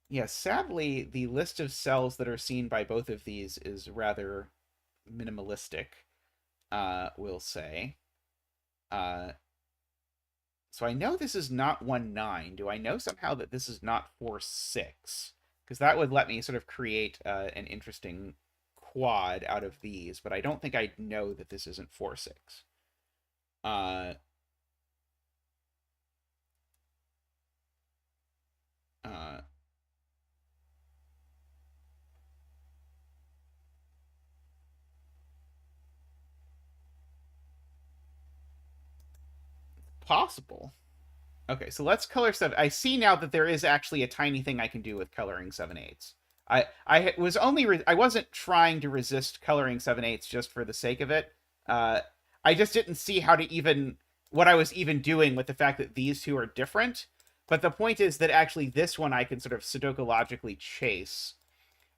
Yeah, sadly, the list of cells that are seen by both of these is rather minimalistic, we'll say. So I know this is not 1-9. Do I know somehow that this is not 4-6? Because that would let me sort of create an interesting quad out of these, but I don't think I know that this isn't 4-6. Uh, uh, Possible. Okay, so let's color 7. I see now that there is actually a tiny thing I can do with coloring 7-8s. I was only I wasn't trying to resist coloring 7-8s just for the sake of it. I just didn't see how to even what I was even doing with the fact that these two are different. But the point is that actually this one I can sort of sudoku logically chase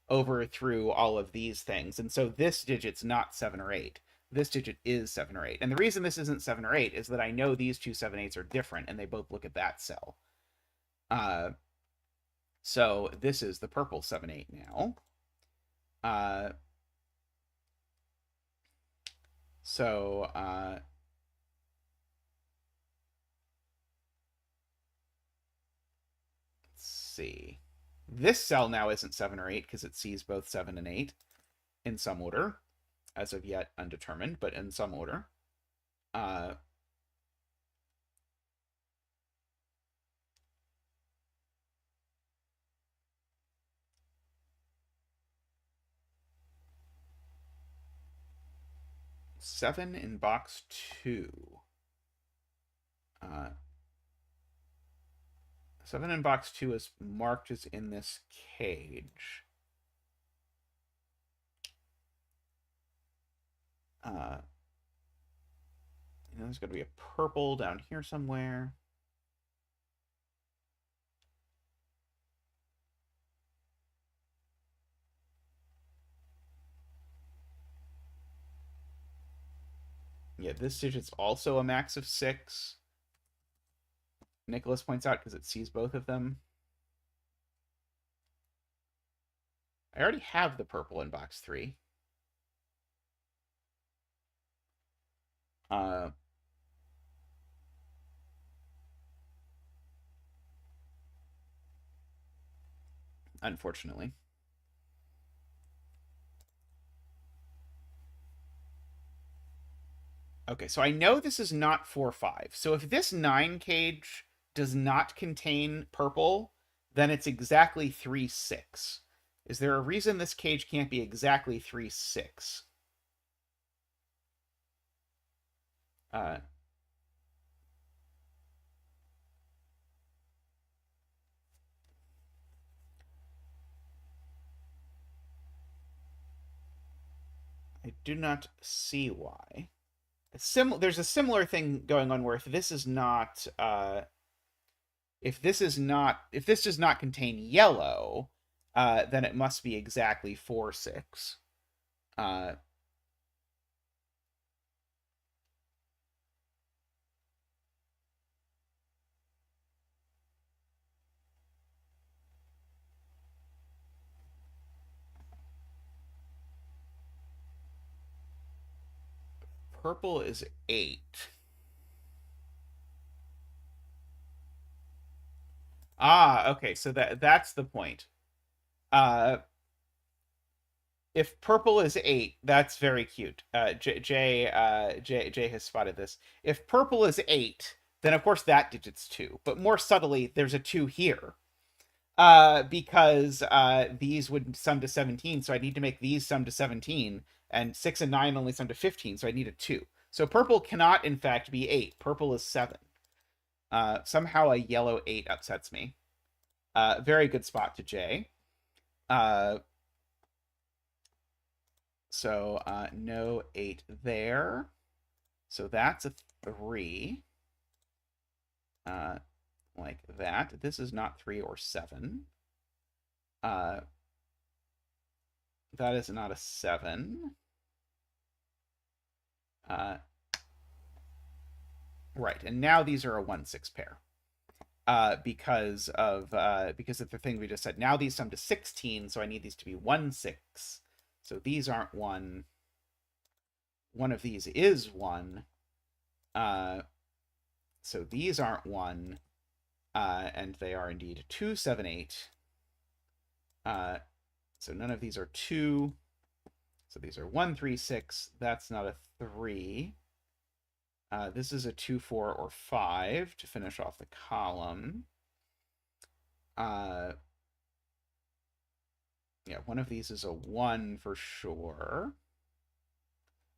over through all of these things, and so this digit's not 7 or 8. This digit is 7 or 8. And the reason this isn't 7 or 8 is that I know these two 7-8s are different, and they both look at that cell. So this is the purple 7-8 now. So let's see. This cell now isn't 7 or 8 because it sees both 7 and 8 in some order, as of yet undetermined, but in some order. 7 in box 2. 7 in box 2 is marked as in this cage. There's going to be a purple down here somewhere. Yeah, this digit's also a max of 6. Nicholas points out because it sees both of them. I already have the purple in box 3. Unfortunately. Okay, so I know this is not 4-5. So if this 9 cage does not contain purple, then it's exactly 3-6. Is there a reason this cage can't be exactly 3-6? I do not see why. There's a similar thing going on where if this is not if this does not contain yellow, then it must be exactly 4, 6. Uh, Purple is 8. Ah, okay, so that's the point. Uh, if purple is 8, that's very cute. Jay has spotted this. If purple is 8, then of course that digit's 2. But more subtly, there's a 2 here. Because these would sum to 17, so I need to make these sum to 17, and 6 and 9 only sum to 15, so I need a 2. So purple cannot, in fact, be 8. Purple is 7. Somehow a yellow 8 upsets me. Very good spot to J. So no 8 there. So that's a 3. Like that. This is not 3 or 7. That is not a 7. Right, and now these are a 1-6 pair. Because of the thing we just said. Now these sum to 16, so I need these to be 1-6. So these aren't 1. One of these is 1. So these aren't 1. And they are indeed 2, 7, 8. So none of these are 2. So these are 1, 3, 6. That's not a 3. This is a 2, 4, or 5 to finish off the column. Yeah, one of these is a 1 for sure.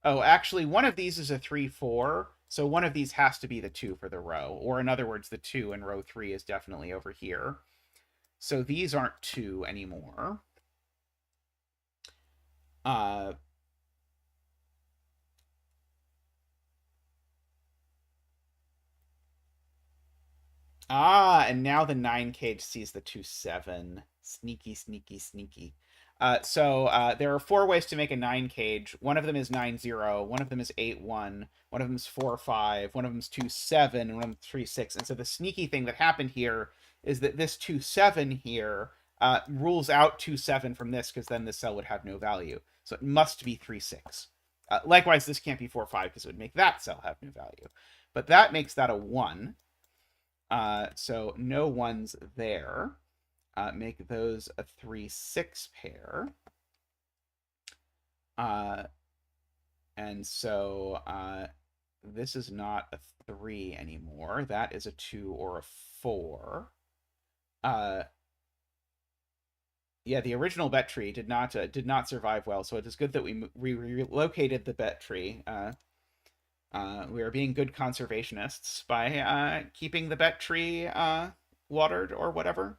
Oh, actually, one of these is a 3, 4. So one of these has to be the 2 for the row. Or in other words, the 2 in row 3 is definitely over here. So these aren't 2 anymore. And now the 9 cage sees the 2, 7. Sneaky, sneaky, sneaky. So there are 4 ways to make a 9 cage. One of them is 9, 0. One of them is 8, 1. One of them is 4, 5. One of them is 2, 7. And one of them is 3, 6. And so the sneaky thing that happened here is that this 2, 7 here rules out 2, 7 from this, because then this cell would have no value. So it must be 3, 6. Likewise, this can't be 4, 5, because it would make that cell have no value. But that makes that a 1. So no 1s there. Make those a 3, 6 pair. And so this is not a 3 anymore. That is a 2 or a 4. Yeah, the original bet tree did not survive well, so it is good that we relocated the bet tree. We are being good conservationists by keeping the bet tree watered or whatever.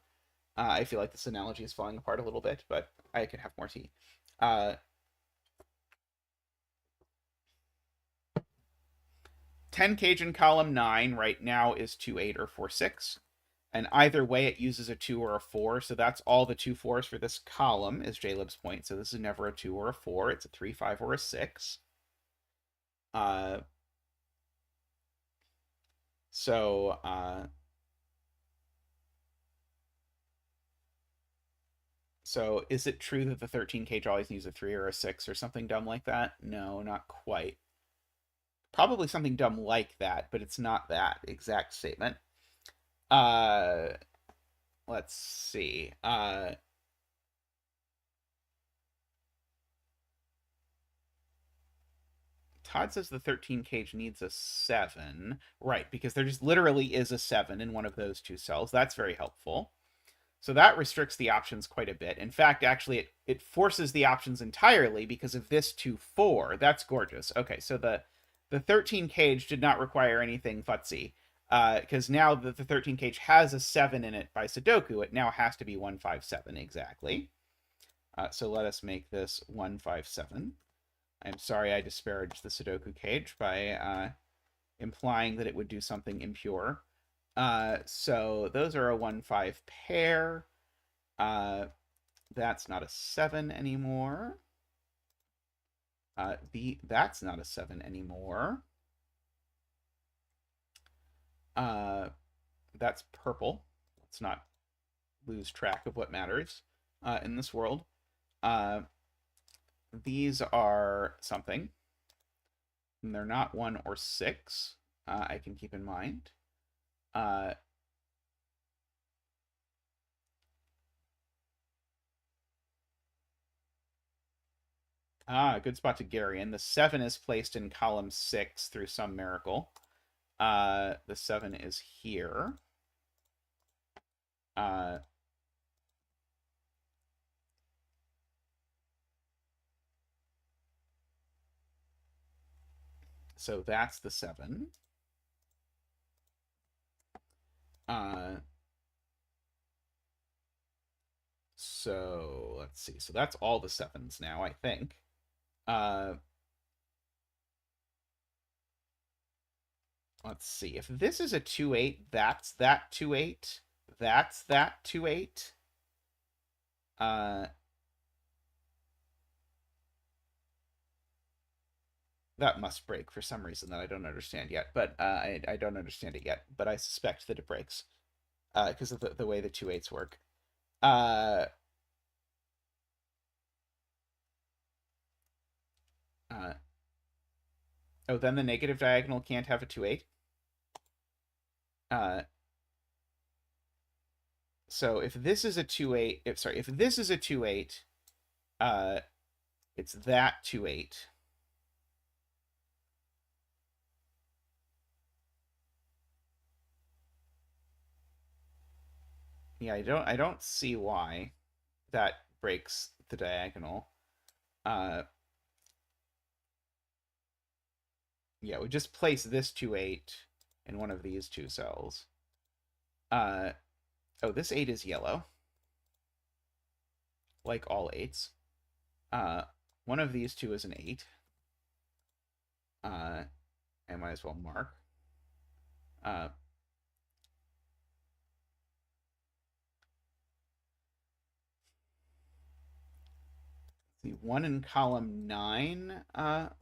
I feel like this analogy is falling apart a little bit, but I could have more tea. 10 cage in column 9 right now is 2, 8 or 4, 6. And either way, it uses a 2 or a 4. So that's all the 2 4s for this column, is Jaleb's point. So this is never a 2 or a 4. It's a 3, 5, or a 6. So is it true that the 13 cage always needs a 3 or a 6 or something dumb like that? No, not quite. Probably something dumb like that, but it's not that exact statement. Let's see. Todd says the 13 cage needs a 7. Right, because there just literally is a 7 in one of those 2 cells. That's very helpful. So that restricts the options quite a bit. In fact, actually, it forces the options entirely because of this 2, 4. That's gorgeous. Okay, so the 13 cage did not require anything futzy. Because now that the 13 cage has a 7 in it by Sudoku, it now has to be 1, 5, 7 exactly. So let us make this 1, 5, 7. I'm sorry I disparaged the Sudoku cage by implying that it would do something impure. So those are a 1-5 pair. That's not a 7 anymore. That's not a 7 anymore. That's purple. Let's not lose track of what matters in this world. These are something. And they're not 1 or 6. I can keep in mind. Good spot to Gary. And the 7 is placed in column 6 through some miracle. The 7 is here. So that's the 7. So let's see. So that's all the 7s now, I think. Let's see. If this is a 2-8, that's that 2-8. That's that 2-8. That must break for some reason that I don't understand yet. But I don't understand it yet. But I suspect that it breaks because of the way the 2-8s work. Oh, then the negative diagonal can't have a 2-8. So if this is a 2-8, if this is a 2-8, it's that 2-8. Yeah, I don't see why that breaks the diagonal. Yeah, we just place this 2-8 in one of these two cells. Oh, this 8 is yellow. Like all 8s. One of these two is an 8. I might as well mark. The one in column 9,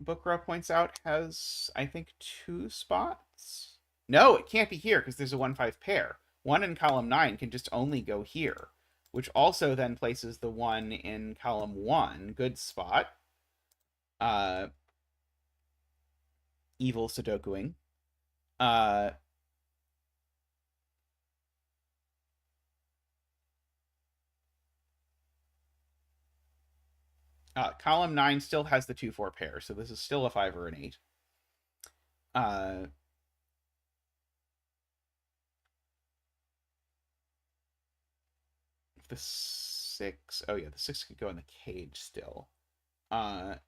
Bookra points out, has, I think, 2 spots. No, it can't be here because there's a 1-5 pair. One in column 9 can just only go here, which also then places the one in column 1, good spot. Evil Sudokuing. Column 9 still has the 2-4 pair, so this is still a 5 or an 8. The 6... Oh, yeah, the 6 could go in the cage still. This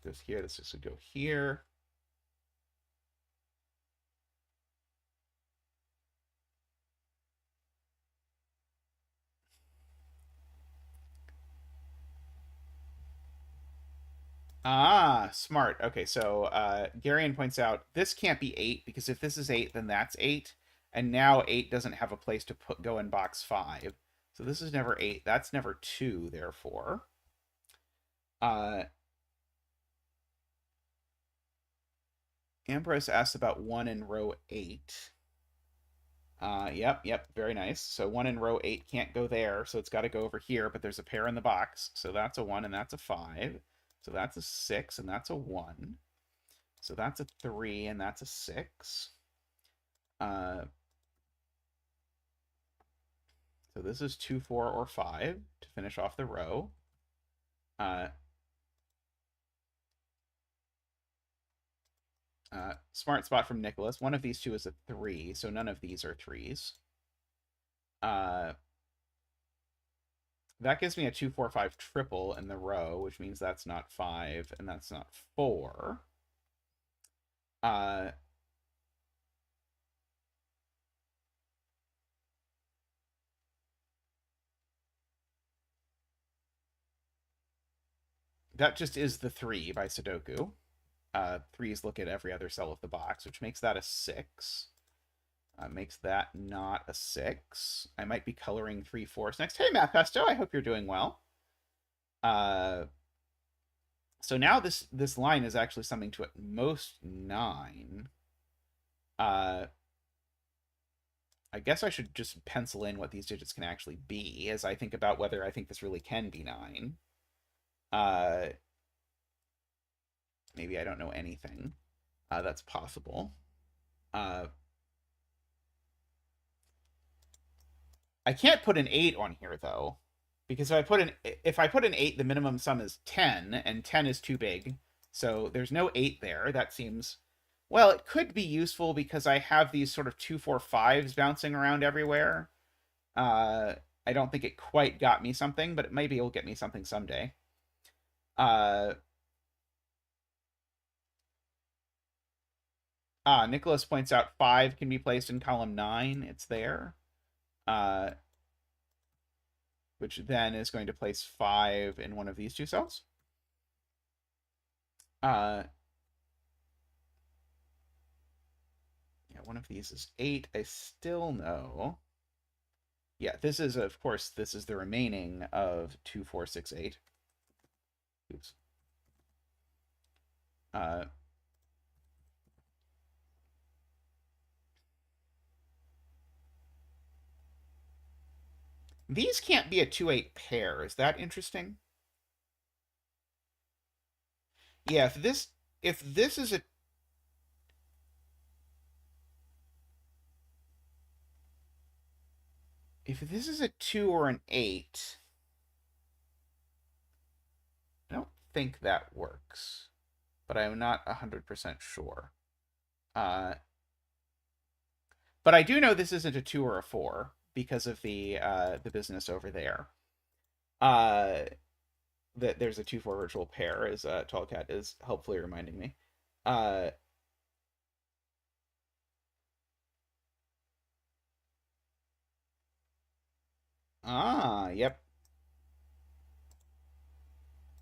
goes here. The 6 would go here. Smart. Okay, so Garion points out this can't be 8 because if this is 8, then that's 8. And now 8 doesn't have a place to go in box 5. So this is never 8. That's never 2, therefore. Ambrose asks about 1 in row 8. Yep, very nice. So 1 in row 8 can't go there, so it's got to go over here, but there's a pair in the box. So that's a 1 and that's a 5. So that's a 6 and that's a 1. So that's a 3 and that's a 6. So this is 2, 4, or 5 to finish off the row. Smart spot from Nicholas. One of these two is a 3, so none of these are 3s. That gives me a 2, 4, 5 triple in the row, which means that's not 5 and that's not 4. that just is the 3 by Sudoku. 3s look at every other cell of the box, which makes that a 6. Makes that not a 6. I might be coloring 3/4 next. Hey, Matt Pesto, I hope you're doing well. So now this line is actually something to at most 9. I guess I should just pencil in what these digits can actually be as I think about whether I think this really can be 9. Maybe I don't know anything. That's possible. I can't put an 8 on here, though. Because if I put an 8, the minimum sum is 10, and 10 is too big. So there's no 8 there. That seems... Well, it could be useful because I have these sort of 2, 4, 5s bouncing around everywhere. I don't think it quite got me something, but maybe it'll get me something someday. Nicholas points out 5 can be placed in column 9. It's there. Which then is going to place 5 in one of these 2 cells. Yeah, one of these is 8. I still know. Yeah, this is, of course, this is the remaining of 2, 4, 6, 8. Oops. These can't be a 2-8 pair. Is that interesting? Yeah, if this is a... If this is a 2 or an 8, I don't think that works. But I'm not 100% sure. But I do know this isn't a 2 or a 4 because of the business over there. That there's a 2-4 virtual pair, as Tallcat is helpfully reminding me. Yep.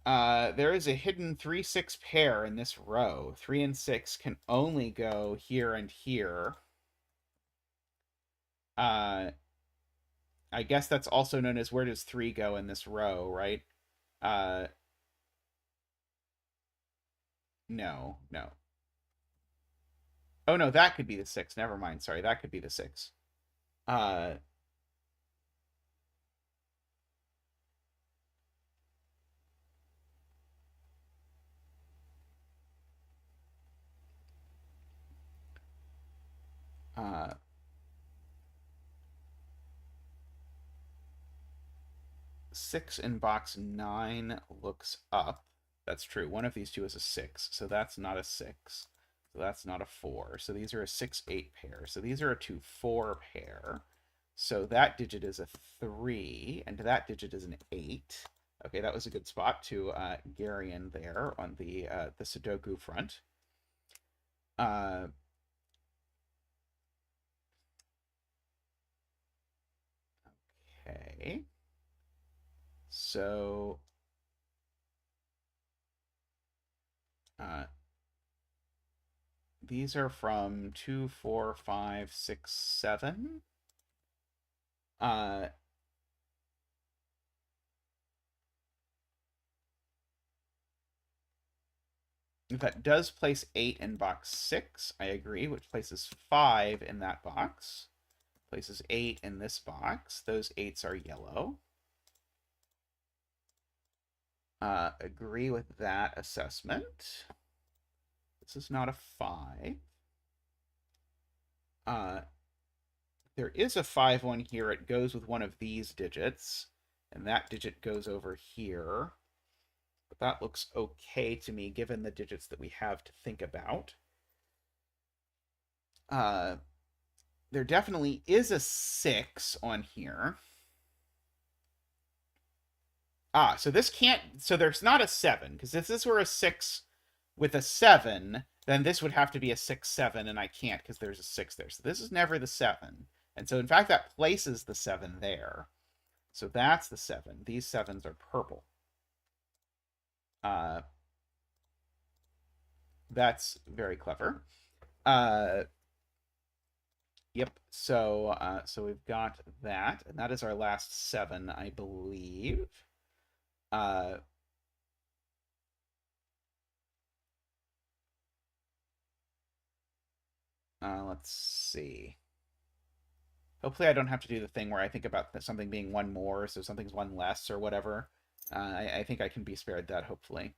There is a hidden 3-6 pair in this row. 3 and 6 can only go here and here. I guess that's also known as where does 3 go in this row, right? No. Oh, no, that could be the 6. Never mind. Sorry, that could be the 6. 6 in box 9 looks up. That's true. One of these 2 is a 6, so that's not a 6. So that's not a 4. So these are a 6-8 pair. So these are a 2-4 pair. So that digit is a 3, and that digit is an 8. Okay, that was a good spot to Garion there on the Sudoku front. Okay. So these are from 2, 4, 5, 6, 7. That does place 8 in box 6, I agree, which places 5 in that box. Places 8 in this box. Those 8s are yellow. Agree with that assessment. This is not a 5. There is a 5 one here. It goes with one of these digits, and that digit goes over here. But that looks okay to me, given the digits that we have to think about. There definitely is a 6 on here. So this can't... So there's not a 7, because if this were a 6 with a 7, then this would have to be a 6, 7, and I can't because there's a 6 there. So this is never the 7. And so, in fact, that places the 7 there. So that's the 7. These 7s are purple. That's very clever. Yep. So we've got that, and that is our last 7, I believe. Let's see. Hopefully I don't have to do the thing where I think about something being 1 more, so something's 1 less or whatever. I think I can be spared that, hopefully.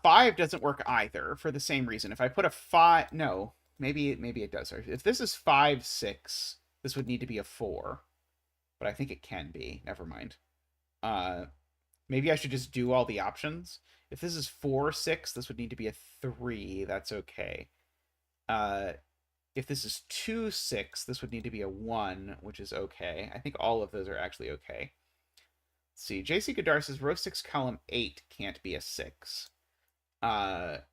5 doesn't work either for the same reason. If I put a 5, no, maybe it does. If this is 5, 6, this would need to be a 4, but I think it can be. Never mind. Maybe I should just do all the options. If this is 4, 6, this would need to be a 3. That's okay. If this is 2, 6, this would need to be a 1, which is okay. I think all of those are actually okay. Let's see. JC Godar says row 6, column 8 can't be a 6. Right,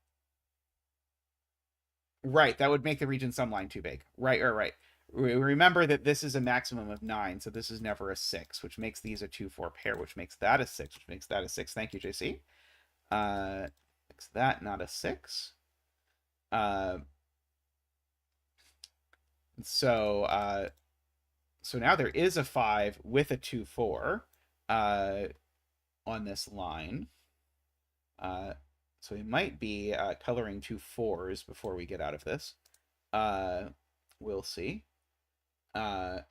that would make the region sum line too big. Right. Remember that this is a maximum of 9, so this is never a 6, which makes these a 2-4 pair, which makes that a 6, which makes that a 6. Thank you, JC. Makes that not a 6. So now there is a 5 with a 2-4 on this line. So we might be coloring 2 4s before we get out of this. We'll see. 5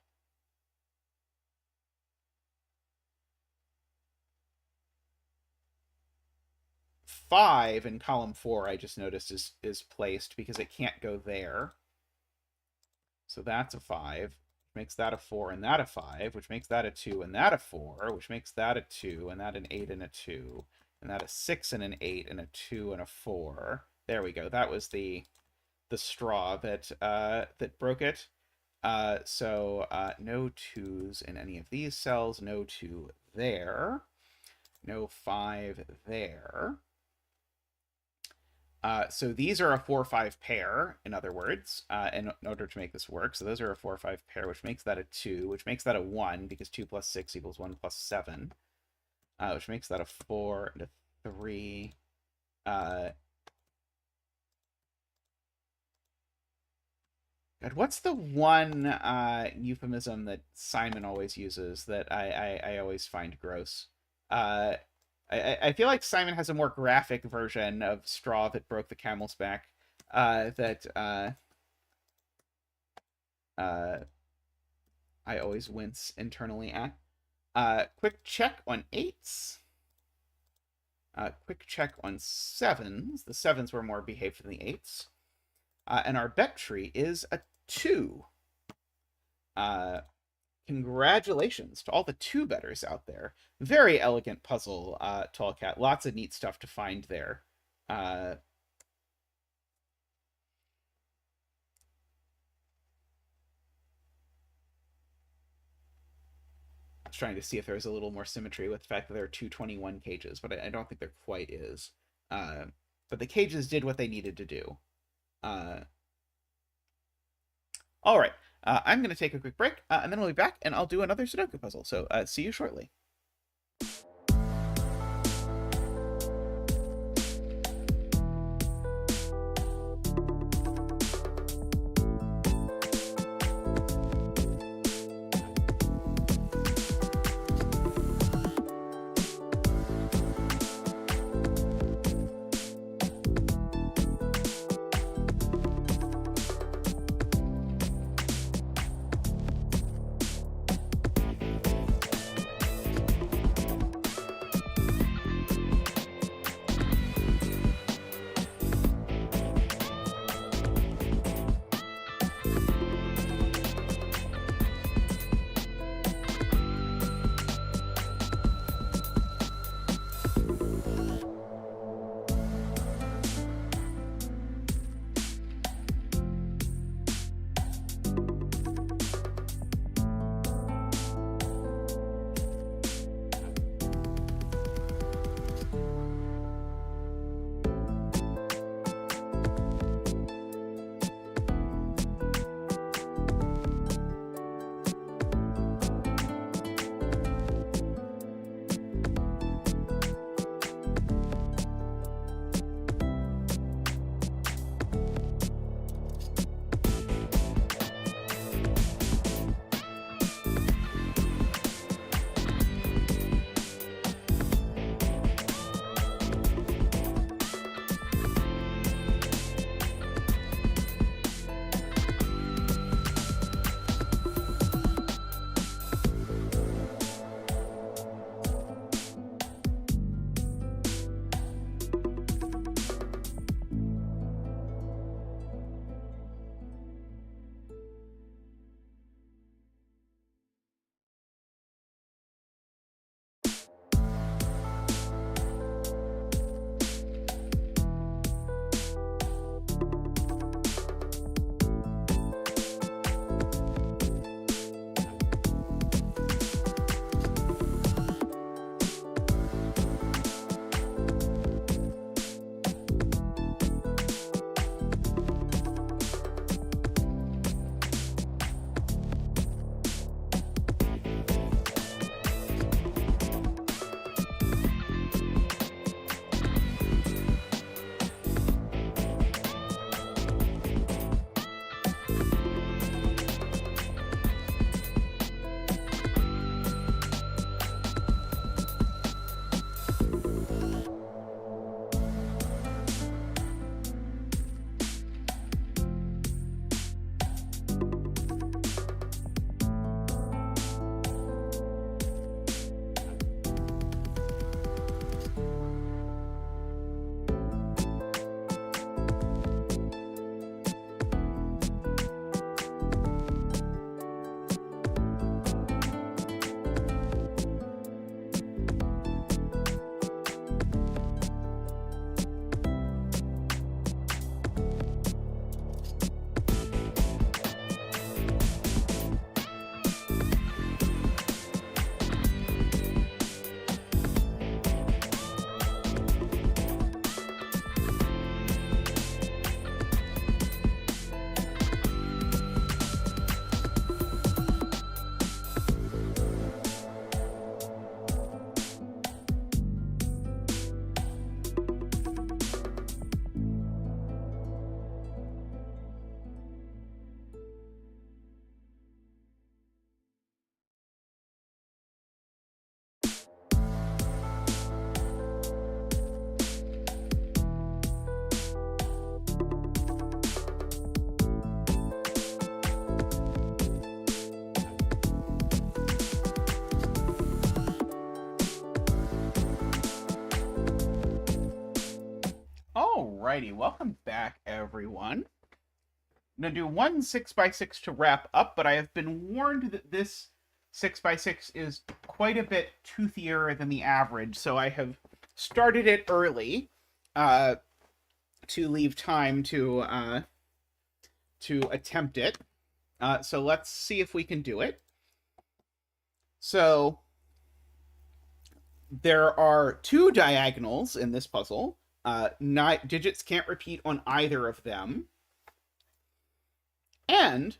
in column 4, I just noticed, is placed because it can't go there. So that's a 5, which makes that a 4 and that a 5, which makes that a 2 and that a 4, which makes that a 2 and that an 8 and a 2, and that a 6 and an 8 and a 2 and a 4. There we go. That was the straw that that broke it. So no 2s in any of these cells, no 2 there, no 5 there. So these are a 4-5 pair, in other words, in order to make this work. So those are a 4-5 pair, which makes that a 2, which makes that a 1, because 2 plus 6 equals 1 plus 7, which makes that a 4 and a 3. God, what's the one euphemism that Simon always uses that I always find gross? I feel like Simon has a more graphic version of straw that broke the camel's back that I always wince internally at. Quick check on 8s. Quick check on 7s. The 7s were more behaved than the 8s. And our bet tree is a 2. Congratulations to all the 2-betters out there. Very elegant puzzle, Tallcat. Lots of neat stuff to find there. I was trying to see if there's a little more symmetry with the fact that there are 221 cages, but I don't think there quite is. But the cages did what they needed to do. All right. I'm going to take a quick break, and then we'll be back, and I'll do another Sudoku puzzle. So see you shortly. Alrighty, welcome back, everyone. I'm going to do one 6x6 to wrap up, but I have been warned that this 6x6 is quite a bit toothier than the average, so I have started it early to leave time to attempt it. So let's see if we can do it. So there are two diagonals in this puzzle. Digits can't repeat on either of them. And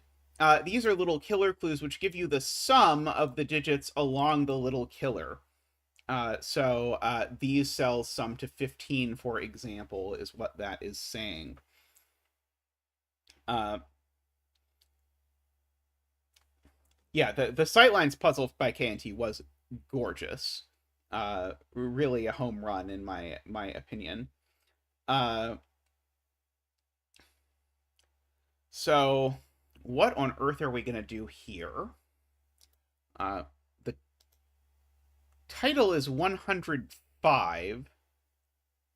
these are little killer clues which give you the sum of the digits along the little killer. So these cells sum to 15, for example, is what that is saying. Yeah, the Sightlines puzzle by K&T was gorgeous. Really a home run in my opinion. So what on earth are we going to do here? The title is 105.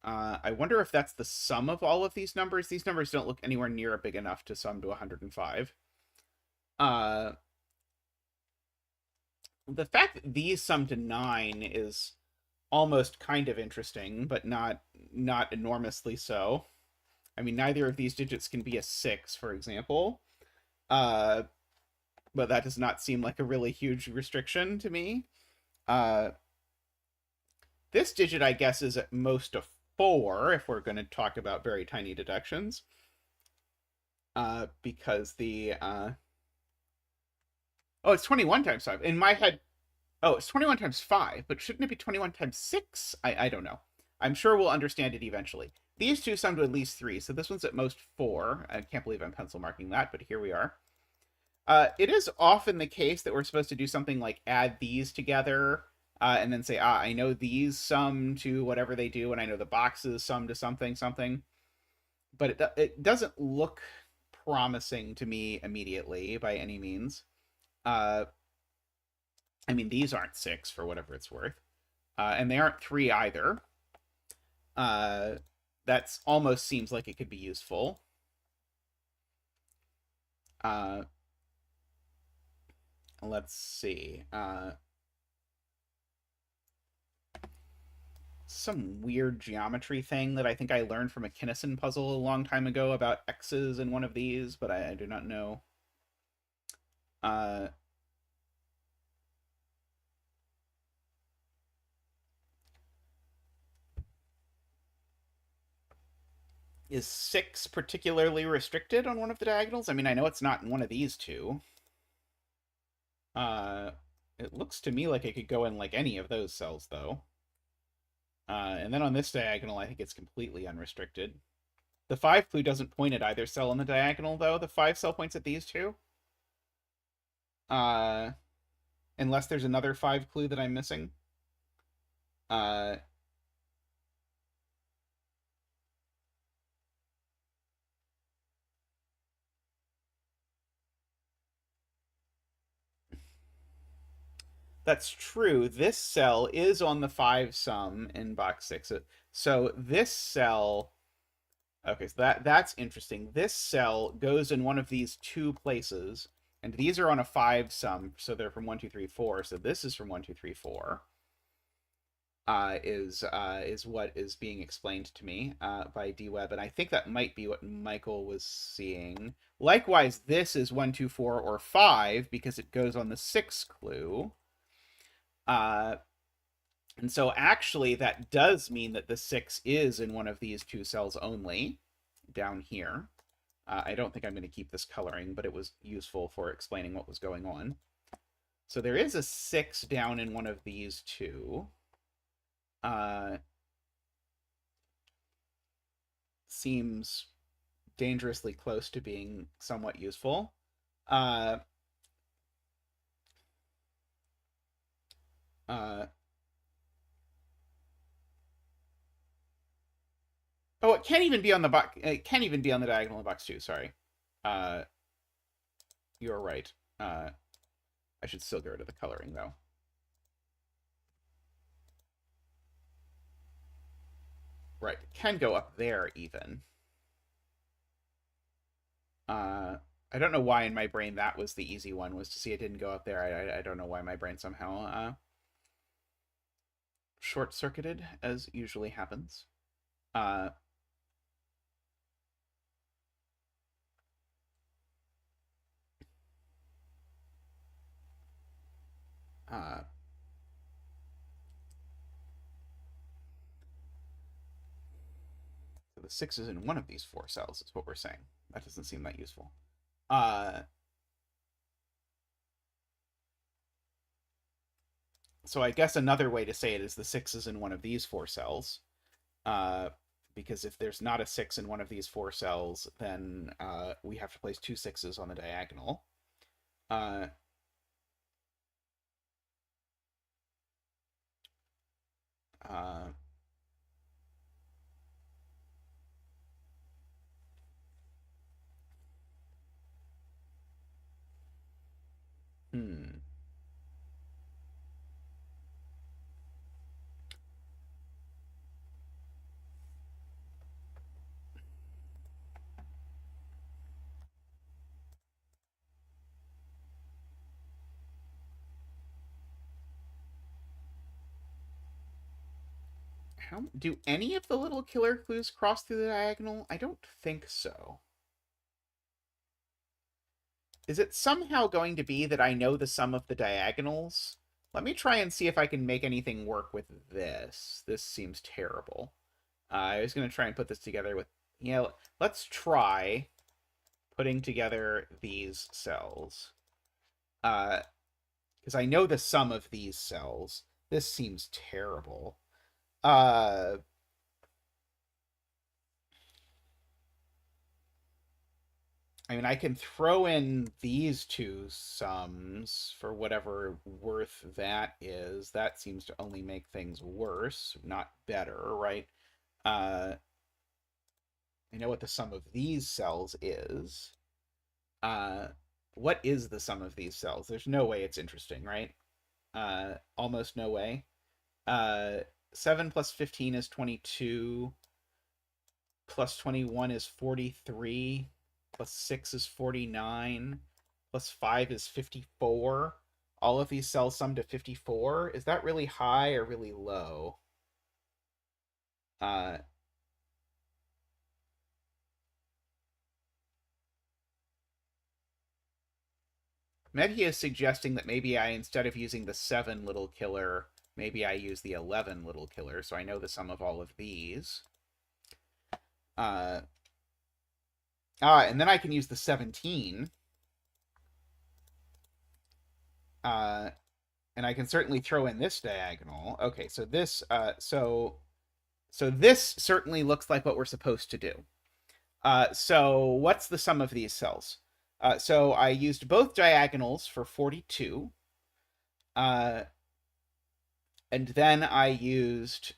I wonder if that's the sum of all of these numbers. These numbers don't look anywhere near big enough to sum to 105. The fact that these sum to 9 is almost kind of interesting, but not enormously so. I mean, neither of these digits can be a 6, for example. But that does not seem like a really huge restriction to me. This digit, I guess, is at most a 4, if we're going to talk about very tiny deductions. Because the... Oh, it's 21 times 5. In my head... Oh, it's 21 times 5, but shouldn't it be 21 times 6? I don't know. I'm sure we'll understand it eventually. These two sum to at least 3, so this one's at most 4. I can't believe I'm pencil marking that, but here we are. It is often the case that we're supposed to do something like add these together and then say, I know these sum to whatever they do, and I know the boxes sum to something. But it doesn't look promising to me immediately by any means. I mean, these aren't 6 for whatever it's worth. And they aren't 3 either. That's almost seems like it could be useful. Let's see. Some weird geometry thing that I think I learned from a Kinnison puzzle a long time ago about X's in one of these, but I do not know. Is 6 particularly restricted on one of the diagonals? I mean, I know it's not in one of these two. It looks to me like it could go in like any of those cells, though. And then on this diagonal, I think it's completely unrestricted. The 5 clue doesn't point at either cell on the diagonal, though. The 5 cell points at these two. Unless there's another 5 clue that I'm missing. That's true. This cell is on the 5 sum in box 6. So this cell... Okay, so that's interesting. This cell goes in one of these two places, and these are on a 5 sum, so they're from 1, 2, 3, 4. So this is from 1, 2, 3, 4. Is what is being explained to me by DWeb, and I think that might be what Michael was seeing. Likewise, this is 1, 2, 4, or 5 because it goes on the 6 clue. And so actually that does mean that the 6 is in one of these two cells only, down here. I don't think I'm going to keep this coloring, but it was useful for explaining what was going on. So there is a 6 down in one of these two. Seems dangerously close to being somewhat useful. Oh, it can't even be on the box. It can't even be on the diagonal in box 2. Sorry. You're right. I should still get rid of the coloring, though. Right. It can go up there even. I don't know why in my brain that was the easy one, was to see it didn't go up there. I don't know why my brain somehow short-circuited, as usually happens. Uh, uh, so the 6 is in one of these 4 cells, is what we're saying. That doesn't seem that useful. So I guess another way to say it is the 6 is in one of these 4 cells. Because if there's not a 6 in one of these 4 cells, then we have to place 2 6s on the diagonal. Uh, uh, hmm. How do any of the little killer clues cross through the diagonal? I don't think so. Is it somehow going to be that I know the sum of the diagonals? Let me try and see if I can make anything work with this. This seems terrible. I was going to try and put this together with... let's try putting together these cells. Because I know the sum of these cells. This seems terrible. I mean, I can throw in these 2 sums for whatever worth that is. That seems to only make things worse, not better, right? I know what the sum of these cells is. What is the sum of these cells? There's no way it's interesting, right? Almost no way. 7 plus 15 is 22. Plus 21 is 43. Plus 6 is 49. Plus 5 is 54. All of these cells sum to 54. Is that really high or really low? Uh, Medhi is suggesting that maybe I, instead of using the 7 little killer, maybe I use the 11 little killer, so I know the sum of all of these. And then I can use the 17. And I can certainly throw in this diagonal. Okay, so this, so this certainly looks like what we're supposed to do. So what's the sum of these cells? So I used both diagonals for 42. And then I used...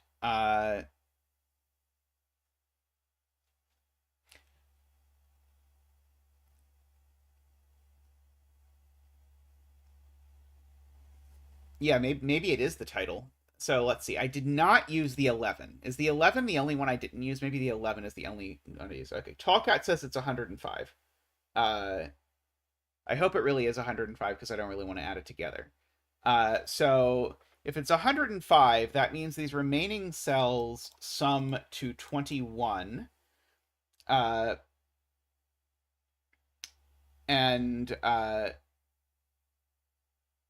yeah, maybe it is the title. So let's see. I did not use the 11. Is the 11 the only one I didn't use? Maybe the 11 is the only one I use. Okay, Tallcat says it's 105. I hope it really is 105 because I don't really want to add it together. So if it's 105, that means these remaining cells sum to 21. And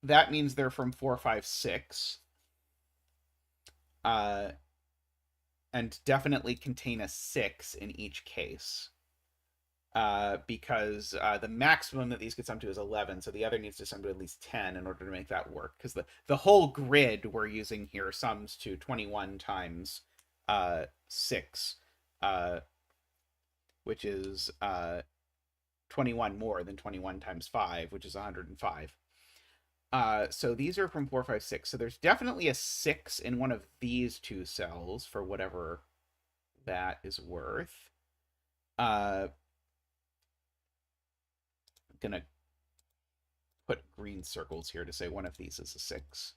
that means they're from 4, 5, 6. And definitely contain a 6 in each case. Because the maximum that these could sum to is 11, so the other needs to sum to at least 10 in order to make that work. Because the whole grid we're using here sums to 21 times 6, which is 21 more than 21 times 5, which is 105. So these are from 4, 5, 6. So there's definitely a 6 in one of these 2 cells for whatever that is worth. I'm gonna put green circles here to say one of these is a 6.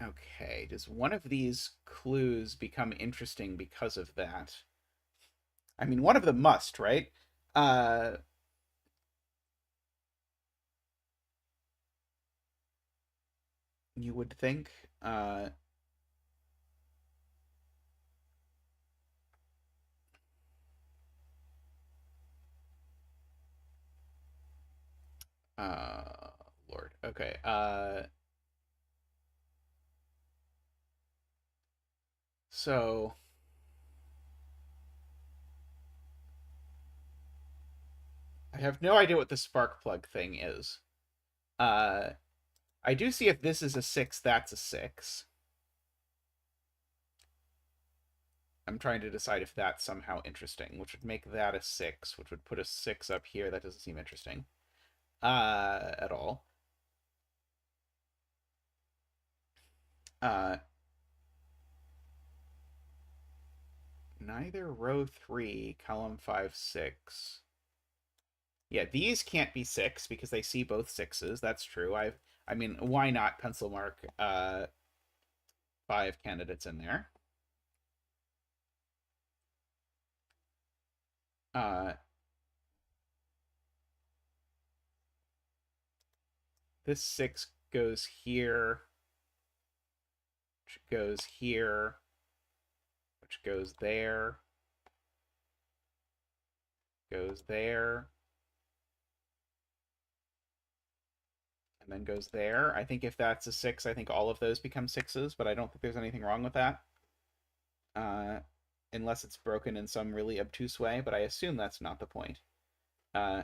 Okay, does one of these clues become interesting because of that? I mean, one of them must, right? Uh, you would think. Uh, uh, Lord. Okay. So I have no idea what the spark plug thing is. Uh, I do see if this is a 6, that's a 6. I'm trying to decide if that's somehow interesting, which would make that a 6, which would put a 6 up here. That doesn't seem interesting at all. Uh, Neither row 3, column 5, 6. Yeah, these can't be 6 because they see both 6s. That's true. I mean, why not pencil mark 5 candidates in there? Uh, this 6 goes here, which goes here, which goes there, goes there, and then goes there. I think if that's a 6, I think all of those become 6s, but I don't think there's anything wrong with that. Uh, unless it's broken in some really obtuse way, but I assume that's not the point. Uh,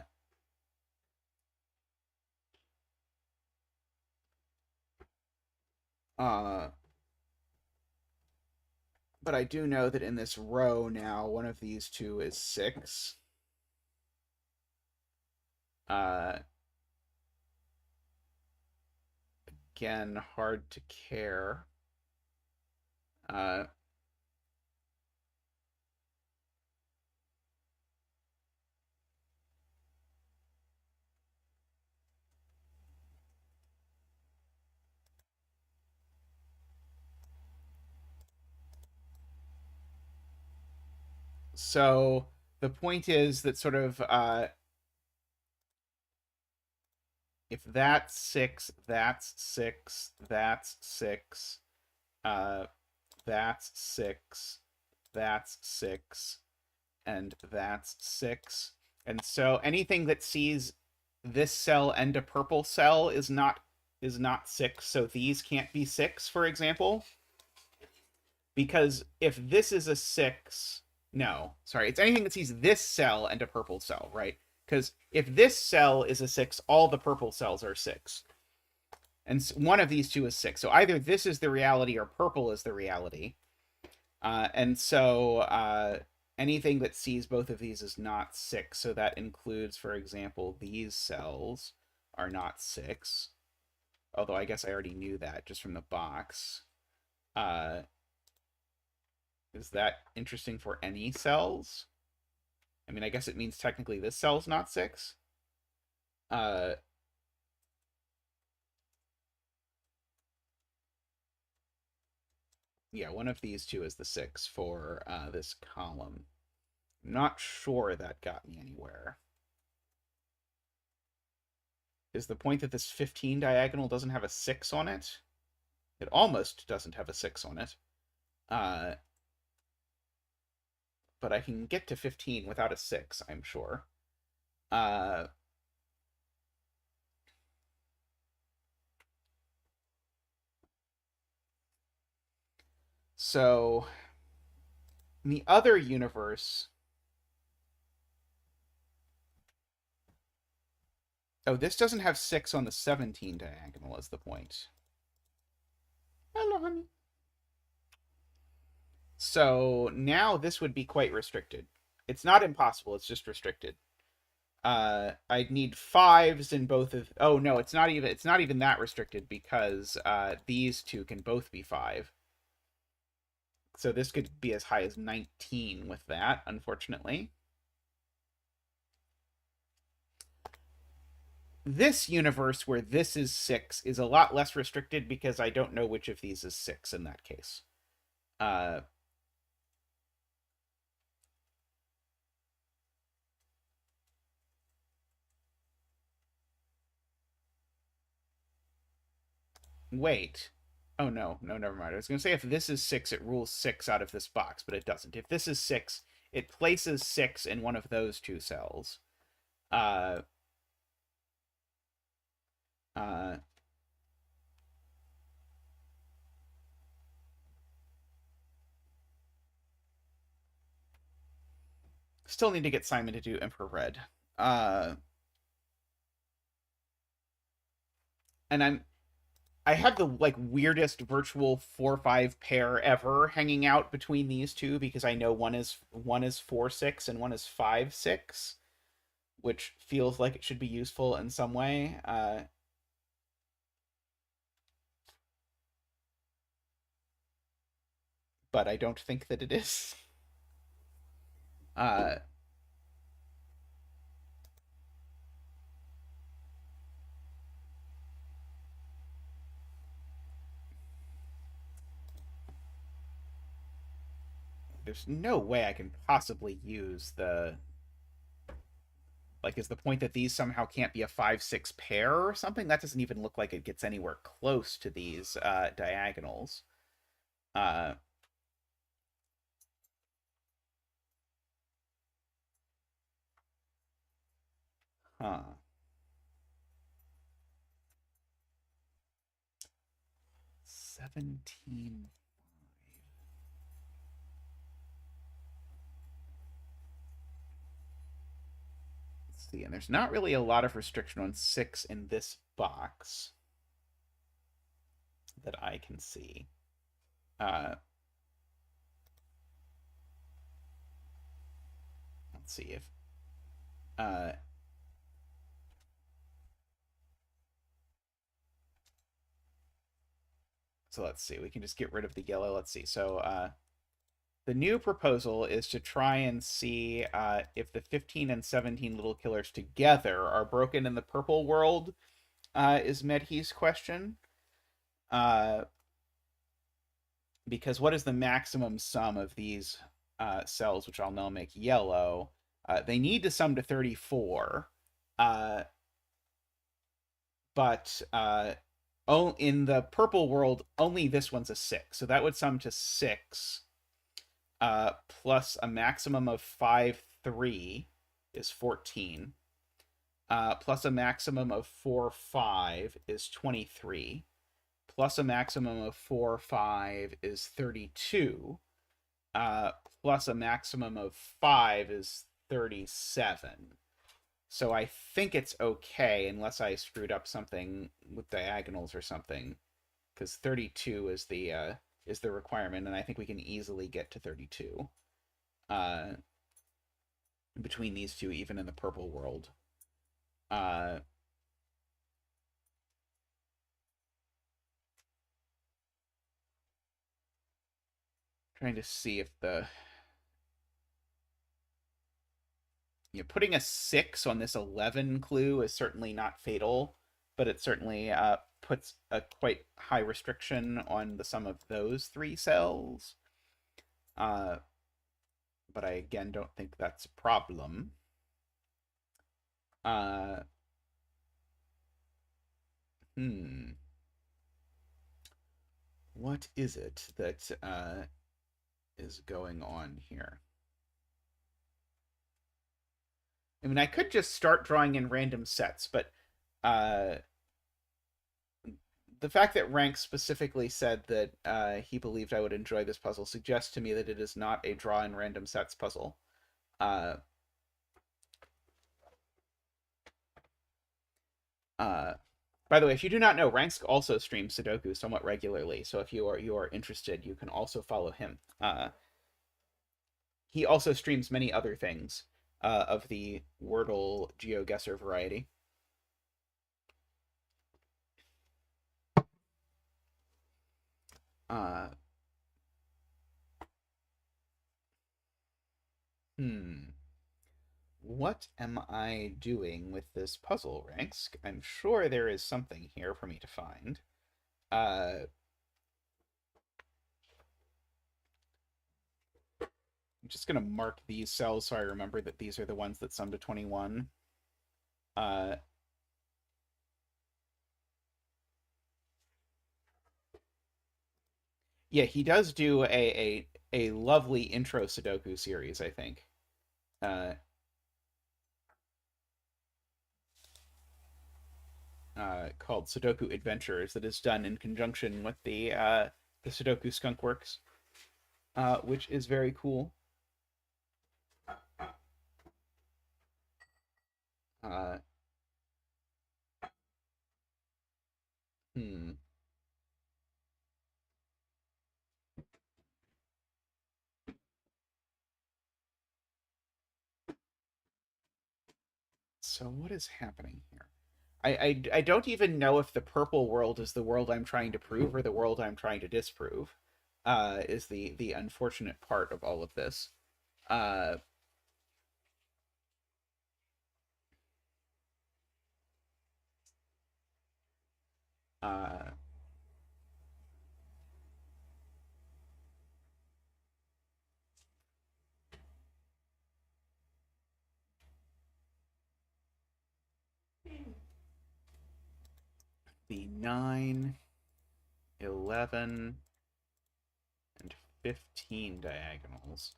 uh, but I do know that in this row now, one of these two is 6. Uh, Again, hard to care. Uh, so the point is that sort of if that's 6, that's 6, that's 6, uh, that's 6, that's 6, and that's 6. And so anything that sees this cell and a purple cell is not 6. So these can't be 6, for example, because if this is a 6, no, sorry, it's anything that sees this cell and a purple cell, right? Because if this cell is a 6, all the purple cells are 6. And one of these two is 6. So either this is the reality or purple is the reality. And so anything that sees both of these is not 6. So that includes, for example, these cells are not 6. Although I guess I already knew that just from the box. Is that interesting for any cells? I mean, I guess it means technically this cell's not 6. Uh, yeah, one of these two is the 6 for this column. Not sure that got me anywhere. Is the point that this 15 diagonal doesn't have a 6 on it? It almost doesn't have a 6 on it. Uh, but I can get to 15 without a 6, I'm sure. Uh, so, in the other universe... Oh, this doesn't have 6 on the 17 diagonal is the point. Hello, honey. So now this would be quite restricted. It's not impossible, it's just restricted. I'd need 5s in both of... Oh, no, it's not even that restricted because these two can both be 5. So this could be as high as 19 with that, unfortunately. this universe where this is 6 is a lot less restricted because I don't know which of these is 6 in that case. Wait. Oh, no. No, never mind. I was going to say if this is 6, it rules 6 out of this box, but it doesn't. If this is 6, it places 6 in one of those two cells. Uh, uh, Still need to get Simon to do infrared. And I have the like weirdest virtual 4-5 pair ever hanging out between these two because I know one is 4-6 and one is 5-6, which feels like it should be useful in some way. But I don't think that it is. Uh, there's no way I can possibly use the like is the point that these somehow can't be a 5-6 pair or something? That doesn't even look like it gets anywhere close to these diagonals. Uh, huh. 17. Let's see, and there's not really a lot of restriction on 6 in this box that I can see. Let's see if uh, so let's see. We can just get rid of the yellow. Let's see. So the new proposal is to try and see if the 15 and 17 little killers together are broken in the purple world, is Medhi's question. Because what is the maximum sum of these cells, which I'll now make yellow? They need to sum to 34. But in the purple world, only this one's a 6. So that would sum to 6. Plus a maximum of 5-3 is 14. Plus a maximum of 4-5 is 23. Plus a maximum of 4-5 is 32. Plus a maximum of 5 is 37. So I think it's okay unless I screwed up something with diagonals or something, because 32 is the requirement, and I think we can easily get to 32 between these two, even in the purple world. Trying to see if putting a 6 on this 11 clue is certainly not fatal, but it certainly puts a quite high restriction on the sum of those 3 cells. But I again don't think that's a problem. What is it that is going on here? I mean, I could just start drawing in random sets, but the fact that Rank specifically said that he believed I would enjoy this puzzle suggests to me that it is not a draw in random sets puzzle. By the way, if you do not know, Ranks also streams Sudoku somewhat regularly, so if you are interested, you can also follow him. He also streams many other things of the Wordle GeoGuessr variety. What am I doing with this puzzle, Ranks? I'm sure there is something here for me to find. I'm just going to mark these cells so I remember that these are the ones that sum to 21. Uh, yeah, he does do a lovely intro Sudoku series, I think. Uh, called Sudoku Adventures that is done in conjunction with the Sudoku Skunk Works, which is very cool. Uh, hmm. So what is happening here? I don't even know if the purple world is the world I'm trying to prove or the world I'm trying to disprove. Is the unfortunate part of all of this. Uh, uh, the 9, 11, and 15 diagonals.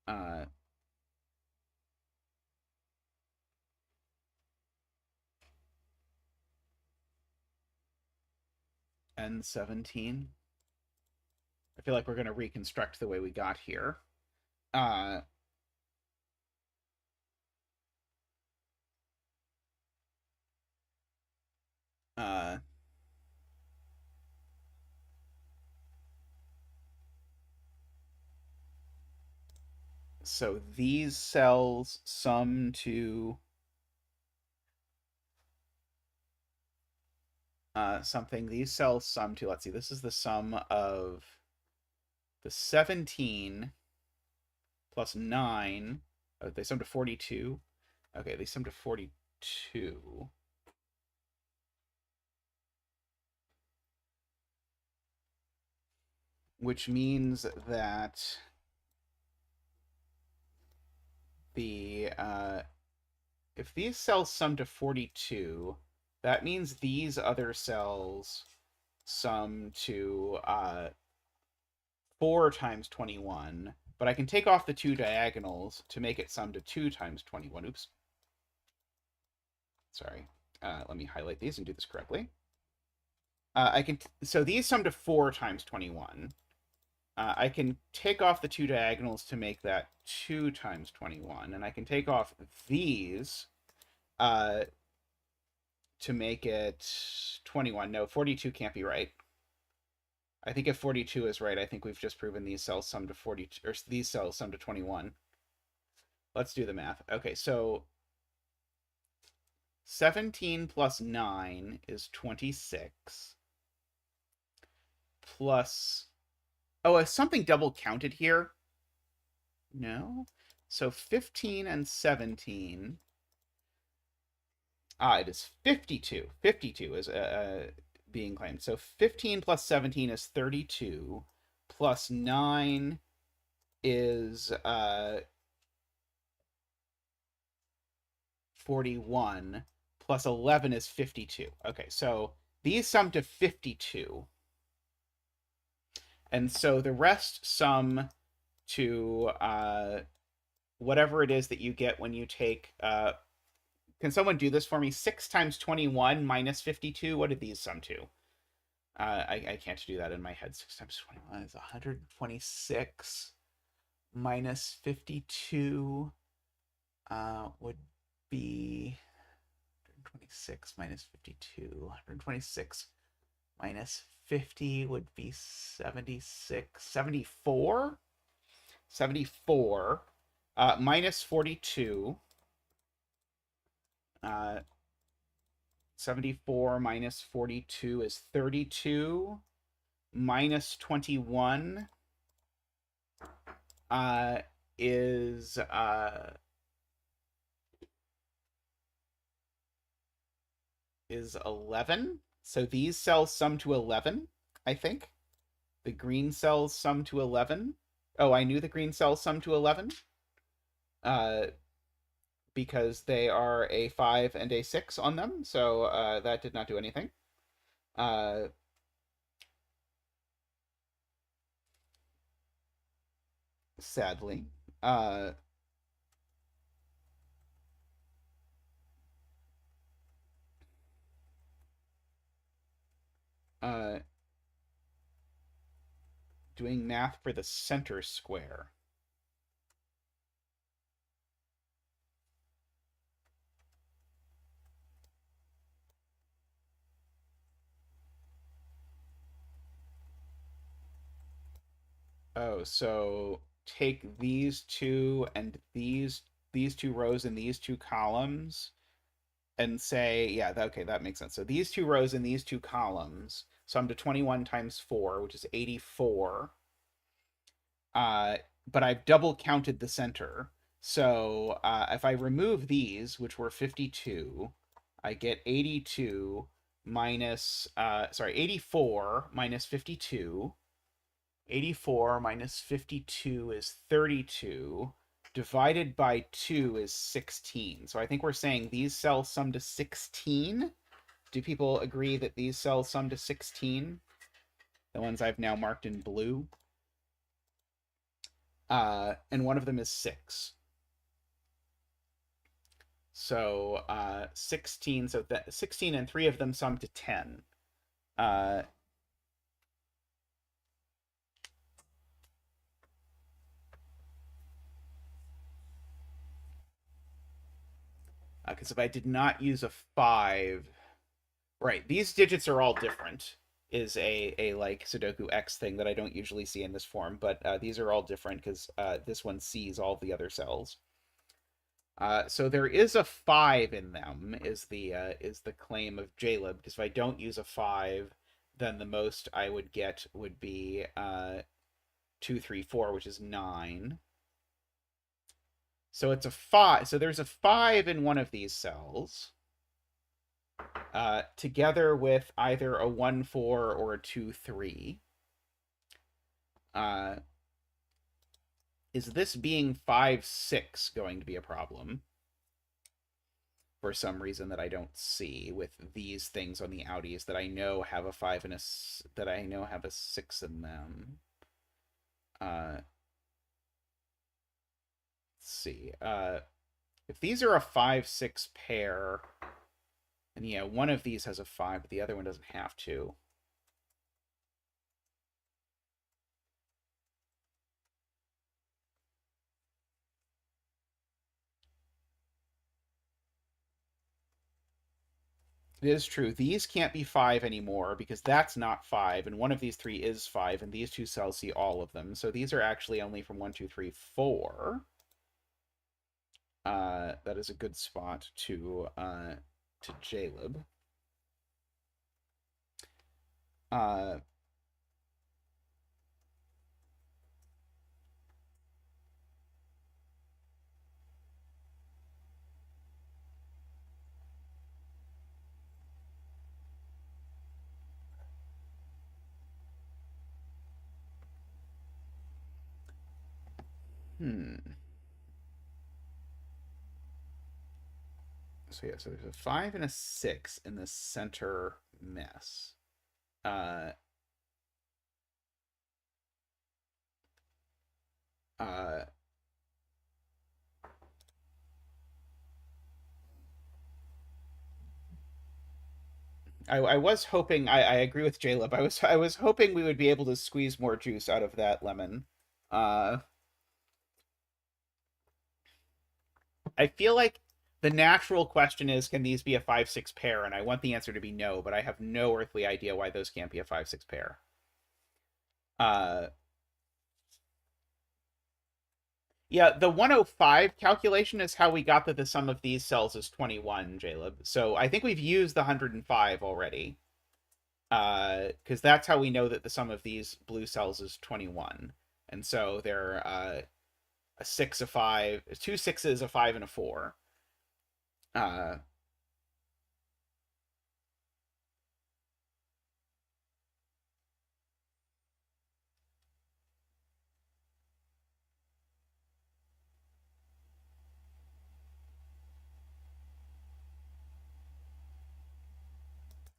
Uh, and 17. I feel like we're going to reconstruct the way we got here. Uh, uh, so these cells sum to something. These cells sum to, let's see, this is the sum of the 17 plus 9. They sum to 42. Okay, they sum to 42. Which means that the if these cells sum to 42, that means these other cells sum to 4 times 21, but I can take off the 2 diagonals to make it sum to 2 times 21. Oops. Sorry. Let me highlight these and do this correctly. So these sum to 4 times 21. I can take off the 2 diagonals to make that 2 times 21, and I can take off these uh, to make it 21. No, 42 can't be right. I think if 42 is right, I think we've just proven these cells sum to 42, or these cells sum to 21. Let's do the math. Okay, so 17 plus 9 is 26. Plus... Oh, is something double counted here? No? So 15 and 17... it is 52. 52 is being claimed. So 15 plus 17 is 32. Plus 9 is 41. Plus 11 is 52. Okay, so these sum to 52. And so the rest sum to whatever it is that you get when you take... can someone do this for me? 6 times 21 minus 52. What did these sum to? I can't do that in my head. 6 times 21 is 126 minus 52 would be 126 minus 52. 126 minus 50 would be 76. 74? 74 minus 42. 74 minus 42 is 32. Minus 21 is is 11. So these cells sum to 11, I think. The green cells sum to 11. Oh, I knew the green cells sum to 11. Uh, because they are a 5 and a 6 on them. So that did not do anything. Uh, sadly. Uh, uh, doing math for the center square. Oh, so take these two and these two rows and these two columns and say, yeah, okay, that makes sense. So these two rows and these two columns sum to 21 times 4, which is 84. But I've double counted the center. So if I remove these, which were 52, I get 82 minus, 84 minus 52. 84 minus 52 is 32. Divided by 2 is 16. So I think we're saying these cells sum to 16. Do people agree that these cells sum to 16? The ones I've now marked in blue. And one of them is 6. So 16. So 16 and 3 of them sum to 10. Because if I did not use a 5, right, these digits are all different, is a like Sudoku X thing that I don't usually see in this form, but these are all different because this one sees all the other cells. So there is a 5 in them, is the claim of Jaleb, because if I don't use a 5, then the most I would get would be 2, 3, 4, which is 9. So it's a 5. So there's a 5 in one of these cells. Together with either a 1, 4 or a 2, 3. Is this being 5, 6 going to be a problem? For some reason that I don't see with these things on the outies that I know have a 5 and that I know have a 6 in them. Let's see. If these are a 5, 6 pair, and yeah, one of these has a 5, but the other one doesn't have to. It is true. These can't be 5 anymore because that's not 5, and one of these 3 is 5, and these two cells see all of them. So these are actually only from 1, 2, 3, 4. That is a good spot to Jaleb. So yeah, so there's a 5 and a 6 in the center mess. Uh, uh, I was hoping. I agree with Jaleb. I was hoping we would be able to squeeze more juice out of that lemon. Uh, I feel like the natural question is, can these be a 5, 6 pair? And I want the answer to be no, but I have no earthly idea why those can't be a 5, 6 pair. Yeah, the 105 calculation is how we got that the sum of these cells is 21, Jaleb. So I think we've used the 105 already. Because that's how we know that the sum of these blue cells is 21. And so they're a 6, a 5, 2 6s, a 5, and a 4.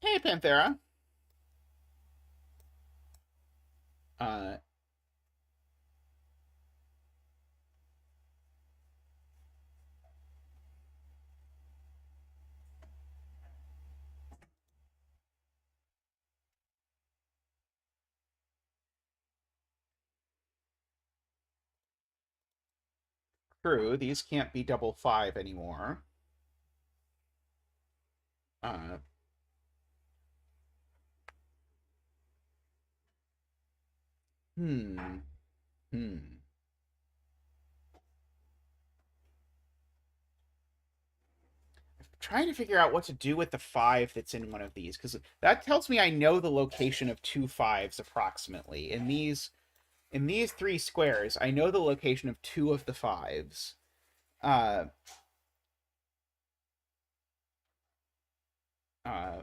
Hey, Panthera. Uh, True, these can't be double five anymore. Uh, hmm. Hmm. Trying to figure out what to do with the five that's in one of these, because that tells me I know the location of two fives approximately. In these three squares, I know the location of two of the fives. Uh, uh,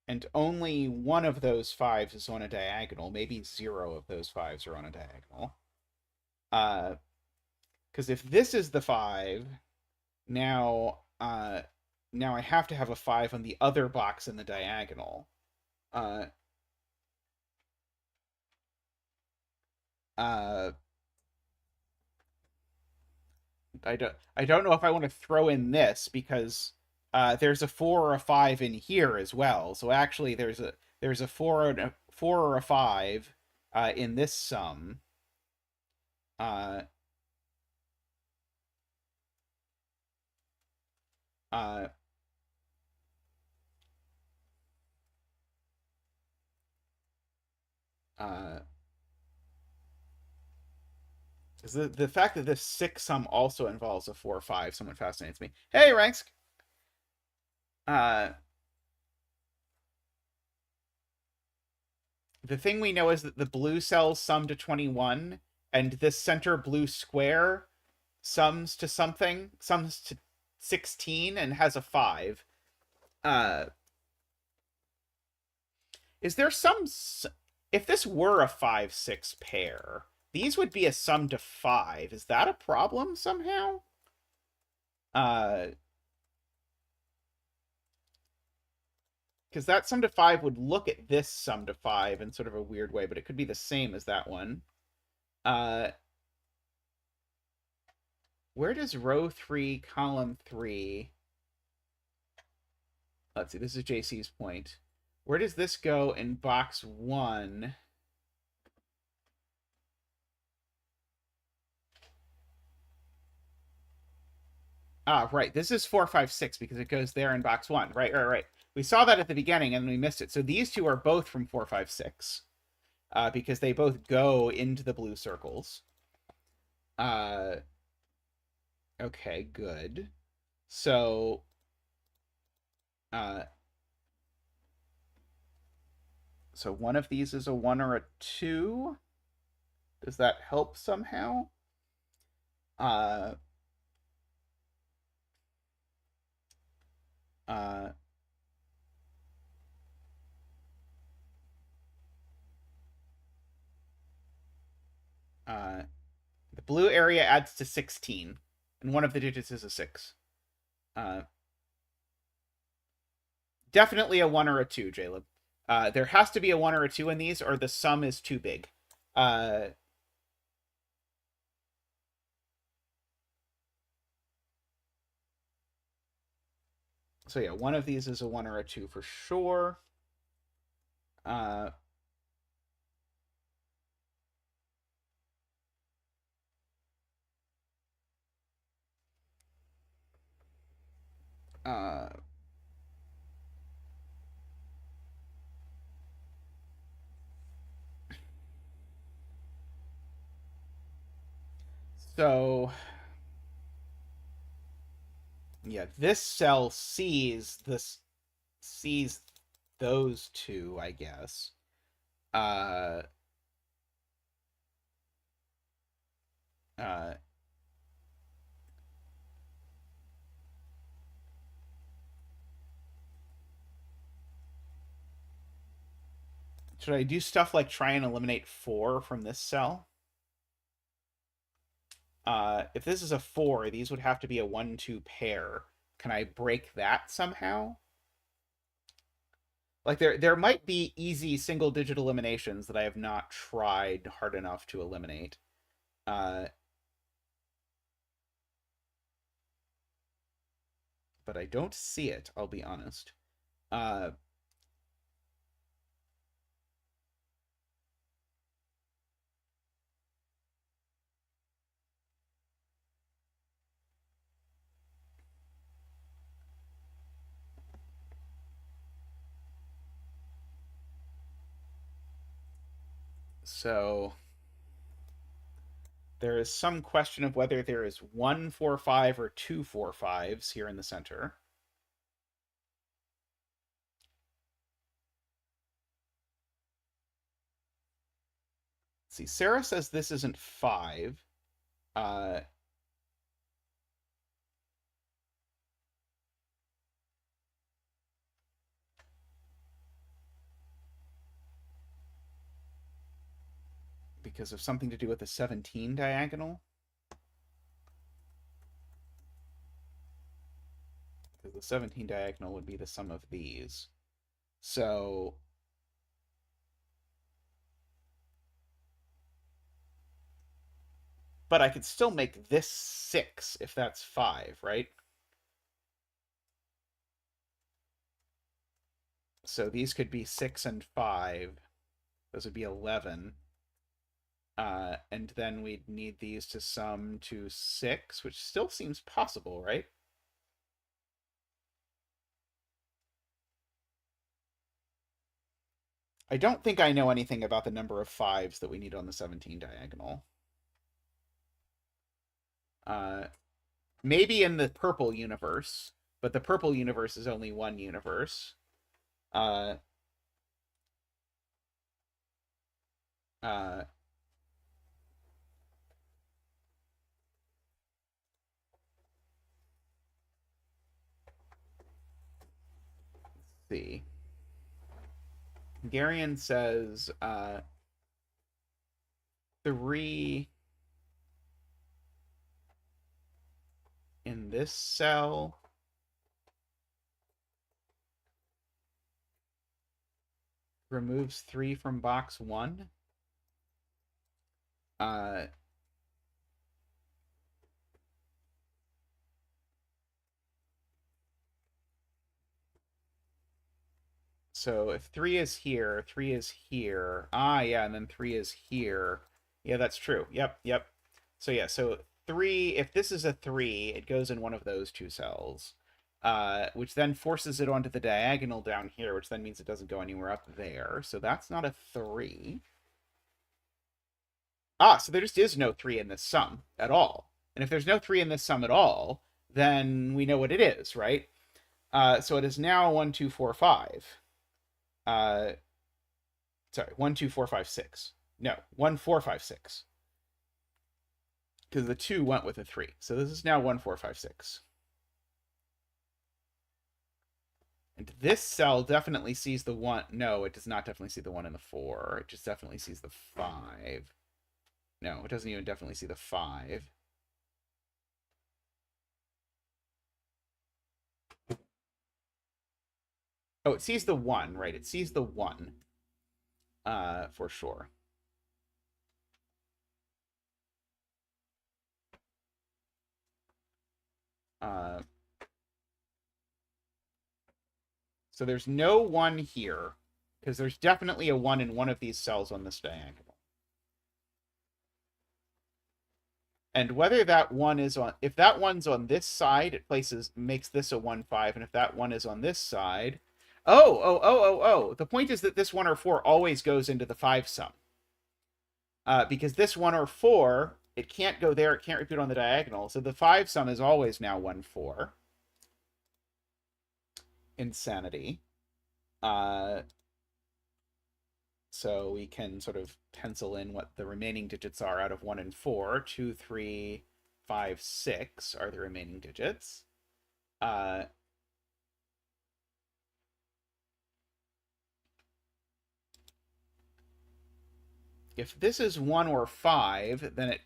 and only one of those fives is on a diagonal. Maybe zero of those fives are on a diagonal. Because if this is the five, now now I have to have a five on the other box in the diagonal. Uh, uh, I don't know if I want to throw in this because there's a four or a five in here as well. So actually, there's a four or a five in this sum. Uh, uh, uh, the fact that this six sum also involves a four or five somewhat fascinates me. Hey, Ranks. Uh, the thing we know is that the blue cells sum to 21, and this center blue square sums to something, sums to 16, and has a 5. Uh, is there some... If this were a 5-6 pair, these would be a sum to 5. Is that a problem somehow? Because that sum to 5 would look at this sum to 5 in sort of a weird way, but it could be the same as that one. Uh, where does row 3, column 3... Let's see, this is JC's point. Where does this go in box 1? Ah, right. This is 456 because it goes there in box 1. Right. We saw that at the beginning and we missed it. So these two are both from 456 because they both go into the blue circles. Uh, okay, good. So, uh, so one of these is a 1 or a 2. Does that help somehow? Uh, uh, uh, the blue area adds to 16, and one of the digits is a 6. Uh, definitely a 1 or a 2, Jaleb. There has to be a 1 or a 2 in these, or the sum is too big. Uh, so yeah, one of these is a 1 or a 2 for sure. Uh, uh, so yeah, this cell sees those two, I guess. Uh, uh, should I do stuff like try and eliminate 4 from this cell? If this is a 4, these would have to be a 1-2 pair. Can I break that somehow? Like there might be easy single digit eliminations that I have not tried hard enough to eliminate. But I don't see it, I'll be honest. Uh, so there is some question of whether there is 1 4 5 or 2 4 5s here in the center. Let's see, Sarah says this isn't 5. Uh, because of something to do with the 17 diagonal. Because the 17 diagonal would be the sum of these. So but I could still make this 6 if that's 5, right? So these could be 6 and 5. Those would be 11. And then we'd need these to sum to 6, which still seems possible, right? I don't think I know anything about the number of 5s that we need on the 17 diagonal. Maybe in the purple universe, but the purple universe is only one universe. Uh, uh, let's see. Garion says 3 in this cell. Removes 3 from box 1. So if 3 is here, 3 is here. Ah, yeah, and then 3 is here. Yeah, that's true. Yep, yep. So yeah, so 3, if this is a 3, it goes in one of those two cells. Which then forces it onto the diagonal down here, which then means it doesn't go anywhere up there. So that's not a 3. Ah, so there just is no 3 in this sum at all. And if there's no 3 in this sum at all, then we know what it is, right? So it is now 1, 2, 4, 5. Sorry, 1, 2, 4, 5, 6. No, 1, 4, 5, 6. Because the 2 went with a 3. So this is now 1, 4, 5, 6. And this cell definitely sees the 1. No, it does not definitely see the 1 and the 4. It just definitely sees the 5. No, it doesn't even definitely see the 5. Oh, it sees the 1, right? It sees the 1. For sure. So there's no 1 here, because there's definitely a 1 in one of these cells on this diagonal. And whether that 1 is on, if that 1's on this side, it makes this a 1, 5, and if that 1 is on this side, the point is that this 1 or 4 always goes into the 5 sum. Because this 1 or 4, it can't go there, it can't repeat on the diagonal, so the 5 sum is always now 1, 4. Insanity. So we can sort of pencil in what the remaining digits are out of 1 and 4. 2, 3, 5, 6 are the remaining digits. If this is 1 or 5, then it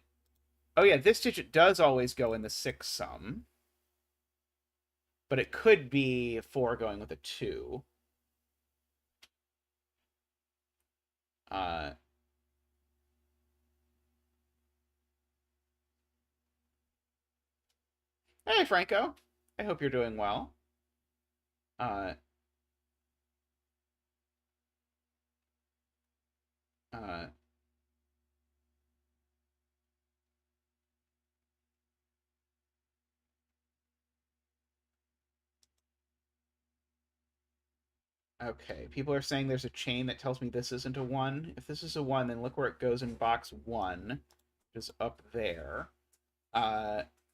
Oh yeah, this digit does always go in the 6 sum, but it could be 4 going with a 2. Uh, hey, Franco. I hope you're doing well. Uh, uh, okay, people are saying there's a chain that tells me this isn't a 1. If this is a 1, then look where it goes in box 1, which is up there.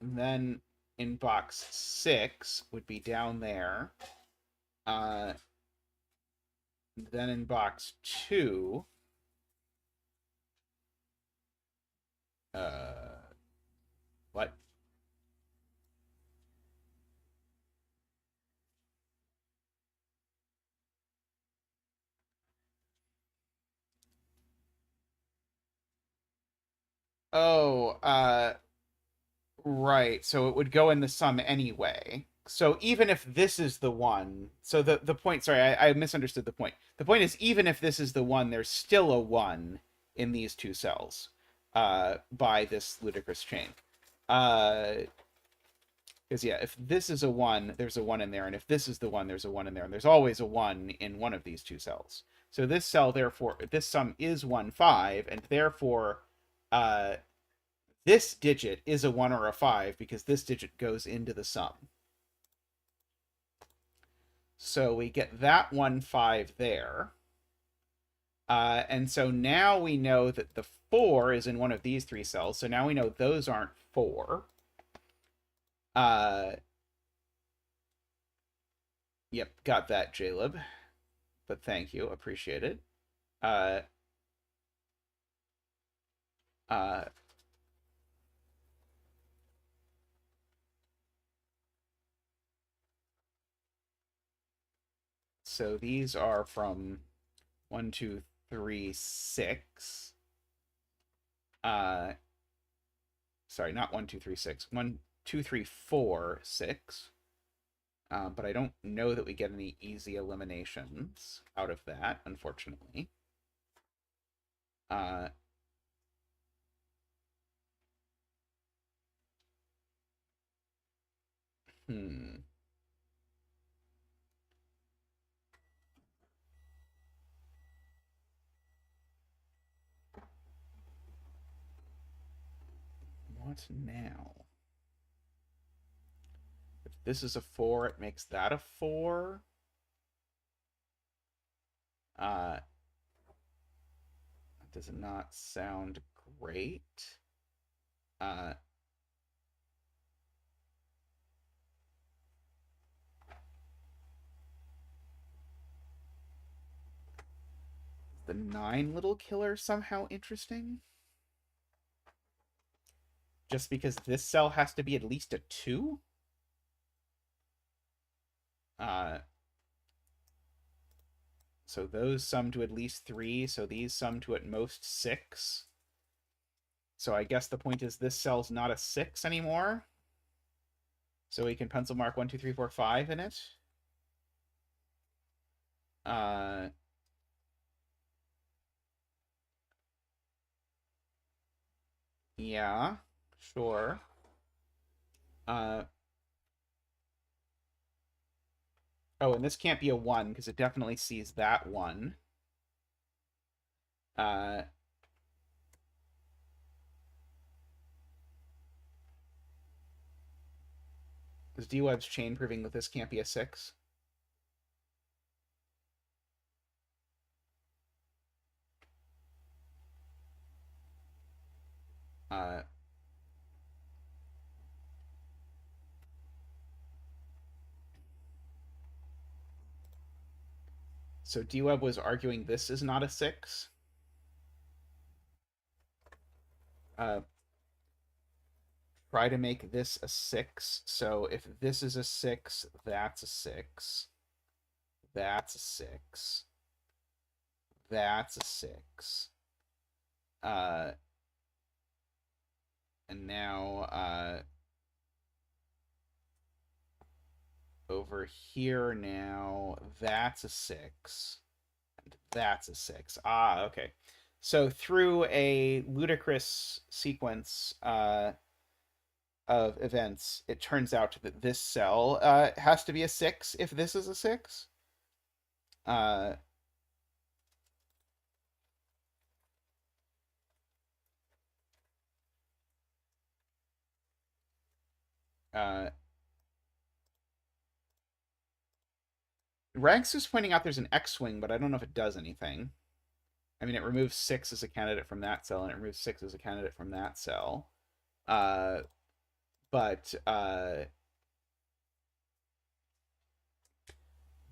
Then in box 6 would be down there. Uh, then in box 2, what? Oh, right. So it would go in the sum anyway. So even if this is the one, so the point, sorry, I misunderstood the point. The point is, even if this is the one, there's still a 1 in these two cells by this ludicrous chain. Because, yeah, if this is a 1, there's a 1 in there. And if this is the 1, there's a 1 in there. And there's always a 1 in one of these two cells. So this cell, therefore, this sum is 1, 5. And therefore, uh, this digit is a 1 or a 5 because this digit goes into the sum. So we get that 1, 5 there. And so now we know that the 4 is in one of these three cells. So now we know those aren't 4. Yep, got that, Jaleb. But thank you, appreciate it. Uh, uh, so these are from 1, 2, 3, 6. Sorry, not 1, 2, 3, 6. 1, 2, 3, 4, 6. But I don't know that we get any easy eliminations out of that, unfortunately. Uh, hmm. What now? If this is a 4, it makes that a 4. That does not sound great. Uh, the 9 little killer somehow interesting? Just because this cell has to be at least a 2? So those sum to at least 3, so these sum to at most 6. So I guess the point is this cell's not a 6 anymore. So we can pencil mark 1, 2, 3, 4, 5 in it. Yeah, sure. Oh, and this can't be a 1 because it definitely sees that 1. Uh, is D-Web's chain proving that this can't be a 6? Uh, so D-Web was arguing this is not a 6. Uh, try to make this a 6. So if this is a 6, that's a 6. That's a 6. That's a 6. Uh, And now over here now, that's a 6. And that's a 6. Ah, okay. So through a ludicrous sequence of events, it turns out that this cell has to be a 6 if this is a 6. Uh, uh, Rags is pointing out there's an X-wing, but I don't know if it does anything. I mean, it removes 6 as a candidate from that cell, and it removes 6 as a candidate from that cell. Uh, but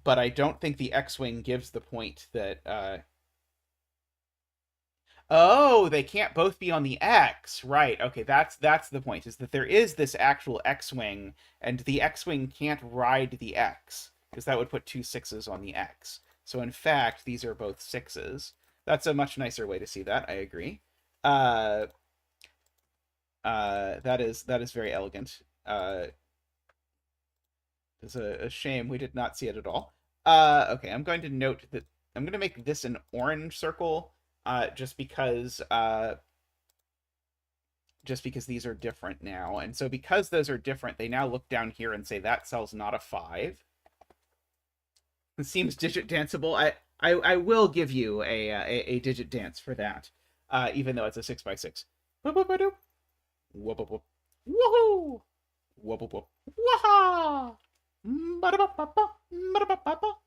but I don't think the X-wing gives the point that oh, they can't both be on the X. Right. Okay, that's the point, is that there is this actual X-wing, and the X-wing can't ride the X, because that would put 2 6s on the X. So in fact, these are both 6s. That's a much nicer way to see that. I agree. Uh, that is very elegant. It's a shame we did not see it at all. Okay, I'm going to note that I'm going to make this an orange circle, just because these are different now. And so because those are different, they now look down here and say that cell's not a 5. It seems digit danceable. I will give you a digit dance for that, even though it's a 6x6. Whoop, whoop, whoop. Woohoo! Whoop, whoop, whoop. Waha!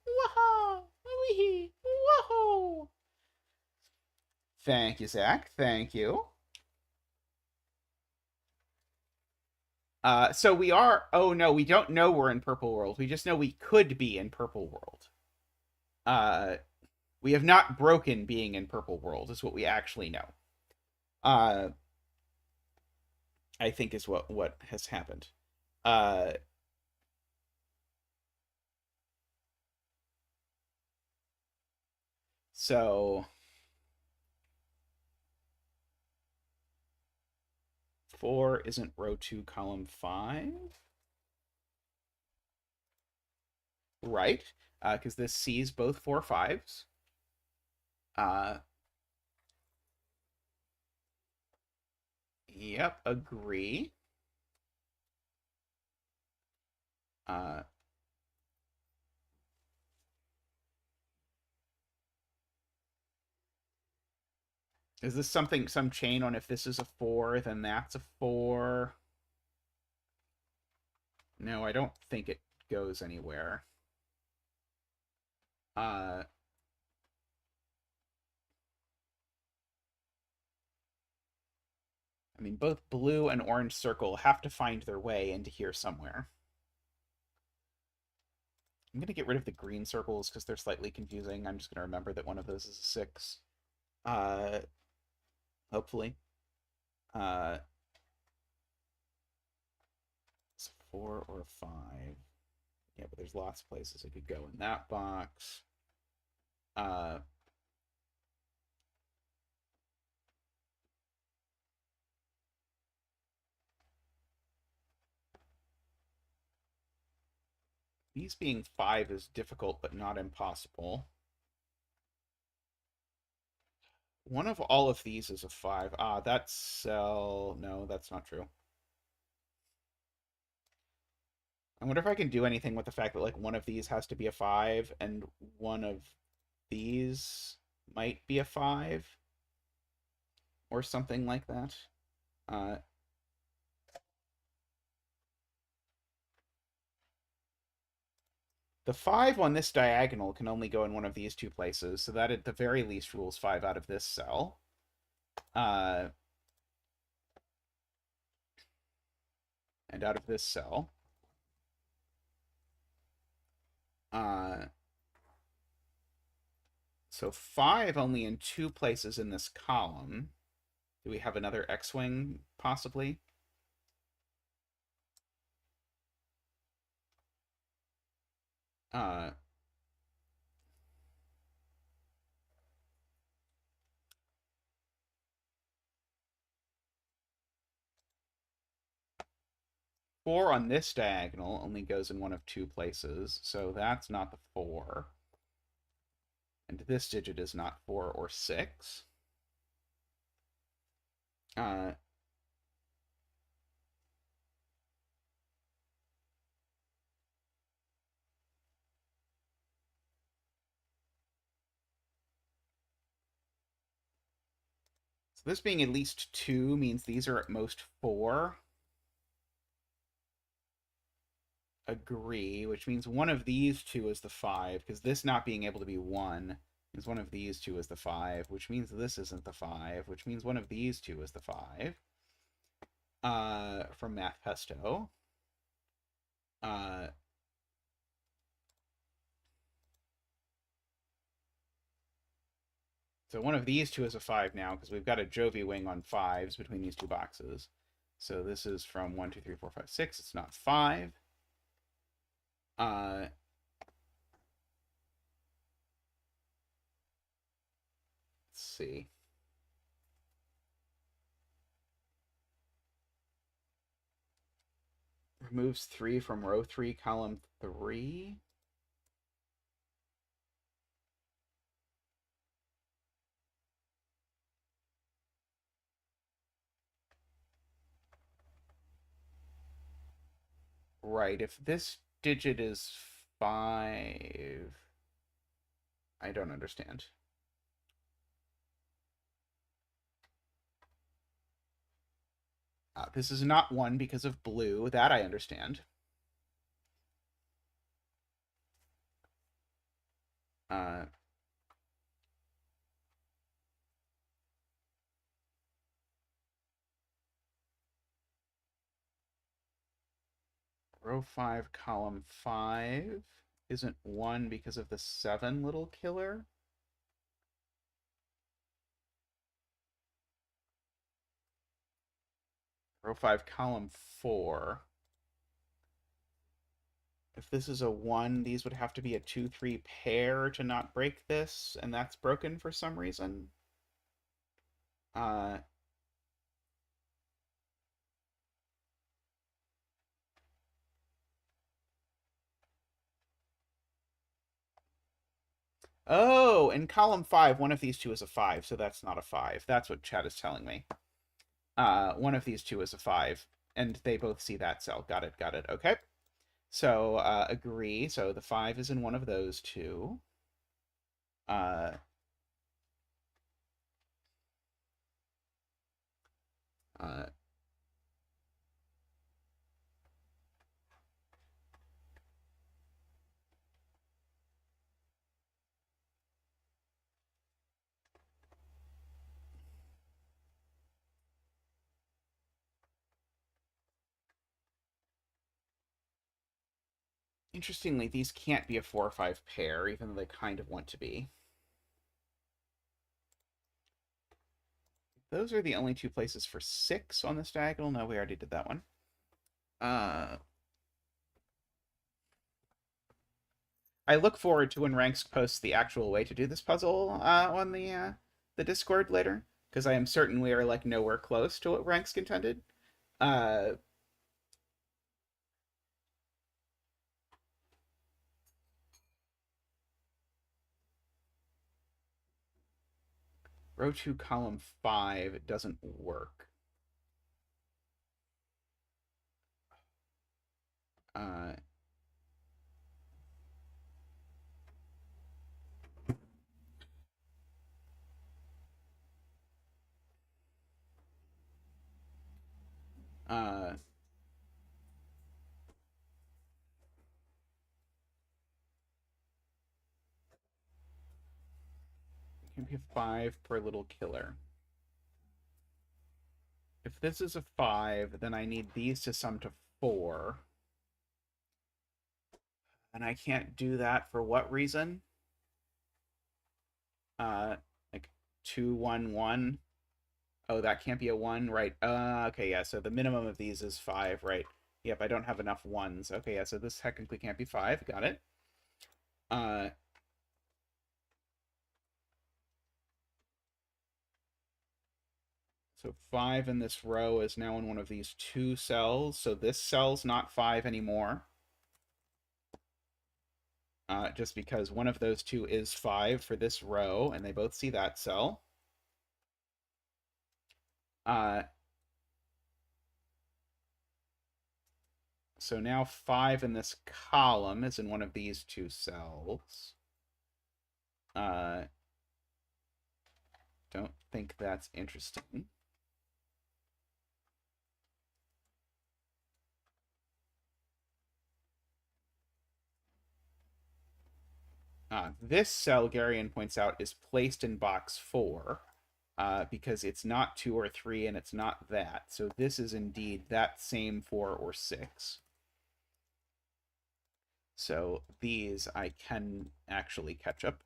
Waha! Woohoo! Thank you, Zach. Thank you. So we are. Oh no, we don't know we're in Purple World. We just know we could be in Purple World. Uh, we have not broken being in Purple World, is what we actually know. Uh, I think is what has happened. Uh, so 4 isn't row 2, column 5, right? Because this sees both 4 5s. Uh, yep, agree. Uh, is this some chain on if this is a 4, then that's a 4? No, I don't think it goes anywhere. Uh, I mean, both blue and orange circle have to find their way into here somewhere. I'm going to get rid of the green circles because they're slightly confusing. I'm just going to remember that one of those is a 6. Uh, hopefully. It's a 4 or a 5. Yeah, but there's lots of places it could go in that box. Uh, these being 5 is difficult, but not impossible. One of all of these is a 5. Ah, that's cell. No, that's not true. I wonder if I can do anything with the fact that like one of these has to be a 5 and one of these might be a 5 or something like that. Uh, the 5 on this diagonal can only go in one of these two places, so that at the very least rules 5 out of this cell. And out of this cell. So 5 only in 2 places in this column. Do we have another X-wing, possibly? Uh, 4 on this diagonal only goes in one of 2 places, so that's not the 4. And this digit is not 4 or 6. So this being at least 2 means these are at most 4. Agree, which means one of these 2 is the 5, because this not being able to be 1 means one of these 2 is the 5, which means this isn't the 5, which means one of these 2 is the 5. From Math Pesto. So one of these 2 is a 5 now, because we've got a Jovi wing on 5s between these 2 boxes. So this is from 1, 2, 3, 4, 5, 6. It's not 5. Let's see. Removes 3 from row 3, column 3. Right, if this digit is 5... I don't understand. This is not 1 because of blue. That I understand. Row 5, column 5 isn't 1 because of the 7 little killer. Row 5, column 4. If this is a 1, these would have to be a 2, 3 pair to not break this, and that's broken for some reason. Oh, in column 5, one of these 2 is a 5, so that's not a 5. That's what chat is telling me. One of these 2 is a 5, and they both see that cell. Got it, got it. Okay. So, agree. So the 5 is in one of those 2. Uh, Interestingly, these can't be a 4 or 5 pair, even though they kind of want to be. Those are the only 2 places for 6 on this diagonal. No, we already did that one. I look forward to when Ranks posts the actual way to do this puzzle on the Discord later, because I am certain we are like nowhere close to what Ranks contended. Row 2, column 5 doesn't work. It can be a 5 per little killer. If this is a 5, then I need these to sum to 4. And I can't do that for what reason? Like 2, 1, 1. Oh, that can't be a 1, right? Okay, yeah, so the minimum of these is 5, right? Yep, I don't have enough 1s. Okay, yeah, so this technically can't be 5. Got it. So 5 in this row is now in one of these two cells. So this cell's not 5 anymore. Just because one of those two is 5 for this row, and they both see that cell. So now 5 in this column is in one of these two cells. Don't think that's interesting. This cell, Garion points out, is placed in box 4 because it's not 2 or 3 and it's not that. So this is indeed that same 4 or 6. So these I can actually catch up.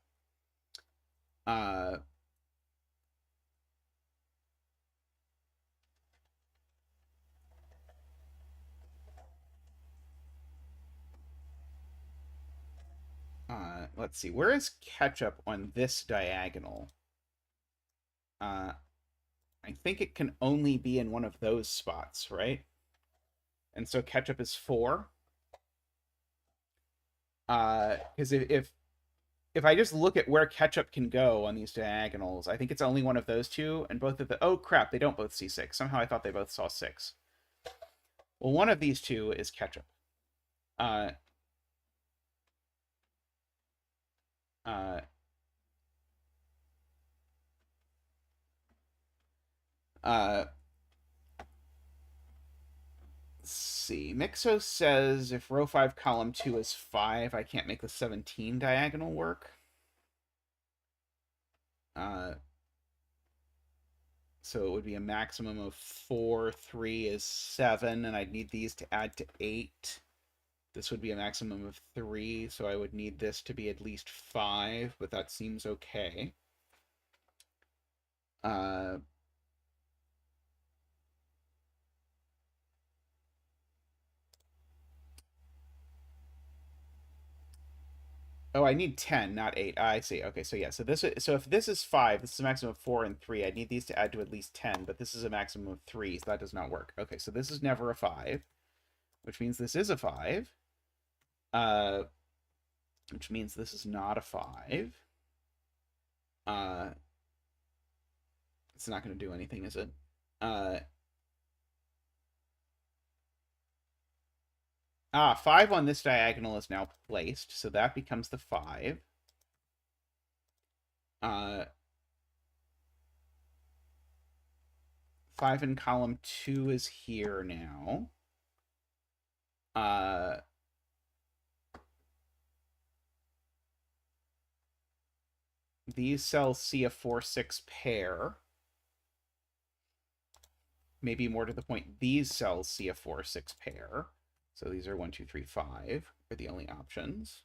Let's see. Where is ketchup on this diagonal? I think it can only be in one of those spots, right? And so ketchup is 4. Because if I just look at where ketchup can go on these diagonals, I think it's only one of those two, and both of the... Oh, crap, they don't both see 6. Somehow I thought they both saw 6. Well, one of these two is ketchup. Let's see. Mixo says if row 5, column 2 is 5, I can't make the 17 diagonal work. So it would be a maximum of 4, 3 is 7, and I'd need these to add to 8. This would be a maximum of 3, so I would need this to be at least 5, but that seems okay. Oh, I need 10, not 8. I see. Okay, so yeah, so if this is 5, this is a maximum of 4 and 3. I need these to add to at least 10, but this is a maximum of 3, so that does not work. Okay, so this is never a 5, which means this is a 5. Which means this is not a 5. It's not going to do anything, is it? 5 on this diagonal is now placed, so that becomes the 5. 5 in column 2 is here now. These cells see a 4-6 pair. Maybe more to the point, these cells see a 4-6 pair. So these are 1, 2, 3, 5 are the only options.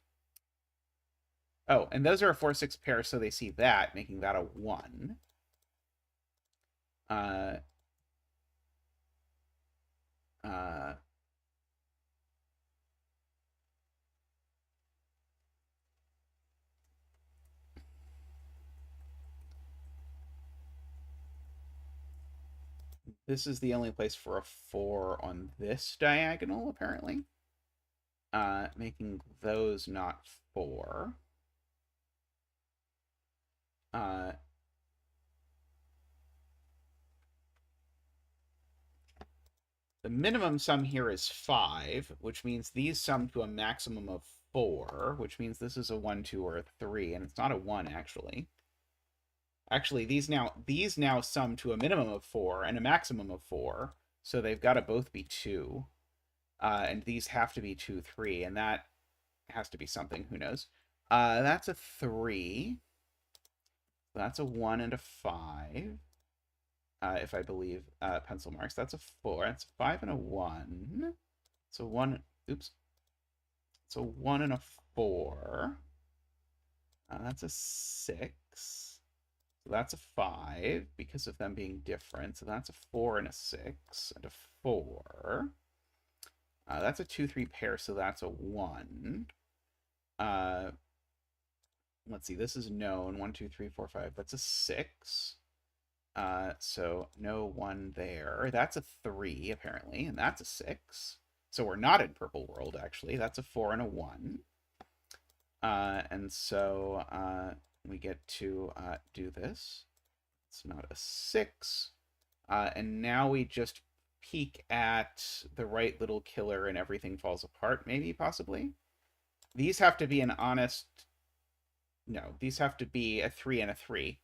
Oh, and those are a 4-6 pair, so they see that, making that a 1. This is the only place for a 4 on this diagonal, apparently. Making those not 4. The minimum sum here is 5, which means these sum to a maximum of 4, which means this is a 1, 2, or a 3, and it's not a 1, actually. Actually, these now sum to a minimum of 4 and a maximum of 4, so they've got to both be 2. And these have to be 2, 3, and that has to be something. Who knows? That's a 3. That's a 1 and a 5. If I believe pencil marks. That's a 4. That's a 5 and a 1. So 1. Oops. It's a 1 and a 4. That's a 6. So that's a 5 because of them being different. So that's a 4 and a 6 and a 4. That's a 2, 3 pair, so that's a 1. Let's see, this is known. 1, 2, 3, 4, 5. That's a 6. So no 1 there. That's a 3, apparently, and that's a 6. So we're not in purple world, actually. That's a 4 and a 1. And so we get to do this. It's not a 6. And now we just peek at the right little killer and everything falls apart, maybe, possibly. These have to be an honest... No, these have to be a 3 and a 3.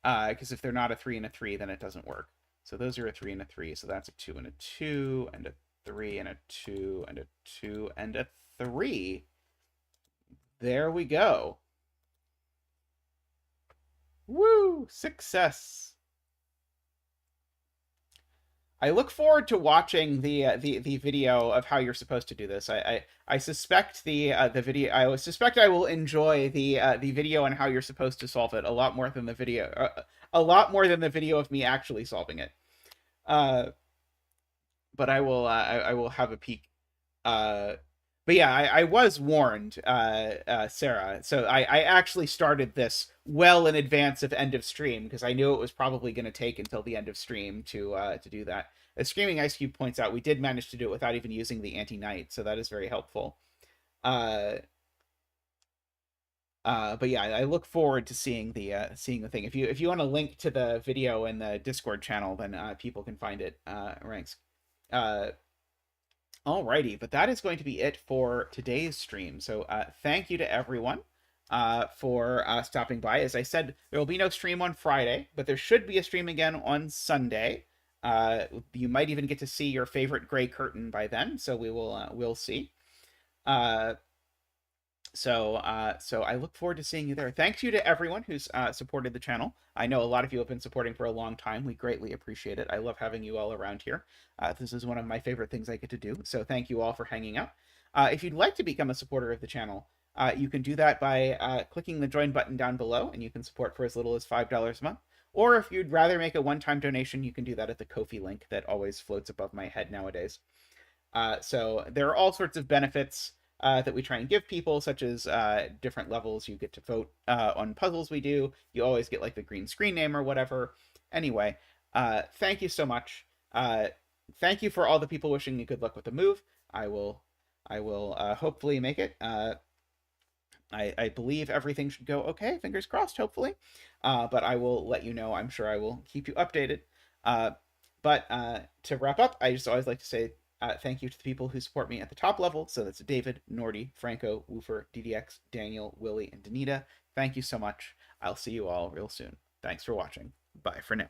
Because if they're not a 3 and a 3, then it doesn't work. So those are a 3 and a 3. So that's a 2 and a 2, and a 3 and a 2, and a 2 and a 3. There we go. Woo! Success. I look forward to watching the video of how you're supposed to do this. I suspect the video. I suspect I will enjoy the video on how you're supposed to solve it a lot more than the video. A lot more than the video of me actually solving it. But I will have a peek. But yeah, I was warned, Sarah. So I actually started this well in advance of end of stream because I knew it was probably going to take until the end of stream to do that. As Screaming Ice Cube points out, we did manage to do it without even using the anti-night, so that is very helpful. But yeah, I look forward to seeing the thing. If you want to link to the video in the Discord channel, then people can find it. Ranks. Alrighty, but that is going to be it for today's stream. So thank you to everyone for stopping by. As I said, there will be no stream on Friday, but there should be a stream again on Sunday. You might even get to see your favorite gray curtain by then, so we'll see. So I look forward to seeing you there. Thank you to everyone who's supported the channel. I know a lot of you have been supporting for a long time. We greatly appreciate it. I love having you all around here. This is one of my favorite things I get to do. So thank you all for hanging out. If you'd like to become a supporter of the channel, you can do that by clicking the join button down below, and you can support for as little as $5 a month. Or if you'd rather make a one-time donation, you can do that at the Ko-fi link that always floats above my head nowadays. So there are all sorts of benefits that we try and give people, such as different levels. You get to vote on puzzles we do. You always get like the green screen name or whatever. Anyway, thank you so much. Thank you for all the people wishing me good luck with the move. I will hopefully make it. I believe everything should go okay. Fingers crossed, hopefully. But I will let you know. I'm sure I will keep you updated. But to wrap up, I just always like to say thank you to the people who support me at the top level. So that's David, Nordy, Franco, Woofer, DDX, Daniel, Willie, and Danita. Thank you so much. I'll see you all real soon. Thanks for watching. Bye for now.